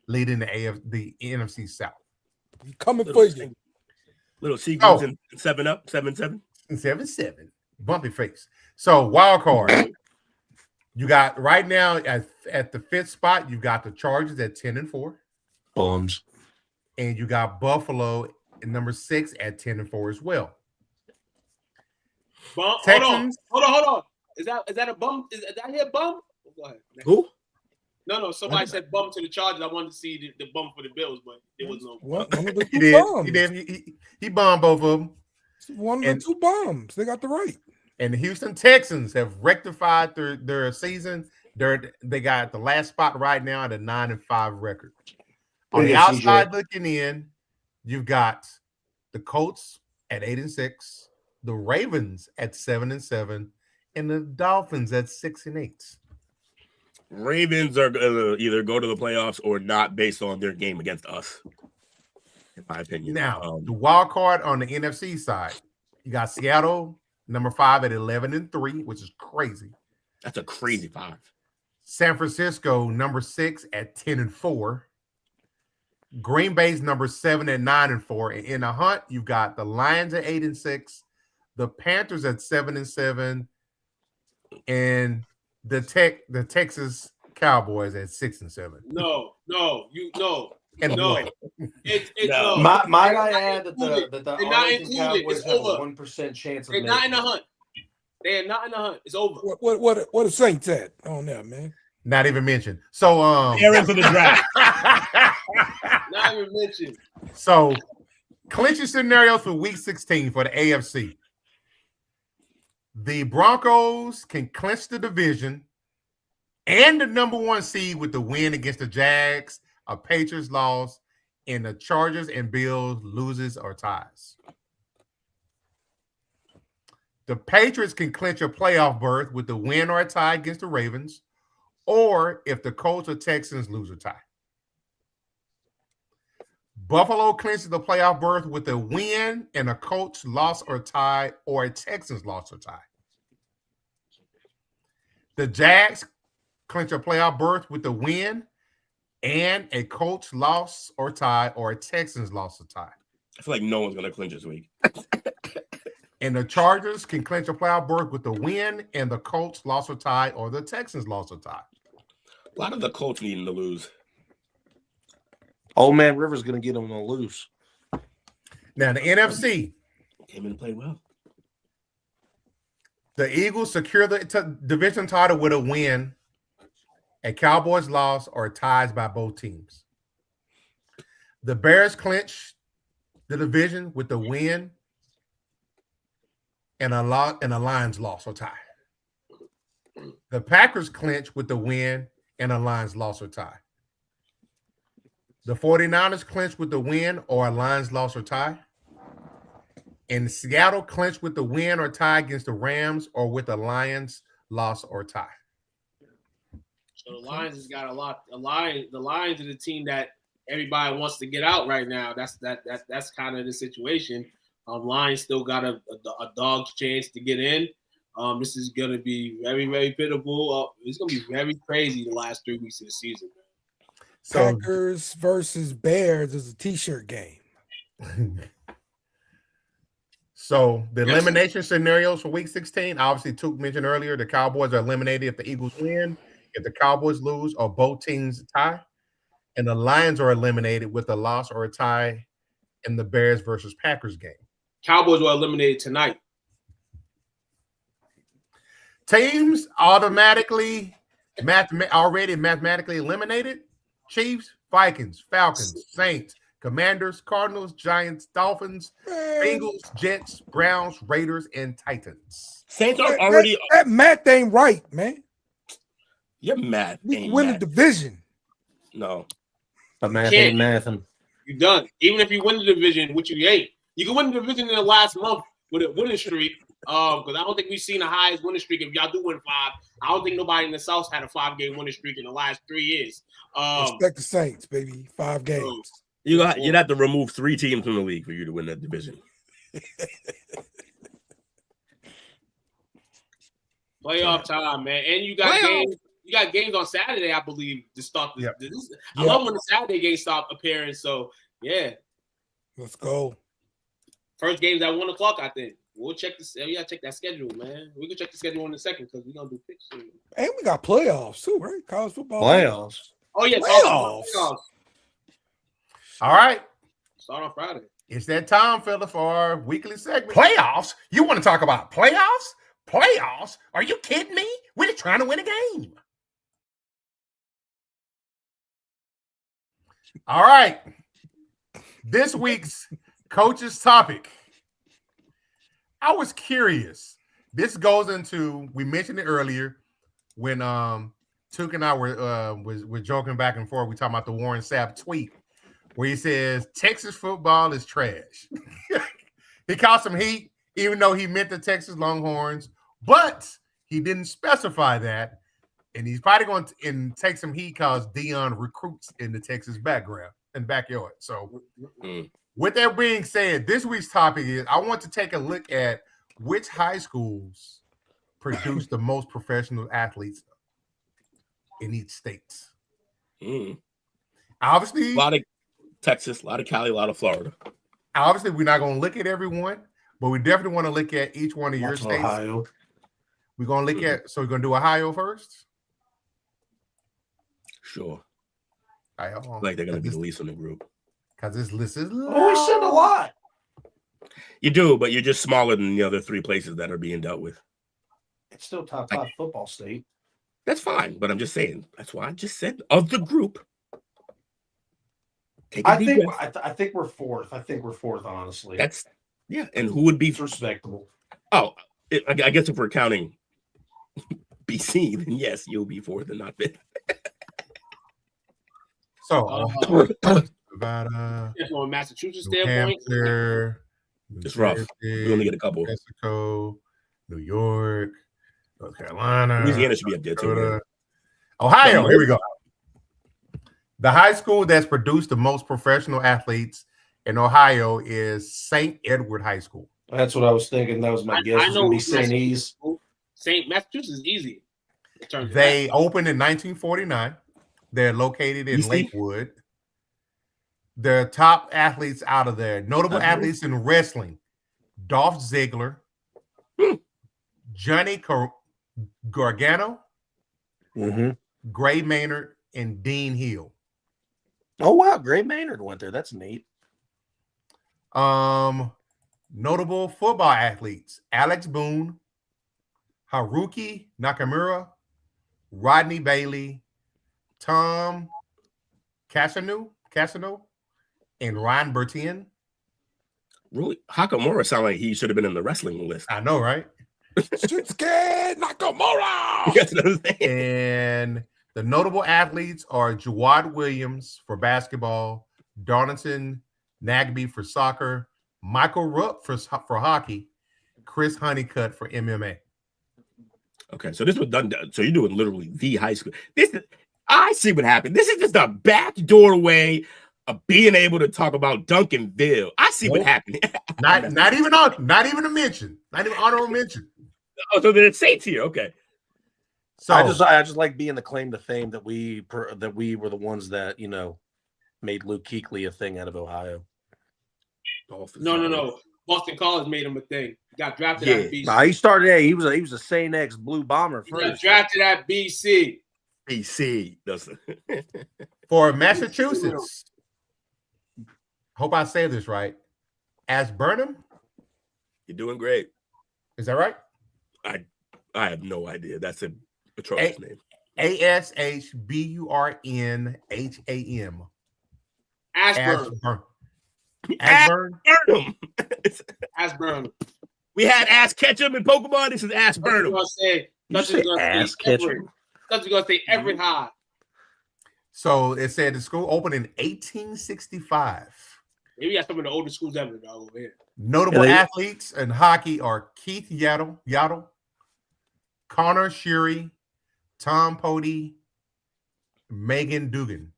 leading the NFC South. Coming for you. Little Seagulls and 7-up, 7-7. 7-7. Bumpy face. So wild card. You got right now at the 5th spot, you got the Chargers at 10-4. Bums. And you got Buffalo at number 6 at 10-4 as well. Texans. Hold on. Is that a bum? Is that here bum? Go ahead. Who? No. Somebody said bum to the Chargers. I wanted to see the bum for the Bills, but it was no. He bombed both of them. One of the 2 bombs. They got the right. And the Houston Texans have rectified their season. They got the last spot right now at a 9-5 record. On the outside looking in, you've got the Colts at 8-6, the Ravens at 7-7, and the Dolphins at 6-8. Ravens are gonna either go to the playoffs or not based on their game against us, in my opinion. Now, the wild card on the NFC side, you got Seattle, number 5 at 11-3, which is crazy. That's a crazy 5. San Francisco, number 6 at 10-4. Green Bay's number 7 at 9-4. And in the hunt, you've got the Lions at 8-6, the Panthers at 7-7, and the Texas Cowboys at 6-7. No. And no. No. Might I add that the Arlington Cowboys have a 1% chance of They're not in the hunt. They are not in the hunt. It's over. What a Saints at on there, man? Not even mentioned. So they're into the draft. Not even mentioned. So clinching scenarios for week 16 for the AFC. The Broncos can clinch the division and the number 1 seed with the win against the Jags, a Patriots loss, and the Chargers and Bills loses or ties. The Patriots can clinch a playoff berth with the win or a tie against the Ravens, or if the Colts or Texans lose or tie. Buffalo clinches the playoff berth with a win and a Colts loss or tie, or a Texans loss or tie. The Jags clinch a playoff berth with a win and a Colts loss or tie, or a Texans loss or tie. I feel like no one's gonna clinch this week. And the Chargers can clinch a playoff berth with a win and the Colts loss or tie, or the Texans loss or tie. A lot of the Colts needing to lose. Old man Rivers going to get them on the loose. Now, the NFC. Came in and played well. The Eagles secure the division title with a win, a Cowboys loss, or ties by both teams. The Bears clinch the division with a win and a Lions loss or tie. The Packers clinch with the win and a Lions loss or tie. The 49ers clinch with the win or a Lions loss or tie. And Seattle clinch with the win or tie against the Rams, or with a Lions loss or tie. So the Lions has got a lot. The Lions are the team that everybody wants to get out right now. That's kind of the situation. Lions still got a dog's chance to get in. This is going to be very, very pitiful. It's going to be very crazy the last 3 weeks of the season. So, Packers versus Bears is a t-shirt game. So the elimination scenarios for Week 16, obviously, Took mentioned earlier, the Cowboys are eliminated if the Eagles win, if the Cowboys lose, or both teams tie. And the Lions are eliminated with a loss or a tie in the Bears versus Packers game. Cowboys were eliminated tonight. Teams automatically already mathematically eliminated: Chiefs, Vikings, Falcons, Saints, Commanders, Cardinals, Giants, Dolphins, Bengals, Jets, Browns, Raiders, and Titans. Saints are already. That math ain't right, man. Your math ain't win math. the division. No. But math ain't mathing. You done. Even if you win the division, which you ain't. You can win the division in the last month with a winning streak. Because I don't think we've seen the highest winning streak. If y'all do win 5, I don't think nobody in the South had a 5-game winning streak in the last 3 years. Respect the Saints, baby. 5 games. You'd have to remove 3 teams from the league for you to win that division. Playoff time, man. And you got games. You got games on Saturday, I believe, to start this. Yep. I love when the Saturday games start appearing. So yeah. Let's go. First game's at 1 o'clock, I think. We'll check this. We gotta check that schedule, man. We can check the schedule in a second because we're gonna do picks soon. And we got playoffs too, right? College football Playoffs. Oh yeah, playoffs. All right. Start on Friday. It's that time, fella, for our weekly segment. Playoffs? You want to talk about playoffs? Playoffs? Are you kidding me? We're just trying to win a game. All right. This week's coach's topic. I was curious. This goes into, we mentioned it earlier when Took and I were joking back and forth. We talking about the Warren Sapp tweet where he says Texas football is trash. He caught some heat, even though he meant the Texas Longhorns, but he didn't specify that. And he's probably going to take some heat because Dion recruits in the Texas background and backyard. So with that being said, this week's topic is I want to take a look at which high schools produce the most professional athletes in each state. Obviously, a lot of Texas, a lot of Cali, a lot of Florida. Obviously, we're not going to look at everyone, but we definitely want to look at each one of your states. Ohio. We're going to look at, so we're going to do Ohio first? Sure. Right, hold on. Like they're going to be the least in the group. Because this list is Oh, we said a lot. You do, but you're just smaller than the other 3 places that are being dealt with. It's still top 5 football state. That's fine, but I'm just saying. That's why I just said of the group. I think we're 4th. I think we're 4th, honestly. That's and who would be it's respectable? Oh, I guess if we're counting BC, then yes, you'll be 4th and not 5th. So, Nevada, from a Massachusetts New standpoint, Hampshire, it's rough. We only get a couple. Mexico, New York, North Carolina, Louisiana should be up there too. Ohio. Here we go. The high school that's produced the most professional athletes in Ohio is St. Edward High School. That's what I was thinking. That was my guess. I It's know going to be St. E's. Massachusetts is easy. They opened in 1949. They're located in Lakewood. The top athletes out of there, notable athletes in wrestling: Dolph Ziggler, Johnny Gargano, Gray Maynard, and Dean Hill. Oh wow, Gray Maynard went there. That's neat. Notable football athletes: Alex Boone, Haruki Nakamura, Rodney Bailey, Tom Cassano, and Ryan Bertien. Really, Hakamura sound like he should have been in the wrestling list. I know, right? Shinsuke Nakamura. That's what I'm saying. And the notable athletes are Jawad Williams for basketball, Darlington Nagby for soccer, Michael Rupp for hockey, Chris Honeycutt for MMA. Okay, so this was done. So you're doing literally the high school. I see what happened. This is just a backdoor way of being able to talk about Duncanville. I see what happened. not even a mention. Not even honorable mention. Oh, so then it states here. Okay. So I just like being the claim to fame that we were the ones that made Luke Kuechly a thing out of Ohio. No. Boston College made him a thing. He got drafted at BC. Nah, he started there. He was a St. X Blue Bomber first. He got drafted at BC. BC. For Massachusetts. Hope I say this right. Ashburnham. You're doing great. Is that right? I have no idea. That's an atrocious name. Ashburnham. Ashburn. Ashburn. We had Ash Ketchum in Pokemon. This is Ashburnham. Nothing's gonna say Everett High. So it said the school opened in 1865. Maybe that's some of the oldest schools ever over here. Notable athletes in hockey are Keith Yaddle, Connor Sheary, Tom Pody, Megan Duggan.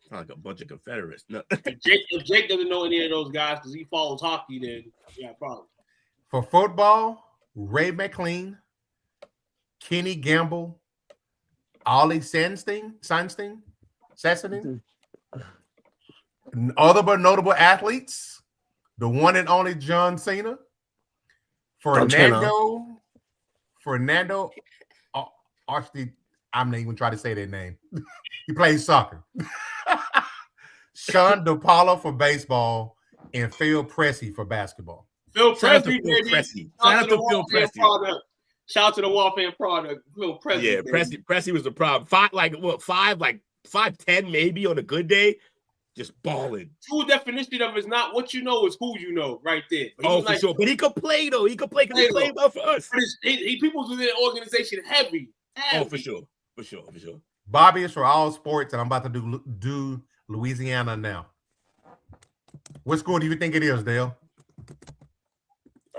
Like a bunch of Confederates. No. If Jake doesn't know any of those guys because he follows hockey, then yeah, probably. For football, Ray McLean, Kenny Gamble, Ollie Sandstein. Other but notable athletes, the one and only John Cena, Fernando Archie. I'm not even trying to say their name. He plays soccer. Sean DePaula for baseball and Phil Pressey for basketball. Phil Pressey, baby. Shout out to Phil Pressey. Shout out to the Warfare product. Phil Pressey. Yeah, Pressey was the problem. 5'10" maybe on a good day. Just balling. True definition of it's not what you know, it's who you know, right there. For sure. But he could play though. He could play because he played well for us. People's in the organization heavy. Oh, for sure. Bobby is for all sports, and I'm about to do Louisiana now. What school do you think it is, Dale?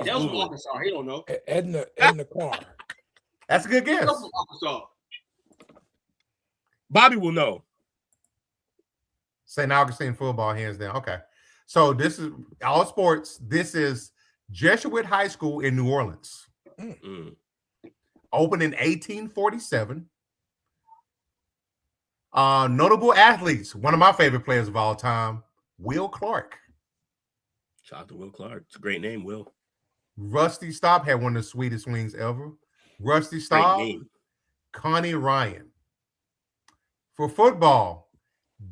Dale's from Arkansas. He don't know. Edna Carr. That's a good guess. Dale's from Arkansas. Bobby will know. St. Augustine football, hands down. Okay. So this is all sports. This is Jesuit High School in New Orleans. Opened in 1847. Notable athletes. One of my favorite players of all time, Will Clark. Shout out to Will Clark. It's a great name, Will. Rusty Staub had one of the sweetest swings ever. Rusty Staub, Connie Ryan. For football,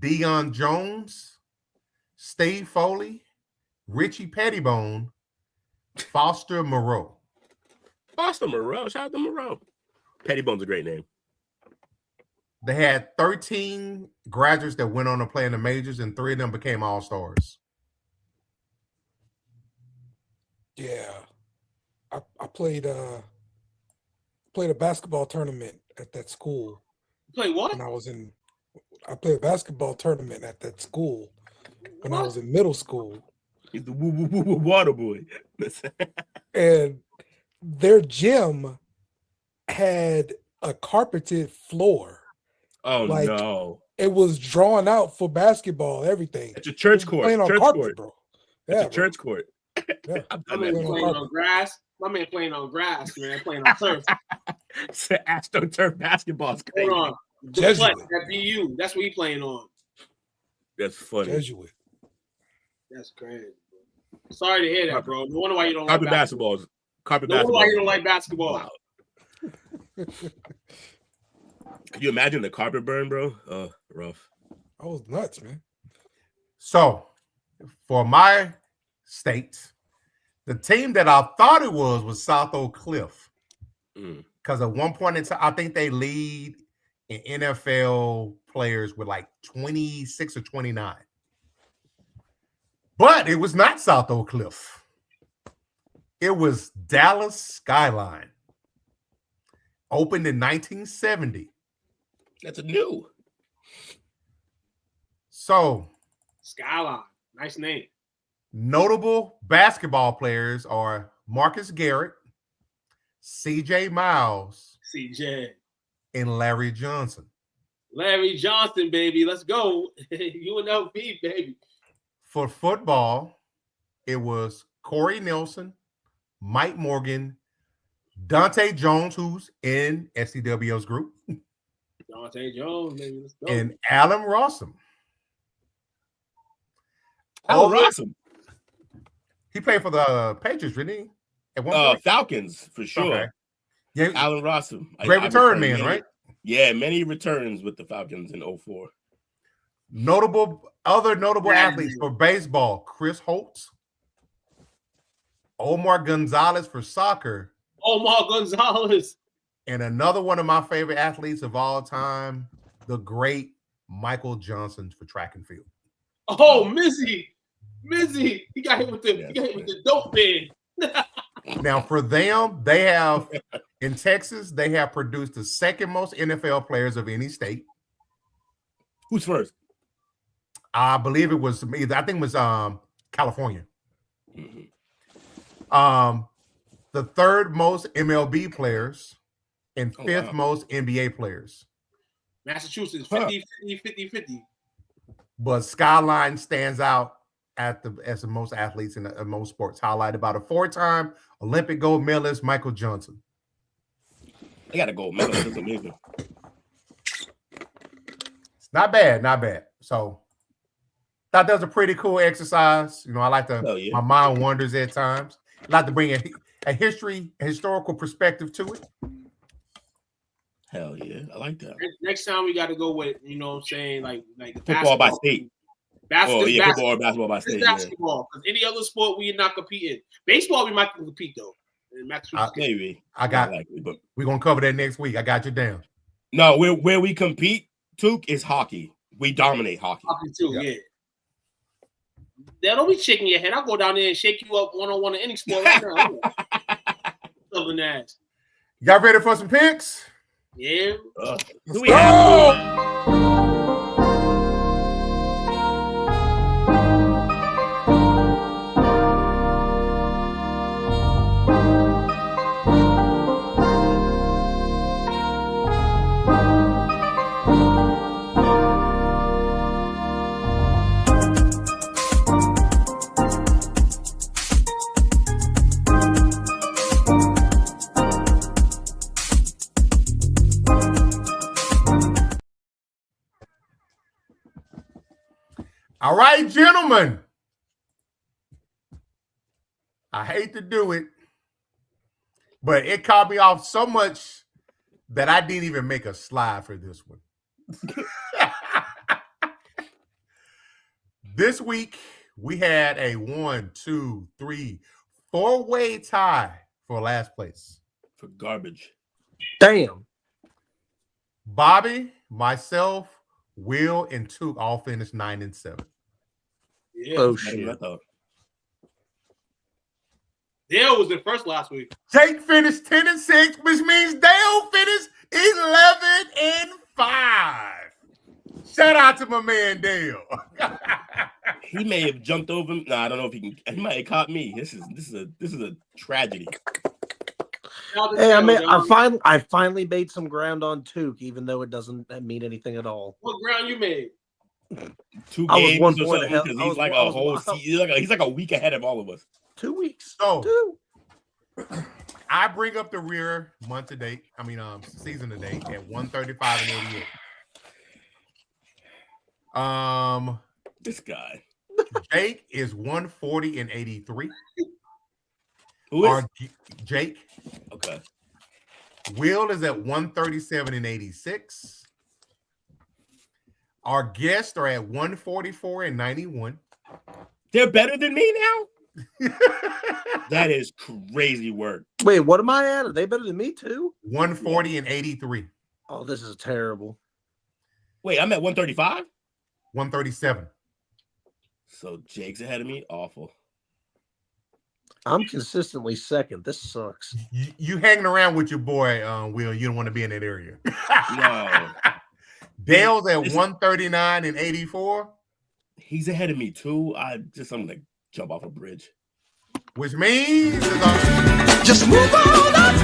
Deion Jones, Steve Foley, Richie Pettibone, Foster Moreau. Shout out to Moreau. Pettibone's a great name. They had 13 graduates that went on to play in the majors, and 3 of them became all-stars. Yeah. I played a basketball tournament at that school. You play what? I played a basketball tournament at that school when I was in middle school. He's the water boy. And their gym had a carpeted floor. Oh Like, no! It was drawn out for basketball, everything. It's a church court. Playing on Church carpet, court. bro. It's Yeah, a church court. Yeah. My man Playing on playing on carpet. grass. My man playing on grass, man. Playing on turf. It's AstroTurf basketball is crazy. Hold on. Jesuit. That BU. That's what he playing on. That's funny. Jesuit. That's crazy. Bro. Sorry to hear that, bro. No wonder why you don't Carpet like basketball. basketballs. Carpet No wonder basketball. why you don't like basketball. Wow. Could you imagine the carpet burn, bro? Rough. I was nuts, man. So, for my state, the team that I thought it was South Oak Cliff. Because at one point in time, I think they lead in NFL players with like 26 or 29. But it was not South Oak Cliff. It was Dallas Skyline. Opened in 1970. That's a new. So, Skyline. Nice name. notable basketball players are Marcus Garrett, CJ Miles, CJ, and Larry Johnson. Larry Johnson, baby. Let's go. UNLV, baby. For football, it was Corey Nelson, Mike Morgan, Dante Jones, who's in STWF's group, Dante Jones, baby. Let's go. and Alan Rossum. Alan Rossum. He played for the Patriots, didn't he? At one point? Falcons, for sure. Okay. Yeah, Alan Rossum. Great return man, many, right? Yeah, many returns with the Falcons in 04. Other notable athletes for baseball: Chris Holtz, Omar Gonzalez for soccer, Omar Gonzalez, and another one of my favorite athletes of all time, the great Michael Johnson for track and field. Oh, Mizzy. He got hit with the dope bin. Now, for them, they have in Texas, they have produced the second most NFL players of any state. Who's first? I believe it was I think it was California. The third most MLB players and fifth most NBA players. Massachusetts, 50. But Skyline stands out as the most athletes in most sports, highlighted by the 4-time Olympic gold medalist Michael Johnson. They got a gold medal. That's amazing. It's not bad. So thought that was a pretty cool exercise. You know, I like to my mind wanders at times. I like to bring a historical perspective to it. Hell yeah, I like that. Next time we got to go with, you know what I'm saying, like the football by state. Football or basketball by state. Basketball, because any other sport we are not competing. Baseball we might compete though. Maybe but we're gonna cover that next week. I got you down. No, where we compete, Took, is hockey. We dominate hockey. Hockey too, yeah. Don't be shaking your head. I'll go down there and shake you up one-on-one in any sport right now. Southern ass. Y'all ready for some picks? Yeah. Let's go! All right, gentlemen. I hate to do it, but it caught me off so much that I didn't even make a slide for this one. This week, we had a 4-way tie for last place. For garbage. Damn. Bobby, myself, Will, and Took all finished 9 and 7. Yeah. Oh shit. Dale was in first last week. Jake finished 10 and 6, which means Dale finished 11 and 5. Shout out to my man Dale. He may have jumped over him. No, I don't know if he can. He might have caught me. This is a tragedy. Hey, I finally made some ground on Tuke, even though it doesn't mean anything at all. What ground you made? 2 I was games 1 or point something ahead. because he's like a whole he's like a week ahead of all of us. 2 weeks. So, 2. I bring up the rear month to date. Season to date at 135 and 88. This guy. Jake is 140 and 83. Who is? Jake. Okay. Will is at 137 and 86. Our guests are at 144 and 91. They're better than me now? That is crazy work. Wait, what am I at? Are they better than me too? 140 and 83. Oh, this is terrible. Wait, I'm at 135? 137. So Jake's ahead of me? Awful. I'm consistently second. This sucks. You hanging around with your boy, Will. You don't want to be in that area. No. Dale's at 139 and 84. He's ahead of me too. I'm gonna jump off a bridge. Which means just move on up.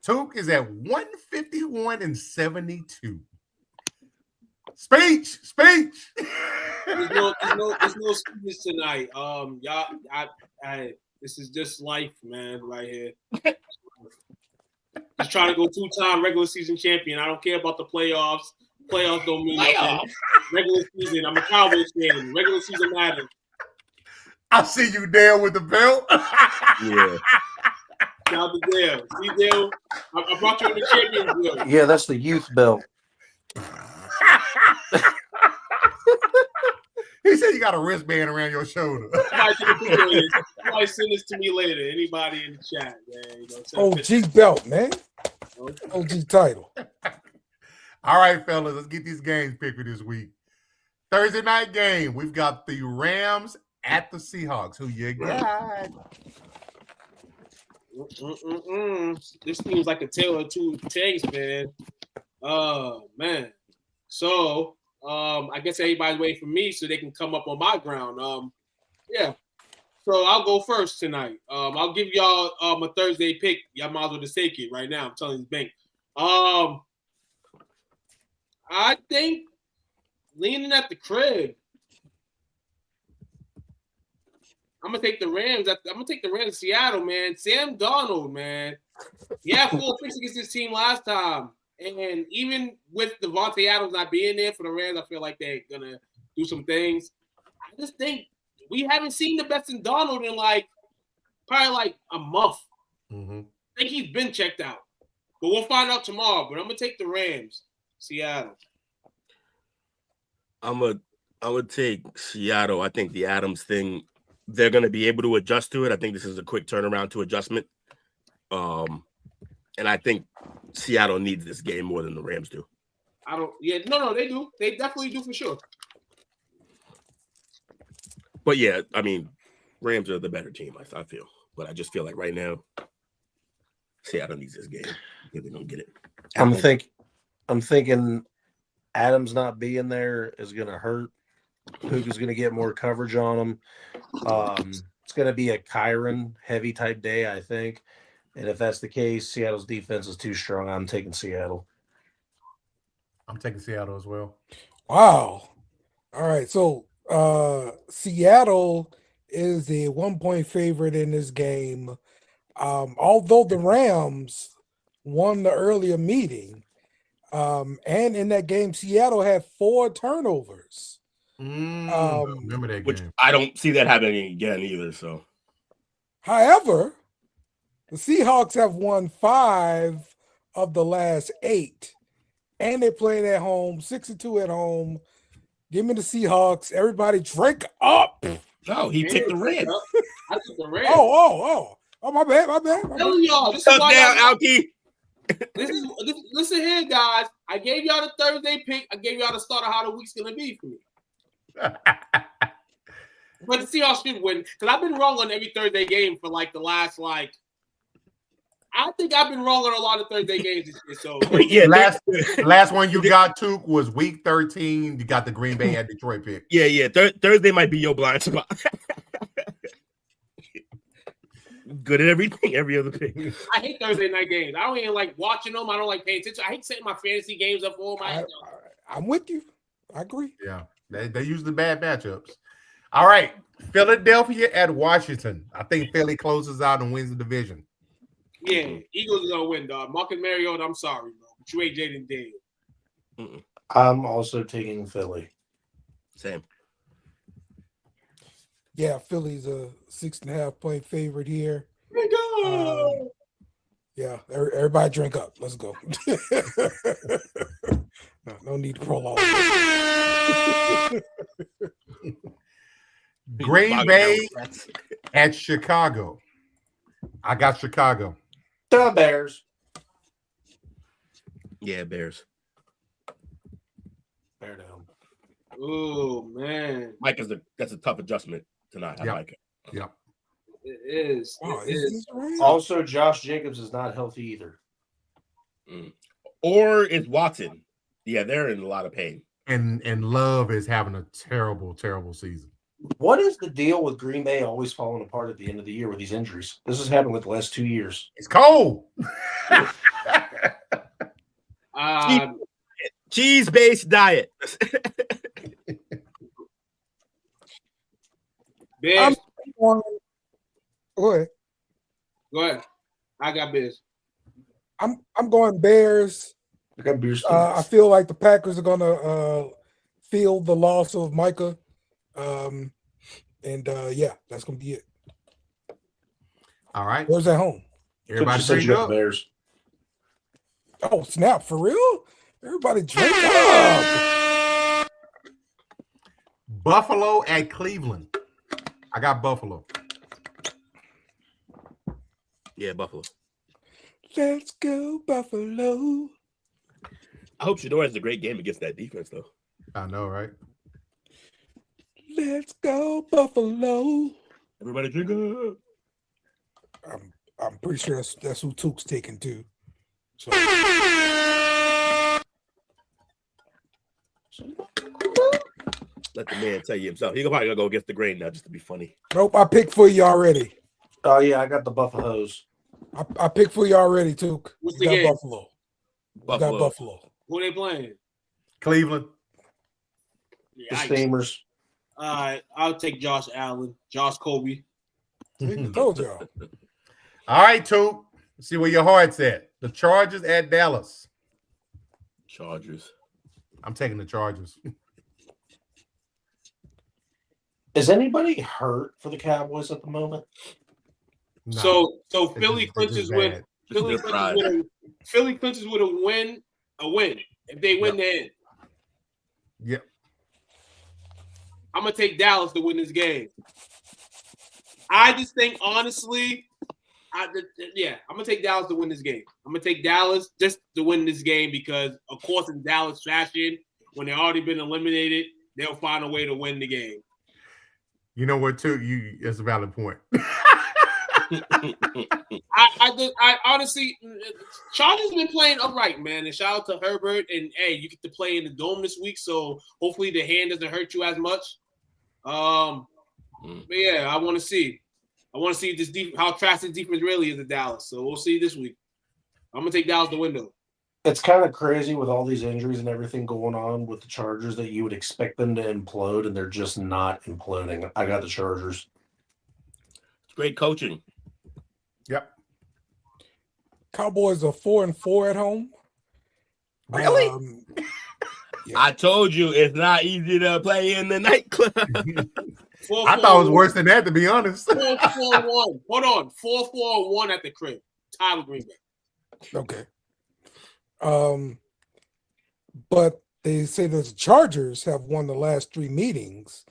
Tuke is at 151 and 72. Speech. There's no speeches tonight. Y'all, this is just life, man, right here. Just trying to go 2-time regular season champion. I don't care about the playoffs. Playoffs don't mean nothing. Regular season, I'm a Cowboys fan. Regular season matters. I see you, Dale, with the belt. Yeah. Shout out to Dale. See, Dale, I brought you in the champions belt. Yeah, that's the youth belt. He said you got a wristband around your shoulder. Somebody send this to me later. Anybody in the chat, man. OG belt, man. OG title. All right, fellas, let's get these games picked for this week. Thursday night game, we've got the Rams at the Seahawks. Who you got? This seems like a tale of two tanks, man. Oh, man. So, I guess everybody's waiting for me so they can come up on my ground. Yeah. So I'll go first tonight. I'll give y'all a Thursday pick. Y'all might as well just take it right now. I'm telling you, bank. I think leaning at the crib. I'm gonna take the Rams. I'm gonna take the Rams in Seattle, man. Sam Darnold, man. Yeah, 4 picks against this team last time. And even with Devontae Adams not being there for the Rams, I feel like they're gonna do some things. I just think we haven't seen the best in Darnold in probably a month. Mm-hmm. I think he's been checked out, but we'll find out tomorrow. But I'm gonna take the Rams, Seattle. I'm gonna take Seattle. I think the Adams thing, they're gonna be able to adjust to it. I think this is a quick turnaround to adjustment. And I think Seattle needs this game more than the Rams do. No, they do. They definitely do for sure. But yeah, I mean, Rams are the better team, I feel. But I just feel like right now, Seattle needs this game. They're gonna get it. I'm thinking Adams not being there is gonna hurt. Puka's gonna get more coverage on him. It's gonna be a Kyron heavy type day, I think. And if that's the case, Seattle's defense is too strong. I'm taking Seattle. I'm taking Seattle as well. Wow. All right. So Seattle is a 1-point favorite in this game. Although the Rams won the earlier meeting. And in that game, Seattle had 4 turnovers. Remember that game. Which I don't see that happening again either. So, however, the Seahawks have won 5 of the last 8, and they're playing at home, 6-2 at home. Give me the Seahawks. Everybody drink up. No, he picked the Rams. I took the Rams. Oh, my bad. Telling y'all, this is Shut why down, Alki. Listen here, guys. I gave y'all the Thursday pick. I gave y'all the start of how the week's gonna be for me. But the Seahawks should win because I've been wrong on every Thursday game for the last I think I've been wrong on a lot of Thursday games this year. So yeah, last one you got, Tuke, was week 13. You got the Green Bay at Detroit pick. Yeah. Thursday might be your blind spot. good at everything, every other thing. I hate Thursday night games. I don't even like watching them. I don't like paying attention. I hate setting my fantasy games up for my. I'm with you. I agree. Yeah, they usually bad matchups. All right, Philadelphia at Washington. I think Philly closes out and wins the division. Yeah, Eagles are gonna win, dog. Marcus Mariota, I'm sorry, bro, but you ain't Jaden Daniels. I'm also taking Philly. Same. Yeah, Philly's a 6.5 point favorite here. Yeah, everybody drink up. Let's go. No need to prolong. Green Bay at Chicago. I got Chicago. The Bears. Yeah, Bears. Bear down. Oh man, Mike that's a tough adjustment tonight. I like it. Yep. It is. Oh, It is. Also, Josh Jacobs is not healthy either. Or it's Watson. Yeah, they're in a lot of pain. And Love is having a terrible, terrible season. What is the deal with Green Bay always falling apart at the end of the year with these injuries? This has happened with the last 2 years. It's cold. Cheese-based diet. Bears. Go ahead. Go ahead. I got Bears. I'm going Bears. I got Bears. I feel like the Packers are gonna feel the loss of Micah. Yeah, that's gonna be it. All right. Bears at home. Everybody said drink you got up. the Bears. Oh, snap, for real? Everybody drink up. Buffalo at Cleveland. I got Buffalo. Yeah, Buffalo. Let's go, Buffalo. I hope Shador has a great game against that defense, though. I know, right? Let's go, Buffalo. Everybody drink up. I'm pretty sure that's who Took's taking too. So let the man tell you himself. He's probably gonna go against the grain now just to be funny. nope, I picked for you already. Oh, yeah, I got the Buffaloes. I picked for you already, Took. What's You the got game? Buffalo. You got Buffalo. Who they playing? Cleveland. The Yeah, Steamers. all right, I'll take Josh Allen, Josh Kobe. Told y'all. All right, Toop. See where your heart's at. The Chargers at Dallas. Chargers. I'm taking the Chargers. Is anybody hurt for the Cowboys at the moment? No. So They're Philly just- they're clinches just with bad. Philly clinches with a win. If they win, they're in. Yep. I'm gonna take Dallas to win this game. I just think honestly, I'm gonna take Dallas to win this game. I'm gonna take Dallas just to win this game because, of course, in Dallas fashion, when they've already been eliminated, they'll find a way to win the game. You know what, too? It's a valid point. I honestly, Chargers been playing upright, man. And shout out to Herbert. And hey, you get to play in the dome this week, so hopefully the hand doesn't hurt you as much. But yeah, I want to see this how trash this defense really is in Dallas. So we'll see this week. I'm gonna take Dallas to win though. It's kind of crazy with all these injuries and everything going on with the Chargers that you would expect them to implode, and they're just not imploding. I got the Chargers. It's great coaching. Yep. Cowboys are 4-4 at home. Really? Yeah. I told you it's not easy to play in the nightclub. I thought it was worse than that, to be honest. 4-4-1. Hold on. 4-4-1 at the crib. Tie with Green Bay. Okay. But they say that the Chargers have won the last 3 meetings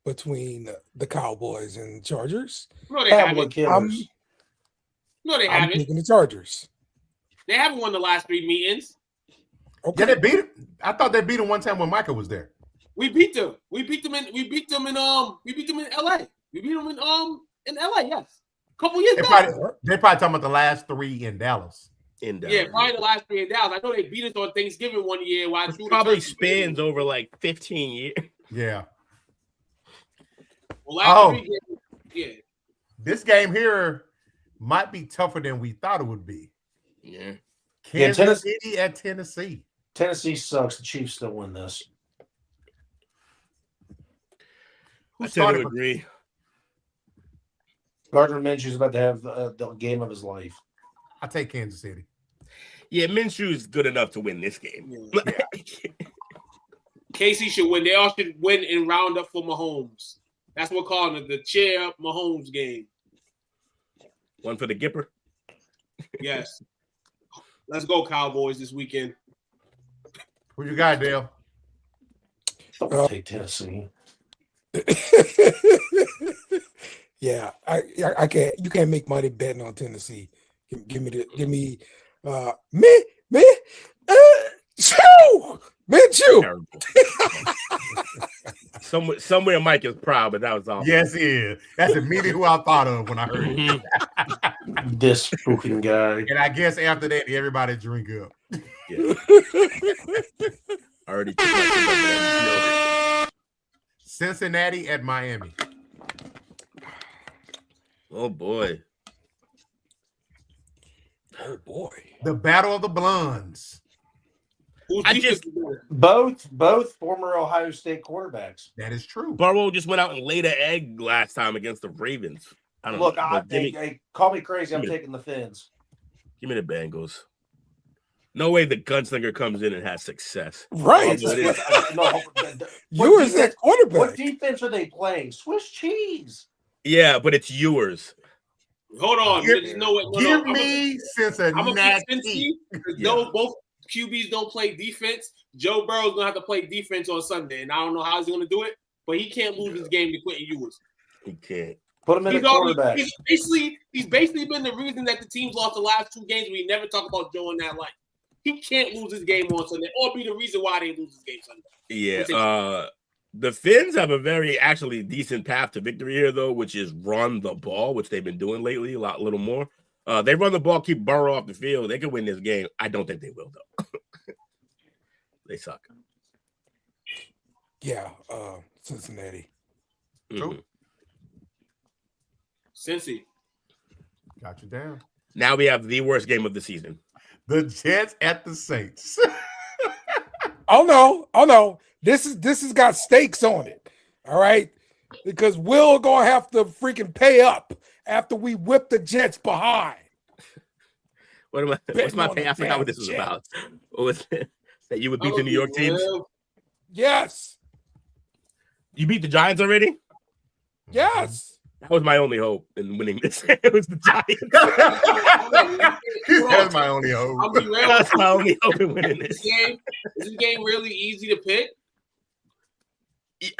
between the Cowboys and Chargers. No, they Cowboy haven't. killers. No, they I'm haven't. picking the Chargers. They haven't won the last 3 meetings. Okay. Yeah, they beat him. I thought they beat him one time when Michael was there. We beat them. We beat them in LA. We beat them in LA, yes. A couple years back. They're probably talking about the last 3 in Dallas. Yeah, probably the last 3 in Dallas. I know they beat us on Thanksgiving one year. While It probably spans over like 15 years. Yeah. Well, last 3 games, yeah. This game here, might be tougher than we thought it would be. Yeah. Kansas City at Tennessee. Tennessee sucks. The Chiefs still win this. Who I tend started to for- agree. Gardner Minshew's about to have the game of his life. I take Kansas City. Yeah, Minshew's good enough to win this game. KC should win. They all should win and round up for Mahomes. That's what we're calling it, the cheer up Mahomes game. One for the Gipper. Yes. Let's go, Cowboys, this weekend. Who you got, Dale? I'll take Tennessee. Yeah, I can't. You can't make money betting on Tennessee. Give me, Minshew. Somewhere Mike is proud, but that was all. Yes, he is. That's immediately who I thought of when I heard it. This fucking guy. And I guess after that, everybody drink up. Yeah. Already took my Cincinnati at Miami. Oh boy. Oh boy. The battle of the blondes. Both former Ohio State quarterbacks. That is true. Burrow just went out and laid an egg last time against the Ravens. I don't Look, know. hey, call me crazy. I'm taking the Fins. Give me the Bengals. No way the gunslinger comes in and has success. Right. Yours at quarterback. What defense are they playing? Swiss cheese. Yeah, but it's yours. Hold on. Give me Cincinnati. Both QBs don't play defense. Joe Burrow's gonna have to play defense on Sunday, and I don't know how he's gonna do it, but he can't lose this game to Quentin Ewers. He can't. Put him in the quarterback. He's basically been the reason that the team's lost the last 2 games. We never talk about Joe in that light. He can't lose this game on Sunday, or be the reason why they lose this game Sunday. Yeah. The Fins have a very actually decent path to victory here, though, which is run the ball, which they've been doing lately a little more. They run the ball, keep Burrow off the field. They can win this game. I don't think they will, though. They suck. Yeah, Cincinnati. Mm-hmm. Cincy. Got you down. Now we have the worst game of the season. The Jets at the Saints. Oh no. This has got stakes on it. All right. Because Will gonna have to freaking pay up after we whip the Jets behind. What's my pay? I forgot what this was about. What was it? That you would beat the New York teams? Yes. You beat the Giants already? Yes. That was my only hope in winning this. It was the Giants. That's my only hope. I'll be real. That's my only hope in winning this. Is this game really easy to pick? No.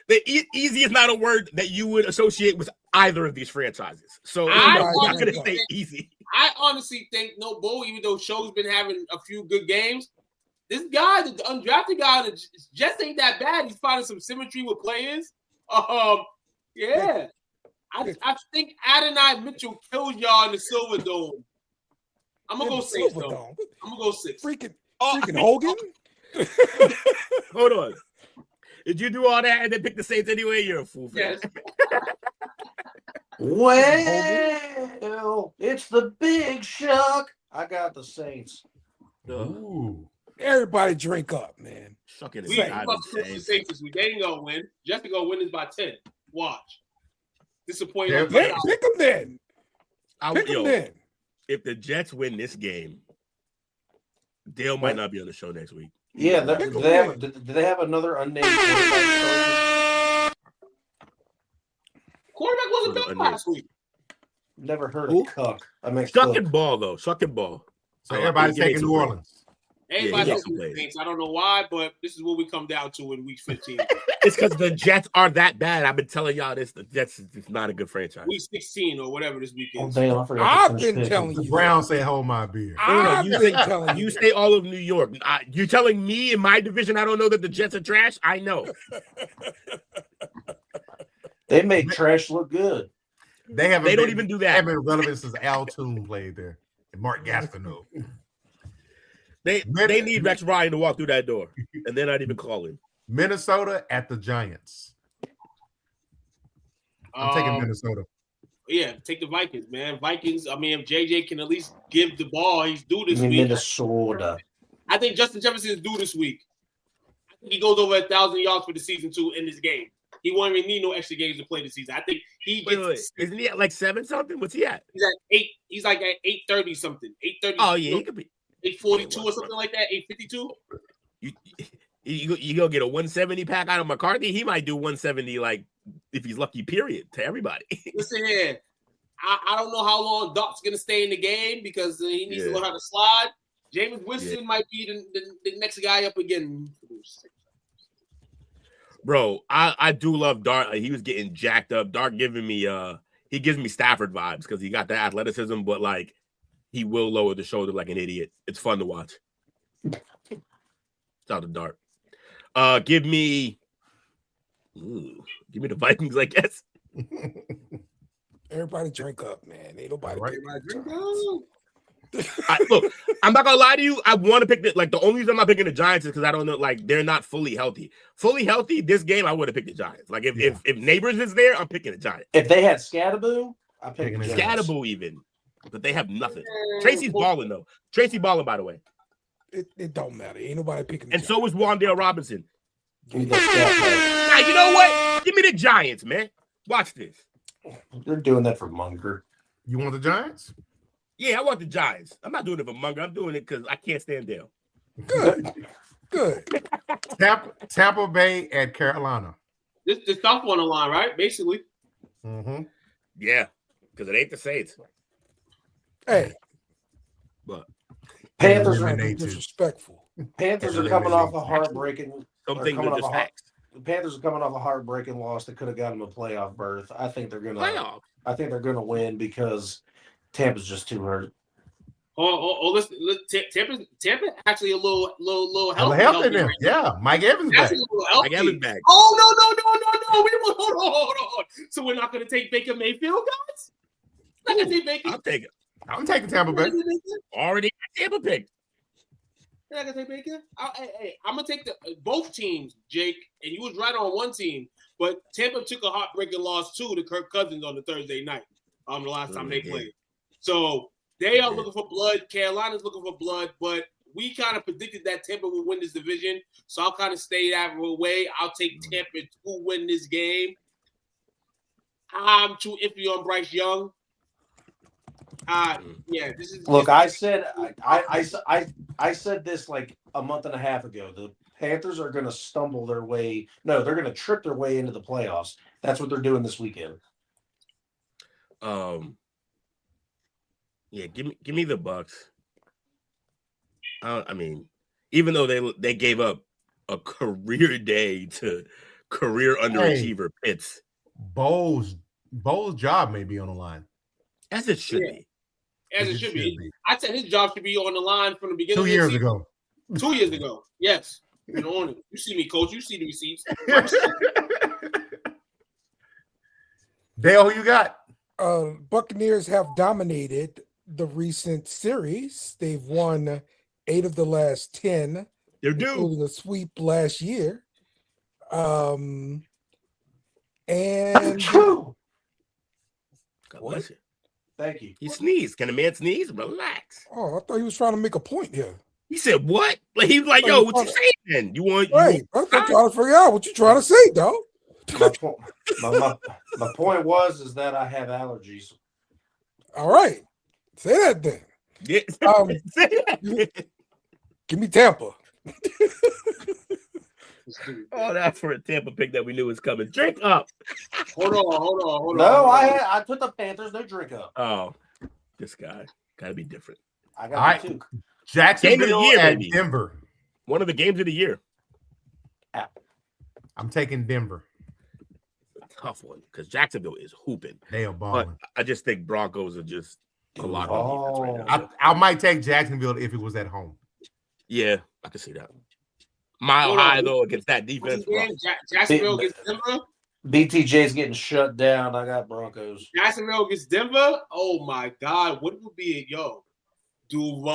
The easy is not a word that you would associate with either of these franchises. So I'm not going to say easy. I honestly think no bull, even though Show's been having a few good games. This guy, the undrafted guy, just ain't that bad. He's finding some symmetry with players. Yeah. I think Adonai Mitchell kills y'all in the Silver Dome. I'm gonna go 6 though. I'm gonna go 6. Freaking Hogan. Hold on. Did you do all that and then pick the Saints anyway? You're a fool. Yes. Well, it's the big shock. I got the Saints. Ooh. Everybody drink up, man. Sucking We must push the Saints this week. They ain't gonna win. Jesse gonna win this by 10. Watch. Disappointing. Pick them then. Pick them then. If the Jets win this game, Dale might not be on the show next week. Yeah, do they have another unnamed quarterback? Quarterback wasn't bad last week. Never heard of Cuck. I mean, Sucking ball though. Sucking ball. So everybody's taking New Orleans. Everybody knows the Saints. I don't know why, but this is what we come down to in week 15. It's because the Jets are that bad. I've been telling y'all this. The Jets is not a good franchise. Week 16 or whatever this weekend. Oh, damn, I forgot I've been telling you. The Browns say, hold my beer. You say all of New York. You're telling me in my division I don't know that the Jets are trash? I know. They make trash look good. They don't even do that. They haven't been relevant since Al Toon played there. And Mark Gastineau. They need Rex Ryan to walk through that door, and they're not even calling. Minnesota at the Giants. I'm taking Minnesota. Yeah, take the Vikings, man. Vikings. I mean, if JJ can at least give the ball, he's due this week. Minnesota. I think Justin Jefferson is due this week. I think he goes over 1,000 yards for the season too in this game. He won't even need no extra games to play this season. I think he gets. Wait. Isn't he at like 7 something? What's he at? He's at 8. He's like at 830 something. 830. Oh yeah, he could be 842 or something like that. 852. You go get a 170 pack out of McCarthy. He might do 170 like if he's lucky. Period to everybody. Listen here, I don't know how long Doc's gonna stay in the game because he needs to learn how to slide. Jameis Winston might be the next guy up again. Bro, I do love Dart. He was getting jacked up. Dart giving me he gives me Stafford vibes because he got the athleticism, but like he will lower the shoulder like an idiot. It's fun to watch. Shout out to Dart. Give me the Vikings, I guess. Everybody drink up, man. Ain't nobody drink Look, I'm not gonna lie to you. I want to pick the only reason I'm not picking the Giants is because I don't know, like they're not fully healthy. Fully healthy, this game I would have picked the Giants. Like if Neighbors is there, I'm picking the Giants. If they had Scadaboo, I'm picking the Giants. Scadaboo even, but they have nothing. Tracy's balling though. Tracy balling, by the way. It don't matter. Ain't nobody picking. And so is Wandale Robinson. Give me the Scadaboo. Now you know what? Give me the Giants, man. Watch this. They're doing that for Munger. You want the Giants? Yeah, I want the Giants. I'm not doing it for Munger. I'm doing it because I can't stand Dale. Good. Tampa Bay at Carolina. This tough on the line, right? Basically. Mm-hmm. Yeah, because it ain't the Saints. Hey, but Panthers are disrespectful. Panthers are coming off a heartbreaking. Some things are just facts. The Panthers are coming off a heartbreaking loss that could have gotten them a playoff berth. I think they're gonna. I think they're gonna win because Tampa's just too hurt. Listen, Tampa actually a little healthy. Right? Yeah, Mike Evans back. Mike Evans back. Oh no! Hold on. So we're not gonna take Baker Mayfield, guys. Not gonna take Baker. I'll take it. I'm taking Tampa Bay. Already got Tampa picked. You're not gonna take Baker? I'm gonna take both teams, Jake. And you was right on one team, but Tampa took a heartbreaking loss too to Kirk Cousins on the Thursday night. The last time they played. So they are looking for blood. Carolina's looking for blood, but we kind of predicted that Tampa would win this division. So I'll kind of stay that way. I'll take Tampa to win this game. I'm too iffy on Bryce Young. This is. Look, I said this like a month and a half ago. The Panthers are going to stumble their way. No, they're going to trip their way into the playoffs. That's what they're doing this weekend. Yeah, give me the Bucks. I mean, even though they gave up a career day to career underachiever Pitts, Bowles' job may be on the line. As it should be. As it should be. I said his job should be on the line from the beginning. 2 years ago. 2 years ago. Yes. Been on it. You see me, coach. You see the receipts. Dale, who you got? Buccaneers have dominated the recent series. They've won 8 of the last 10. They're due. Including a sweep last year. And true. God bless you. Thank you. He sneezed. Can a man sneeze? Relax. Oh, I thought he was trying to make a point here. He said, what? Like he was like, yo, what you saying then? You want right. I'm trying to figure out what you're trying to say, dog. My point was that I have allergies. All right. Say that then. Yeah. Say that. Give me Tampa. Oh, that's for a Tampa pick that we knew was coming. Drink up. Hold on. No, I took the Panthers. No drink up. Oh, this guy gotta be different. I got two. Jacksonville Game of the year, at baby. Denver. One of the games of the year. I'm taking Denver. Tough one because Jacksonville is hooping. They are balling. But I just think Broncos are just a lot of defense right now. I might take Jacksonville if it was at home. Yeah, I can see that. Mile high though against that defense. Jacksonville against Denver. BTJ's getting shut down. I got Broncos. Jacksonville against Denver. Oh my God, what would be it, yo? Duval,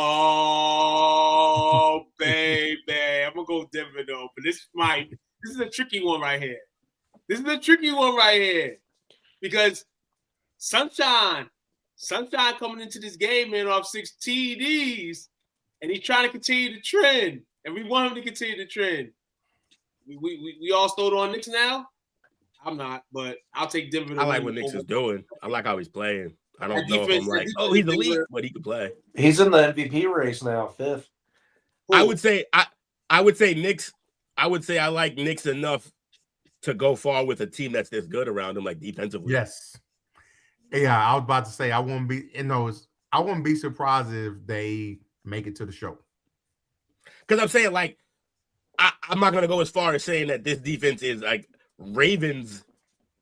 baby. I'm gonna go Denver though, but this is a tricky one right here. Because Sunshine coming into this game, man, off 6 TDs, and he's trying to continue the trend, and we want him to continue the trend. We all stole on Knicks now. I'm not, but I'll take Denver. I like what Knicks is doing. I like how he's playing. I don't know if I'm like, oh, he's elite, but he can play. He's in the MVP race now, 5th. I would say Knicks. I would say I like Knicks enough to go far with a team that's this good around him, like defensively. Yes. Yeah, I was about to say I wouldn't be surprised if they make it to the show. Because I'm saying, like, I'm not gonna go as far as saying that this defense is like Ravens,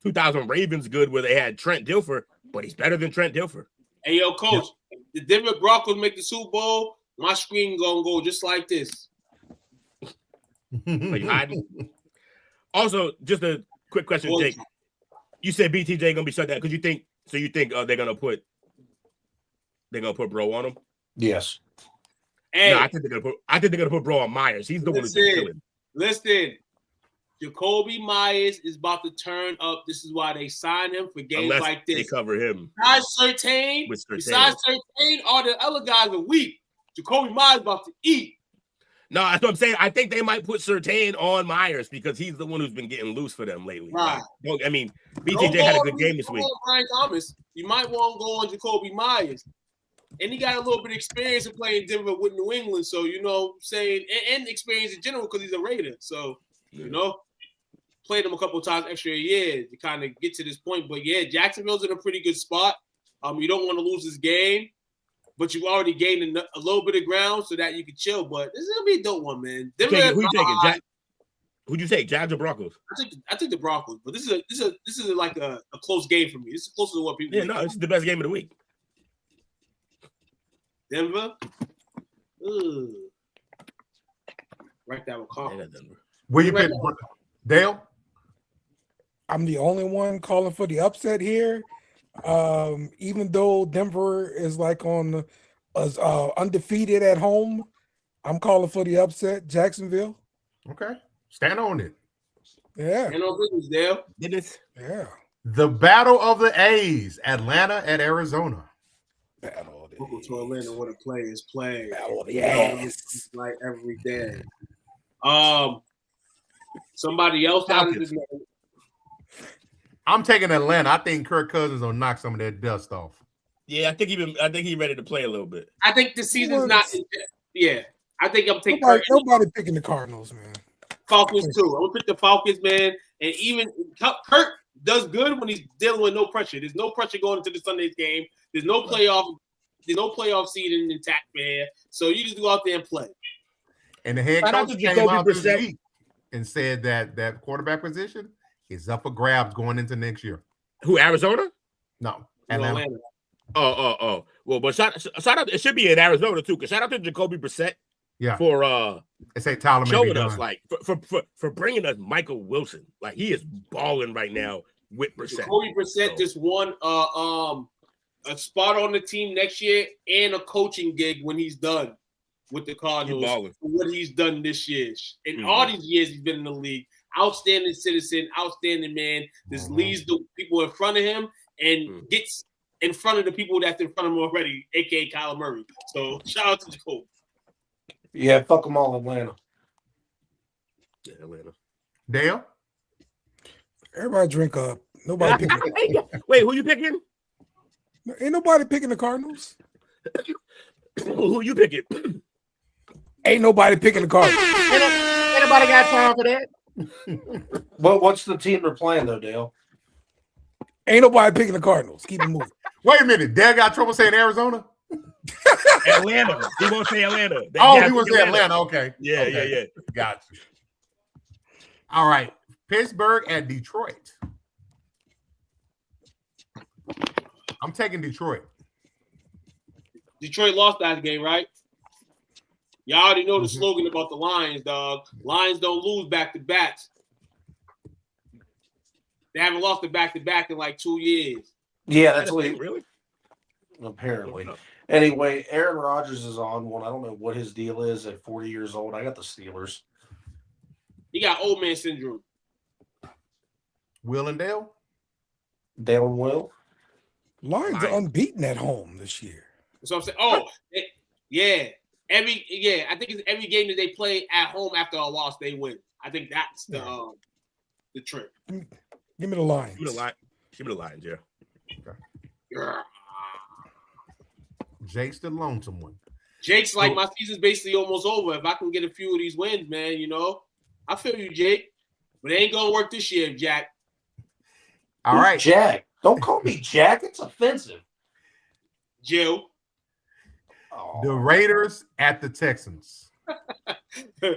2000 Ravens good, where they had Trent Dilfer, but he's better than Trent Dilfer. Hey, yo, coach, if the Denver Broncos make the Super Bowl, my screen gonna go just like this. Are you hiding? Also, just a quick question, Jake. You said BTJ gonna be shut down because you think they're gonna put Bro on him? Yes. Hey, no, I think they're gonna put Bro on Myers. He's the one who's gonna kill him. Listen, Jacoby Myers is about to turn up. This is why they signed him for games Unless like this. they cover him. Besides Surtain, all the other guys are weak. Jacoby Myers about to eat. No, that's what I'm saying. I think they might put Surtain on Myers because he's the one who's been getting loose for them lately. Right. Like, I mean, BTJ had a good game this week. Brian Thomas, you might want to go on Jacoby Myers. And he got a little bit of experience in playing Denver with New England. So, you know, saying, and experience in general because he's a Raider. So, you know, played him a couple of times extra year to kind of get to this point. But, yeah, Jacksonville's in a pretty good spot. You don't want to lose this game. But you already gained a little bit of ground so that you can chill. But this is gonna be a dope one, man. Who you taking? Who'd you take? Jags or Broncos? I think the Broncos. But this is like a close game for me. This is closer to what people. Yeah, no, this is the best game of the week. Denver. Ooh. Right there with Crawford. Where you pick, Dale? I'm the only one calling for the upset here. Even though Denver is like on undefeated at home, I'm calling for the upset. Jacksonville. Okay, stand on it. Yeah. Stand on business, Dale. Yeah. The battle of the A's, Atlanta at Arizona. Battle of the A's. To Atlanta, what a play is playing. Battle of the A's. Like every day. Somebody else out of this. I'm taking Atlanta. I think Kirk Cousins will knock some of that dust off. Yeah, I think he's ready to play a little bit. I think the season's not. Yeah, I think I'm taking. Nobody picking the Cardinals, man. Falcons too. I'm gonna pick the Falcons, man. And even Kirk does good when he's dealing with no pressure. There's no pressure going into the Sunday's game. There's no playoff. There's no playoff seeding intact, man. So you just go out there and play. And the head coach came out this week and said that quarterback position is up for grabs going into next year. Who, Arizona? No, Atlanta. Oh. Well, but shout out. It should be in Arizona too. Cause shout out to Jacoby Brissett. Yeah. For they say Tyler showing us like for bringing us Michael Wilson. Like he is balling right now with Brissett. Jacoby Brissett just won a spot on the team next year and a coaching gig when he's done with the Cardinals for what he's done this year. In all these years he's been in the league. Outstanding citizen, outstanding man. This leads the people in front of him and gets in front of the people that's in front of him already, aka Kyler Murray. So shout out to Jacoby. Yeah, fuck them all, Atlanta. Yeah, Atlanta. Dale? Everybody drink up. Nobody picking. Wait, who you picking? Ain't nobody picking the Cardinals. Who you picking? Ain't nobody picking the Cardinals. Ain't nobody got time for that. What's the team they're playing though, Dale? Ain't nobody picking the Cardinals. Keep it moving. Wait a minute. Dale got trouble saying Arizona? Atlanta. He won't say Atlanta. He was saying Atlanta. Okay. Yeah. Got you. All right. Pittsburgh at Detroit. I'm taking Detroit. Detroit lost that game, right? Y'all already know the slogan about the Lions, dog. Lions don't lose back-to-backs. They haven't lost a back-to-back in like 2 years. Yeah, that's what really. Apparently. Anyway, Aaron Rodgers is on one. I don't know what his deal is at 40 years old. I got the Steelers. He got old man syndrome. Will and Dale? Dale and Will? Lions are unbeaten at home this year. So I'm saying, I think it's every game that they play at home after a loss, they win. I think that's the trick. Give me the Lions. Give me the Lions, yeah. Okay. Yeah. Jake's the lonesome one. Jake's like, my season's basically almost over. If I can get a few of these wins, man, I feel you, Jake. But it ain't gonna work this year, Jack. All right, Jack. Don't call me Jack. It's offensive. Jill. The Raiders at the Texans.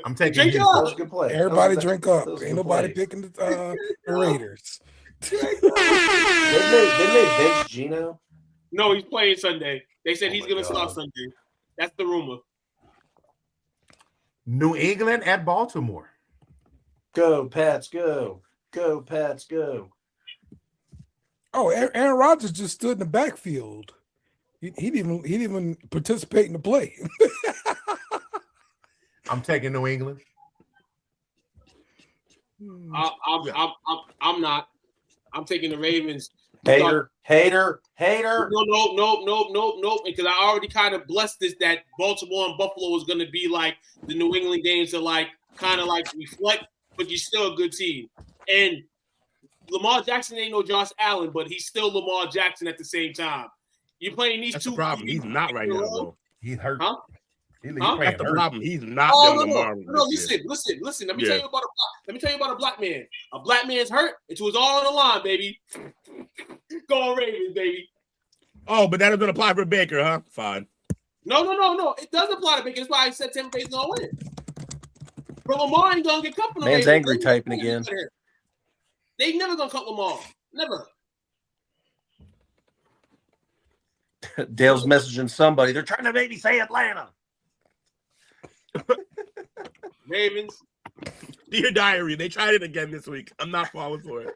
I'm taking Drink Houston. up. That was a good play. Everybody drink up. That was a Ain't good nobody play. picking the Raiders. Didn't they bench Gino? No, he's playing Sunday. They said he's my gonna God. start Sunday. That's the rumor. New England at Baltimore. Go, Pats, go. Go, Pats, go. Oh, Aaron Rodgers just stood in the backfield. He didn't even participate in the play. I'm taking New England. I'm not. I'm taking the Ravens. Hater. Nope. Because I already kind of blessed this that Baltimore and Buffalo was going to be like the New England games to like kind of like reflect, but you're still a good team. And Lamar Jackson ain't no Josh Allen, but he's still Lamar Jackson at the same time. You're playing these That's two. the problem. He's not right now, bro. He's hurt. Huh? He's Huh? playing That's the hurt. problem. He's not Oh, the Lamar. no. Listen. Let me tell you about a black man. A black man's hurt. It was all on the line, baby. Go on Ravens, baby. Oh, but that doesn't apply for Baker, huh? Fine. No. It does apply to Baker. That's why I said Tampa Bay's gonna win. But Lamar ain't gonna get cut from the Man's Ravens. angry typing again. They never gonna cut Lamar. Never. Dale's messaging somebody. They're trying to make me say Atlanta. Ravens. Dear diary, they tried it again this week. I'm not falling for it.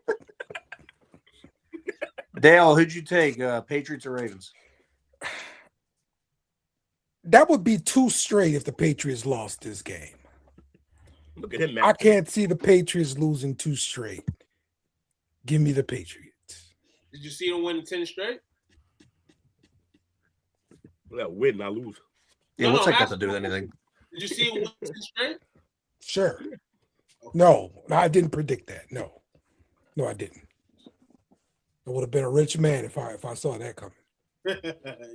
Dale, who'd you take? Patriots or Ravens? That would be too straight if the Patriots lost this game. Look at him, man. I can't see the Patriots losing too straight. Give me the Patriots. Did you see them win 10 straight? Well, win, not lose. Yeah, No, what's no, that got to do with anything? Did you see them win 10 straight? Sure. No, I didn't predict that. No, I didn't. I would have been a rich man if I saw that coming.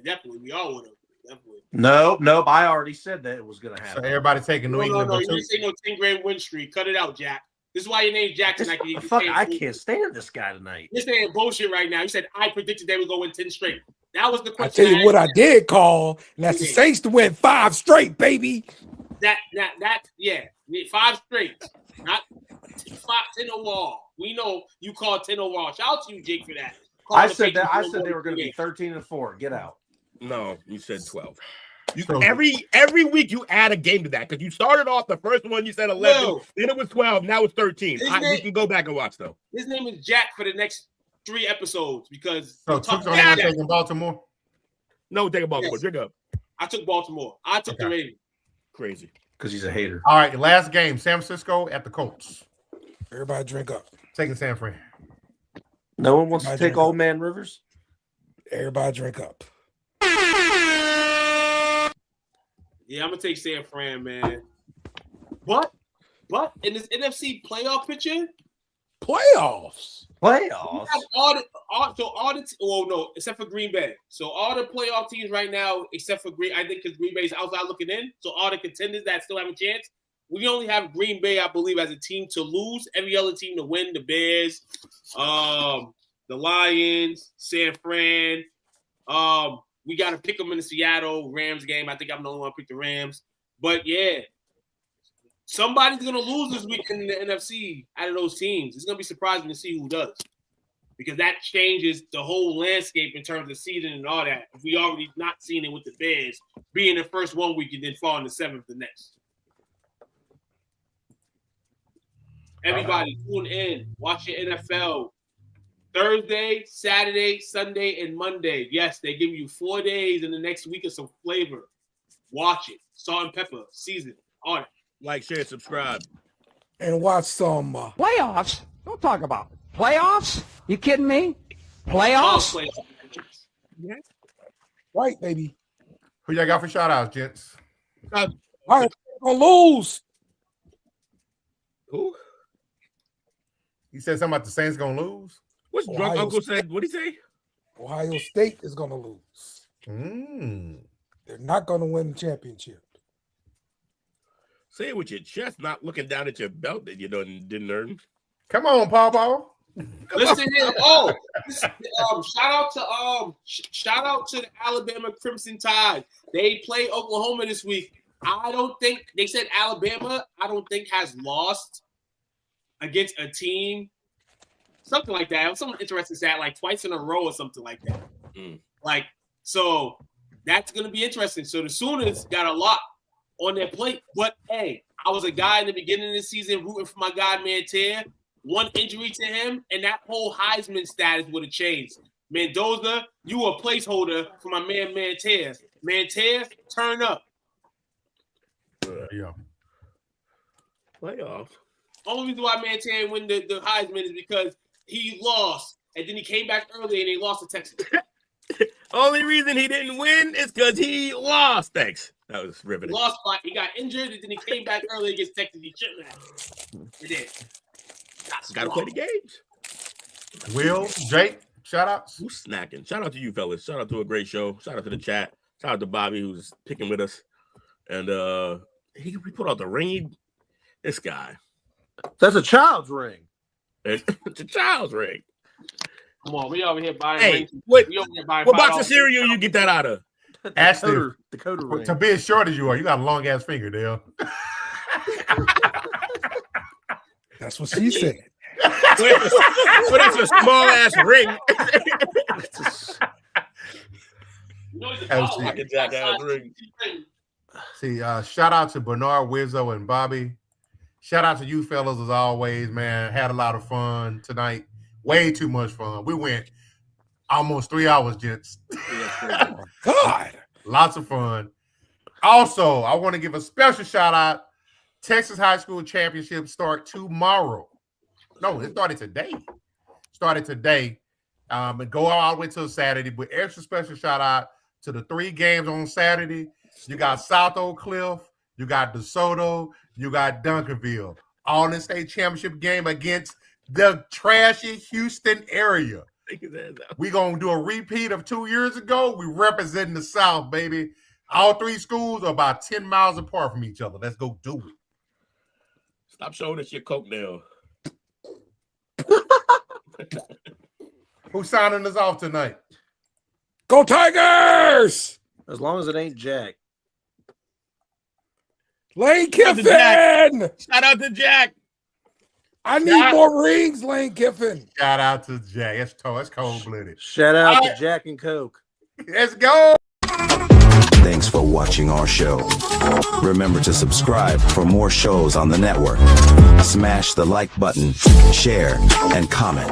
Definitely, we all would have. Definitely. Nope. I already said that it was going to So happen. everybody taking New England. No. but You didn't say no 10-game win streak. Cut it out, Jack. This is why your name's Jack tonight. I can't stand this guy tonight. You're saying bullshit right now. You said I predicted they would go win 10 straight. That was the I question. tell you what I did call, and that's the Saints to win 5 straight, baby. That 5 straight, not 10 overall. We know you called 10 overall. Shout out to you, Jake, for that. I said they were going to be 13-4. Get out. No, you said 12. Every week you add a game to that because you started off the first one, you said 11, then it was 12, now it's 13. We can go back and watch though. His name is Jack for the next 3 episodes because So Took's only one taking Baltimore? No, take a Baltimore. Yes. Drink up. I took Baltimore. I took the Ravens. Crazy. Because he's a hater. All right, last game, San Francisco at the Colts. Everybody drink up. Taking San Fran. No one wants to take Old Man Rivers? Everybody drink up. Yeah, I'm gonna take San Fran, man. But in this NFC playoff picture, Playoffs. Except for Green Bay. So all the playoff teams right now, except for I think because Green Bay's outside looking in. So all the contenders that still have a chance, we only have Green Bay, I believe, as a team to lose. Every other team to win. The Bears, the Lions, San Fran. We got to pick them in the Seattle Rams game. I think I'm the only one to pick the Rams. But yeah, somebody's gonna lose this week in the NFC out of those teams. It's gonna be surprising to see who does, because that changes the whole landscape in terms of seeding and all that. If we already not seen it with the Bears being the first one week and then falling the 7th the next. Everybody tune in, watch your NFL. Thursday, Saturday, Sunday, and Monday. Yes, they give you 4 days in the next week of some flavor. Watch it. Salt and pepper, season, all that. Like, share, subscribe. And watch some Playoffs? Don't talk about playoffs. You kidding me? Playoffs? Playoffs. Right, baby. Who y'all got for shout outs, gents? All right, gonna lose. Who? He said something about the Saints gonna lose. What's drunk uncle said? What'd he say? Ohio State is gonna lose. They're not gonna win the championship. Say it with your chest, not looking down at your belt that you didn't earn. Come on, Paw. Listen here. Shout out to the Alabama Crimson Tide. They play Oklahoma this week. I don't think they said Alabama. I don't think has lost against a team, something like that. Someone interested in that, like twice in a row or something like that. Like, so that's gonna be interesting. So the Sooners got a lot on their plate. But hey, I was a guy in the beginning of the season rooting for my guy Mantier. One injury to him, and that whole Heisman status would have changed. Mendoza, you a placeholder for my man Mantier. Mantier, turn up. Yeah. Playoff. Only reason why Mantier win the Heisman is because he lost, and then he came back early and they lost to Texas. Only reason he didn't win is because he lost. Thanks. That was riveting. He got injured, and then he came back early against Texas. He shouldn't have. He did. Got to play the games. Will, Jake, shout outs. Who's snacking? Shout out to you, fellas. Shout out to a great show. Shout out to the chat. Shout out to Bobby, who's picking with us. And he put out the ring. This guy. That's a child's ring. It's a child's ring. Come on, we over here buying rings. What box of cereal you get that out of? Ashley, Dakota ring. To be as short as you are, you got a long ass finger, Dale. That's what she said. But it's a small ass ring. See, shout out to Bernard, Wizzo, and Bobby. Shout out to you fellas as always, man. Had a lot of fun tonight. Way too much fun. We went almost 3 hours, gents. God. Lots of fun. Also, I want to give a special shout out. Texas High School Championship start tomorrow. No, it started today. And go all the way till Saturday. But extra special shout out to the 3 games on Saturday. You got South Oak Cliff, you got DeSoto, you got Duncanville. All in the state championship game against the trashy Houston area. We're going to do a repeat of 2 years ago. We representing the South, baby. All 3 schools are about 10 miles apart from each other. Let's go do it. Stop showing us your coke nail. Who's signing us off tonight? Go Tigers! As long as it ain't Jack. Lane Kiffin! Shout out to Jack. I need more rings, Lane Kiffin. Shout out to Jack. That's cold-blooded. Shout out to Jack and Coke. Let's go. Thanks for watching our show. Remember to subscribe for more shows on the network. Smash the like button, share, and comment.